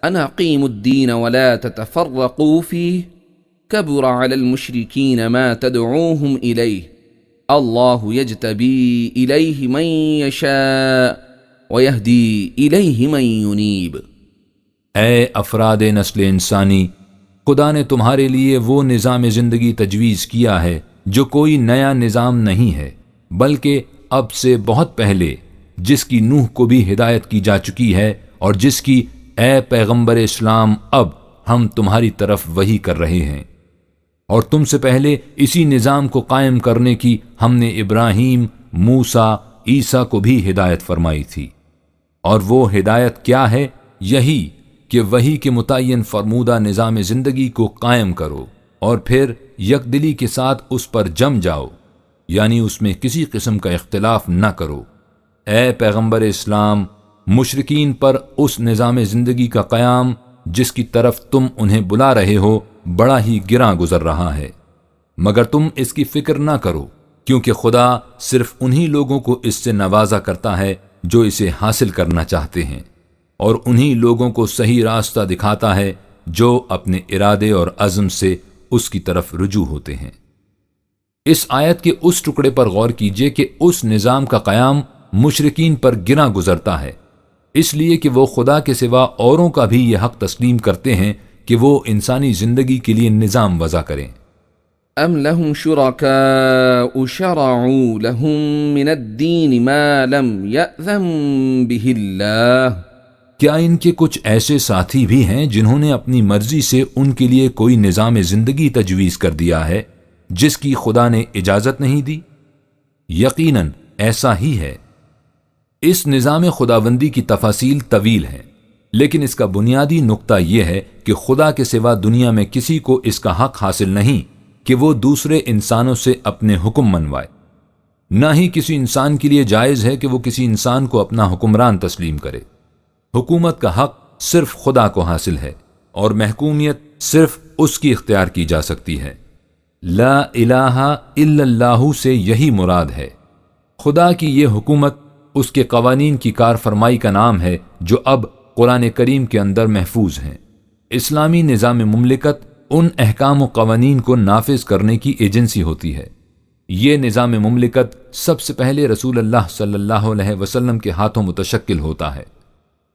أن أقيموا الدين ولا تتفرقوا فيه كبر على المشركين ما تدعوهم إليه الله يجتبي إليه من يشاء ويهدي إليه من ينيب۔ اے افراد نسل انسانی، خدا نے تمہارے لیے وہ نظام زندگی تجویز کیا ہے جو کوئی نیا نظام نہیں ہے بلکہ اب سے بہت پہلے، جس کی نوح کو بھی ہدایت کی جا چکی ہے اور جس کی اے پیغمبر اسلام اب ہم تمہاری طرف وحی کر رہے ہیں، اور تم سے پہلے اسی نظام کو قائم کرنے کی ہم نے ابراہیم، موسیٰ، عیسیٰ کو بھی ہدایت فرمائی تھی۔ اور وہ ہدایت کیا ہے؟ یہی کہ وحی کے متعین فرمودہ نظام زندگی کو قائم کرو اور پھر یکدلی کے ساتھ اس پر جم جاؤ، یعنی اس میں کسی قسم کا اختلاف نہ کرو۔ اے پیغمبر اسلام، مشرکین پر اس نظام زندگی کا قیام جس کی طرف تم انہیں بلا رہے ہو بڑا ہی گراں گزر رہا ہے، مگر تم اس کی فکر نہ کرو، کیونکہ خدا صرف انہی لوگوں کو اس سے نوازا کرتا ہے جو اسے حاصل کرنا چاہتے ہیں، اور انہی لوگوں کو صحیح راستہ دکھاتا ہے جو اپنے ارادے اور عزم سے اس کی طرف رجوع ہوتے ہیں۔ اس آیت کے اس ٹکڑے پر غور کیجئے کہ اس نظام کا قیام مشرکین پر گراں گزرتا ہے، اس لیے کہ وہ خدا کے سوا اوروں کا بھی یہ حق تسلیم کرتے ہیں کہ وہ انسانی زندگی کے لیے نظام وضع کریں۔ ام لهم شركاء شرعوا لهم من الدين ما لم يأذن به الله، کیا ان کے کچھ ایسے ساتھی بھی ہیں جنہوں نے اپنی مرضی سے ان کے لیے کوئی نظام زندگی تجویز کر دیا ہے جس کی خدا نے اجازت نہیں دی؟ یقیناً ایسا ہی ہے۔ اس نظام خداوندی کی تفاصیل طویل ہیں، لیکن اس کا بنیادی نقطہ یہ ہے کہ خدا کے سوا دنیا میں کسی کو اس کا حق حاصل نہیں کہ وہ دوسرے انسانوں سے اپنے حکم منوائے، نہ ہی کسی انسان کے لیے جائز ہے کہ وہ کسی انسان کو اپنا حکمران تسلیم کرے۔ حکومت کا حق صرف خدا کو حاصل ہے اور محکومیت صرف اس کی اختیار کی جا سکتی ہے۔ لا الہ الا اللہ سے یہی مراد ہے۔ خدا کی یہ حکومت اس کے قوانین کی کار فرمائی کا نام ہے جو اب قرآن کریم کے اندر محفوظ ہیں۔ اسلامی نظام مملکت ان احکام و قوانین کو نافذ کرنے کی ایجنسی ہوتی ہے۔ یہ نظام مملکت سب سے پہلے رسول اللہ صلی اللہ علیہ وسلم کے ہاتھوں متشکل ہوتا ہے۔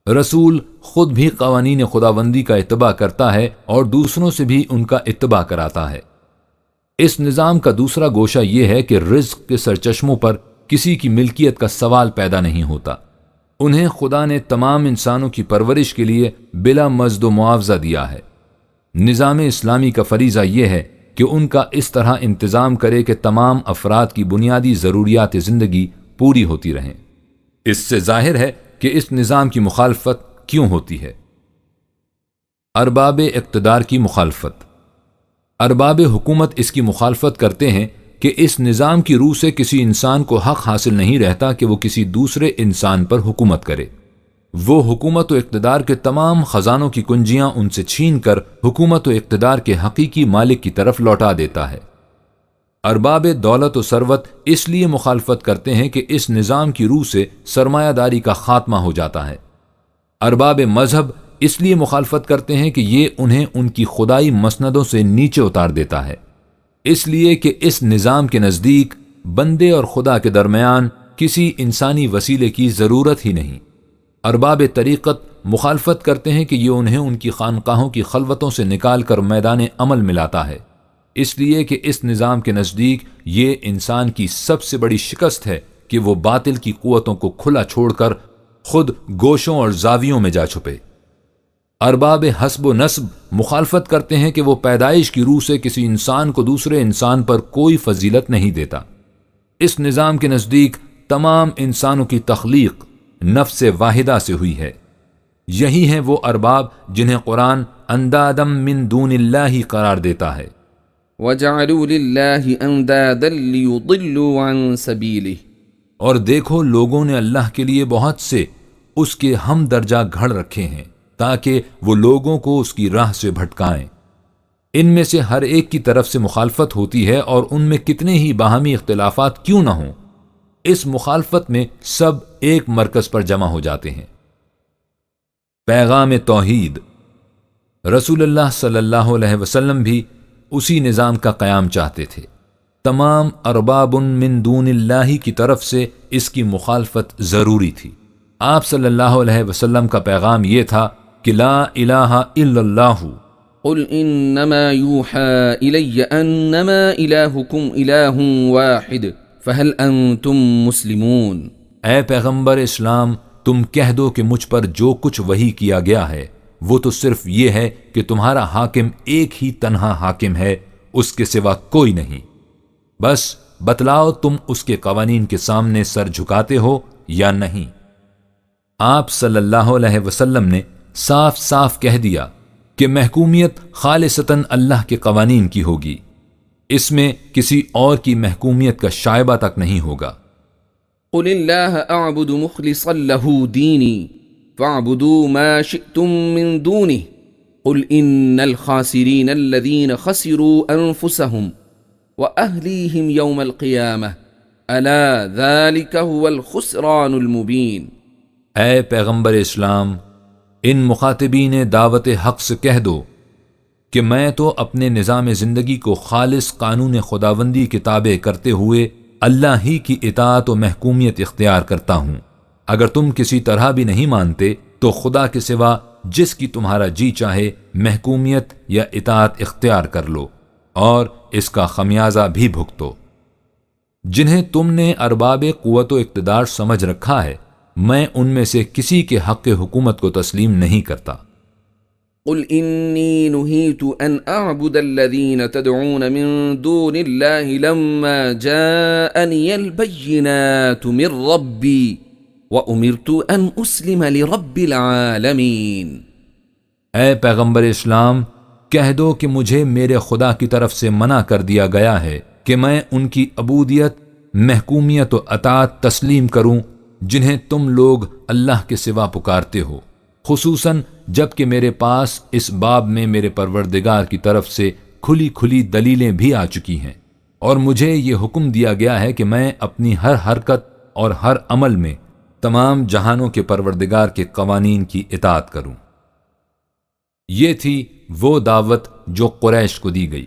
رسول خود بھی قوانین خداوندی کا اتباع کرتا ہے اور دوسروں سے بھی ان کا اتباع کراتا ہے۔ اس نظام کا دوسرا گوشہ یہ ہے کہ رزق کے سرچشموں پر کسی کی ملکیت کا سوال پیدا نہیں ہوتا۔ انہیں خدا نے تمام انسانوں کی پرورش کے لیے بلا مزد و معاوضہ دیا ہے۔ نظام اسلامی کا فریضہ یہ ہے کہ ان کا اس طرح انتظام کرے کہ تمام افراد کی بنیادی ضروریات زندگی پوری ہوتی رہیں۔ اس سے ظاہر ہے کہ اس نظام کی مخالفت کیوں ہوتی ہے۔ ارباب اقتدار کی مخالفت۔ ارباب حکومت اس کی مخالفت کرتے ہیں کہ اس نظام کی روح سے کسی انسان کو حق حاصل نہیں رہتا کہ وہ کسی دوسرے انسان پر حکومت کرے۔ وہ حکومت و اقتدار کے تمام خزانوں کی کنجیاں ان سے چھین کر حکومت و اقتدار کے حقیقی مالک کی طرف لوٹا دیتا ہے۔ ارباب دولت و ثروت اس لیے مخالفت کرتے ہیں کہ اس نظام کی روح سے سرمایہ داری کا خاتمہ ہو جاتا ہے۔ ارباب مذہب اس لیے مخالفت کرتے ہیں کہ یہ انہیں ان کی خدائی مسندوں سے نیچے اتار دیتا ہے، اس لیے کہ اس نظام کے نزدیک بندے اور خدا کے درمیان کسی انسانی وسیلے کی ضرورت ہی نہیں۔ ارباب طریقت مخالفت کرتے ہیں کہ یہ انہیں ان کی خانقاہوں کی خلوتوں سے نکال کر میدان عمل ملاتا ہے، اس لیے کہ اس نظام کے نزدیک یہ انسان کی سب سے بڑی شکست ہے کہ وہ باطل کی قوتوں کو کھلا چھوڑ کر خود گوشوں اور زاویوں میں جا چھپے۔ ارباب حسب و نسب مخالفت کرتے ہیں کہ وہ پیدائش کی روح سے کسی انسان کو دوسرے انسان پر کوئی فضیلت نہیں دیتا۔ اس نظام کے نزدیک تمام انسانوں کی تخلیق نفس واحدہ سے ہوئی ہے۔ یہی ہیں وہ ارباب جنہیں قرآن اندادم من دون اللہ قرار دیتا ہے۔ وَجَعَلُوا لِلَّهِ أَنْدَادًا لِيُضِلُّوا عَنْ سَبِيلِهِ، اور دیکھو لوگوں نے اللہ کے لیے بہت سے اس کے ہم درجہ گھڑ رکھے ہیں تاکہ وہ لوگوں کو اس کی راہ سے بھٹکائیں۔ ان میں سے ہر ایک کی طرف سے مخالفت ہوتی ہے، اور ان میں کتنے ہی باہمی اختلافات کیوں نہ ہوں، اس مخالفت میں سب ایک مرکز پر جمع ہو جاتے ہیں۔ پیغام توحید۔ رسول اللہ صلی اللہ علیہ وسلم بھی اسی نظام کا قیام چاہتے تھے۔ تمام ارباب من دون اللہ کی طرف سے اس کی مخالفت ضروری تھی۔ آپ صلی اللہ علیہ وسلم کا پیغام یہ تھا کہ لا الہ الا اللہ، قل انما يوحى الي انما الهكم اله واحد فهل انتم مسلمون۔ اے پیغمبر اسلام، تم کہہ دو کہ مجھ پر جو کچھ وحی کیا گیا ہے وہ تو صرف یہ ہے کہ تمہارا حاکم ایک ہی تنہا حاکم ہے، اس کے سوا کوئی نہیں۔ بس بتلاؤ تم اس کے قوانین کے سامنے سر جھکاتے ہو یا نہیں۔ آپ صلی اللہ علیہ وسلم نے صاف صاف کہہ دیا کہ محکومیت خالصتاً اللہ کے قوانین کی ہوگی، اس میں کسی اور کی محکومیت کا شائبہ تک نہیں ہوگا۔ قل اللہ اعبد مخلصا له دینی فاعبدوا ما شئتم من دونه قل ان الخاسرین الذین خسروا انفسهم واہلیہم یوم القیامہ الا ذلك هو الخسران المبین۔ اے پیغمبر اسلام، ان مخاطبین دعوت حق سے کہہ دو کہ میں تو اپنے نظام زندگی کو خالص قانون خداوندی کے تابع کرتے ہوئے اللہ ہی کی اطاعت و محکومیت اختیار کرتا ہوں۔ اگر تم کسی طرح بھی نہیں مانتے تو خدا کے سوا جس کی تمہارا جی چاہے محکومیت یا اطاعت اختیار کر لو اور اس کا خمیازہ بھی بھگتو۔ جنہیں تم نے ارباب قوت و اقتدار سمجھ رکھا ہے، میں ان میں سے کسی کے حق حکومت کو تسلیم نہیں کرتا۔ قل انی نہیت ان اعبد الذین تدعون من دون اللہ لما جاءنی البینات من ربی وامرت ان اسلم لرب العالمین۔ اے پیغمبر اسلام، کہہ دو کہ مجھے میرے خدا کی طرف سے منع کر دیا گیا ہے کہ میں ان کی عبودیت، محکومیت و اطاعت تسلیم کروں جنہیں تم لوگ اللہ کے سوا پکارتے ہو، خصوصاً جب کہ میرے پاس اس باب میں میرے پروردگار کی طرف سے کھلی کھلی دلیلیں بھی آ چکی ہیں، اور مجھے یہ حکم دیا گیا ہے کہ میں اپنی ہر حرکت اور ہر عمل میں تمام جہانوں کے پروردگار کے قوانین کی اطاعت کروں۔ یہ تھی وہ دعوت جو قریش کو دی گئی۔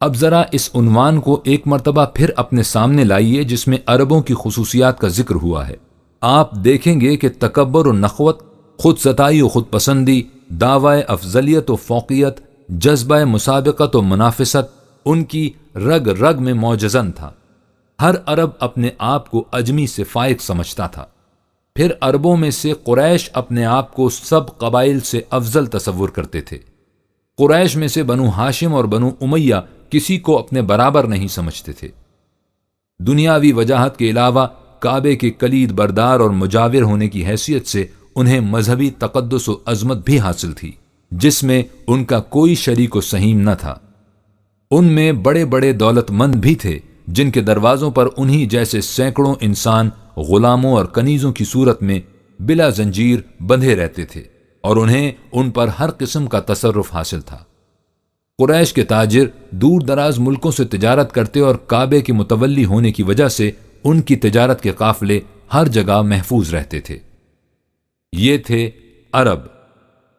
اب ذرا اس عنوان کو ایک مرتبہ پھر اپنے سامنے لائیے جس میں عربوں کی خصوصیات کا ذکر ہوا ہے۔ آپ دیکھیں گے کہ تکبر و نخوت، خود ستائی و خود پسندی، دعوی افضلیت و فوقیت، جذبہ مسابقت و منافست ان کی رگ رگ میں موجزن تھا۔ ہر عرب اپنے آپ کو اجمی سے فائق سمجھتا تھا۔ پھر عربوں میں سے قریش اپنے آپ کو سب قبائل سے افضل تصور کرتے تھے۔ قریش میں سے بنو ہاشم اور بنو امیہ کسی کو اپنے برابر نہیں سمجھتے تھے۔ دنیاوی وجاہت کے علاوہ کعبے کے کلید بردار اور مجاور ہونے کی حیثیت سے انہیں مذہبی تقدس و عظمت بھی حاصل تھی، جس میں ان کا کوئی شریک و سہیم نہ تھا۔ ان میں بڑے بڑے دولت مند بھی تھے جن کے دروازوں پر انہی جیسے سینکڑوں انسان غلاموں اور کنیزوں کی صورت میں بلا زنجیر بندھے رہتے تھے، اور انہیں ان پر ہر قسم کا تصرف حاصل تھا۔ قریش کے تاجر دور دراز ملکوں سے تجارت کرتے اور کعبے کے متولی ہونے کی وجہ سے ان کی تجارت کے قافلے ہر جگہ محفوظ رہتے تھے۔ یہ تھے عرب۔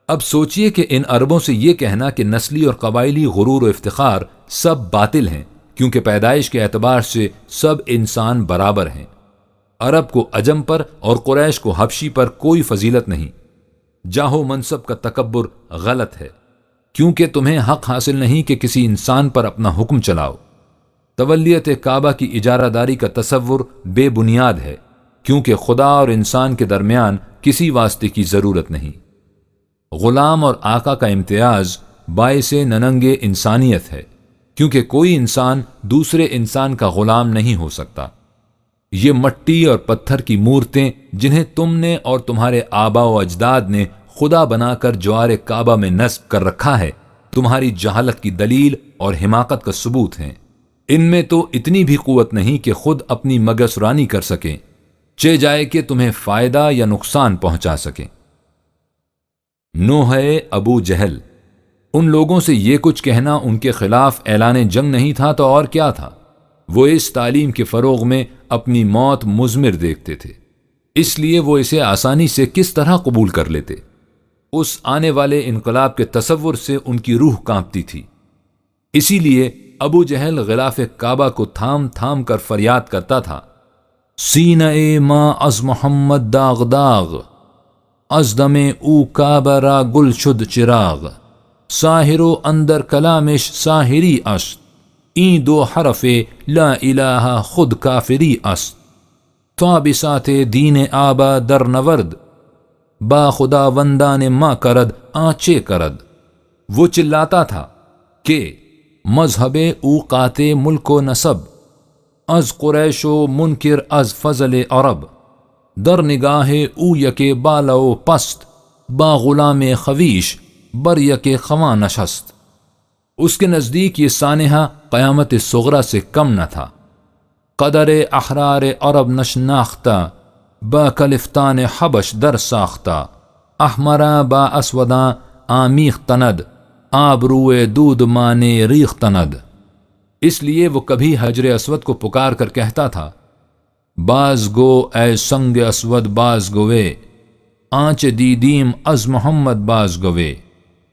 اب سوچئے کہ ان عربوں سے یہ کہنا کہ نسلی اور قبائلی غرور و افتخار سب باطل ہیں، کیونکہ پیدائش کے اعتبار سے سب انسان برابر ہیں۔ عرب کو عجم پر اور قریش کو حبشی پر کوئی فضیلت نہیں۔ جاہ و منصب کا تکبر غلط ہے، کیونکہ تمہیں حق حاصل نہیں کہ کسی انسان پر اپنا حکم چلاؤ۔ تولیت کعبہ کی اجارہ داری کا تصور بے بنیاد ہے، کیونکہ خدا اور انسان کے درمیان کسی واسطے کی ضرورت نہیں۔ غلام اور آقا کا امتیاز باعث ننگ انسانیت ہے، کیونکہ کوئی انسان دوسرے انسان کا غلام نہیں ہو سکتا۔ یہ مٹی اور پتھر کی مورتیں جنہیں تم نے اور تمہارے آبا و اجداد نے خدا بنا کر جوار کعبہ میں نصب کر رکھا ہے، تمہاری جہالت کی دلیل اور حماقت کا ثبوت ہیں۔ ان میں تو اتنی بھی قوت نہیں کہ خود اپنی مگسرانی کر سکیں، چہ جائے کہ تمہیں فائدہ یا نقصان پہنچا سکیں۔ نوح ابو جہل، ان لوگوں سے یہ کچھ کہنا ان کے خلاف اعلان جنگ نہیں تھا تو اور کیا تھا؟ وہ اس تعلیم کے فروغ میں اپنی موت مضمر دیکھتے تھے، اس لیے وہ اسے آسانی سے کس طرح قبول کر لیتے؟ اس آنے والے انقلاب کے تصور سے ان کی روح کانپتی تھی۔ اسی لیے ابو جہل غلاف کعبہ کو تھام تھام کر فریاد کرتا تھا، سینہ ما از محمد داغ داغ، از دم او کعبہ را گل شد چراغ، ساحر و اندر کلامش ساحری است، این دو حرف لا الہ خود کافری است، تو بسات دین آبا در نورد، با خدا وندان ما کرد آنچے کرد۔ وہ چلاتا تھا کہ مذہب او قاطع ملک و نسب، از قریش و منکر از فضل عرب، در نگاہ او یک بالا و پست، با غلام خویش بر یک خواں نشست۔ اس کے نزدیک یہ سانحہ قیامت صغرا سے کم نہ تھا۔ قدر احرار عرب نشناختہ، با کلفتان حبش در ساختہ، احمراں با اسوداں آمیخ تند، آبروئے دود مانے ریخ تند۔ اس لیے وہ کبھی حجر اسود کو پکار کر کہتا تھا، باز گو اے سنگ اسود باز گوے، آنچ دیدیم از محمد باز گوے،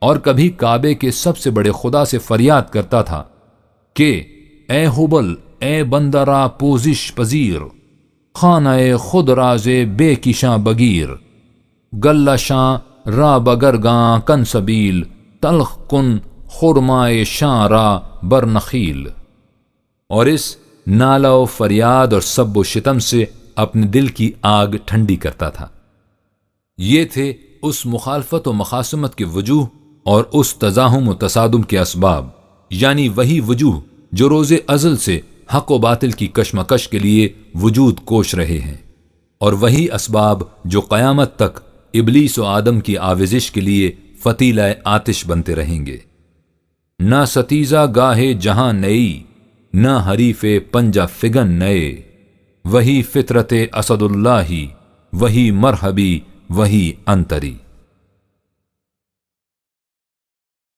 اور کبھی کعبے کے سب سے بڑے خدا سے فریاد کرتا تھا کہ اے حبل، اے بندرا پوزش پذیر، خانہ خود راز بے کشاں بگیر، گلہ شاں را بگرگاں کن سبیل، تلخ کن خرمائے شاں را برنخیل۔ اور اس نالہ و فریاد اور سب و شتم سے اپنے دل کی آگ ٹھنڈی کرتا تھا۔ یہ تھے اس مخالفت و مخاصمت کے وجوہ اور اس تزاحم و تصادم کے اسباب، یعنی وہی وجوہ جو روز ازل سے حق و باطل کی کشمکش کے لیے وجود کوش رہے ہیں، اور وہی اسباب جو قیامت تک ابلیس و آدم کی آویزش کے لیے فتیلہ آتش بنتے رہیں گے۔ نہ ستیزہ گاہے جہاں نئی، نہ حریف پنجہ فگن نئے، وہی فطرت اسد اللہ، وہی مرحبی وہی انتری۔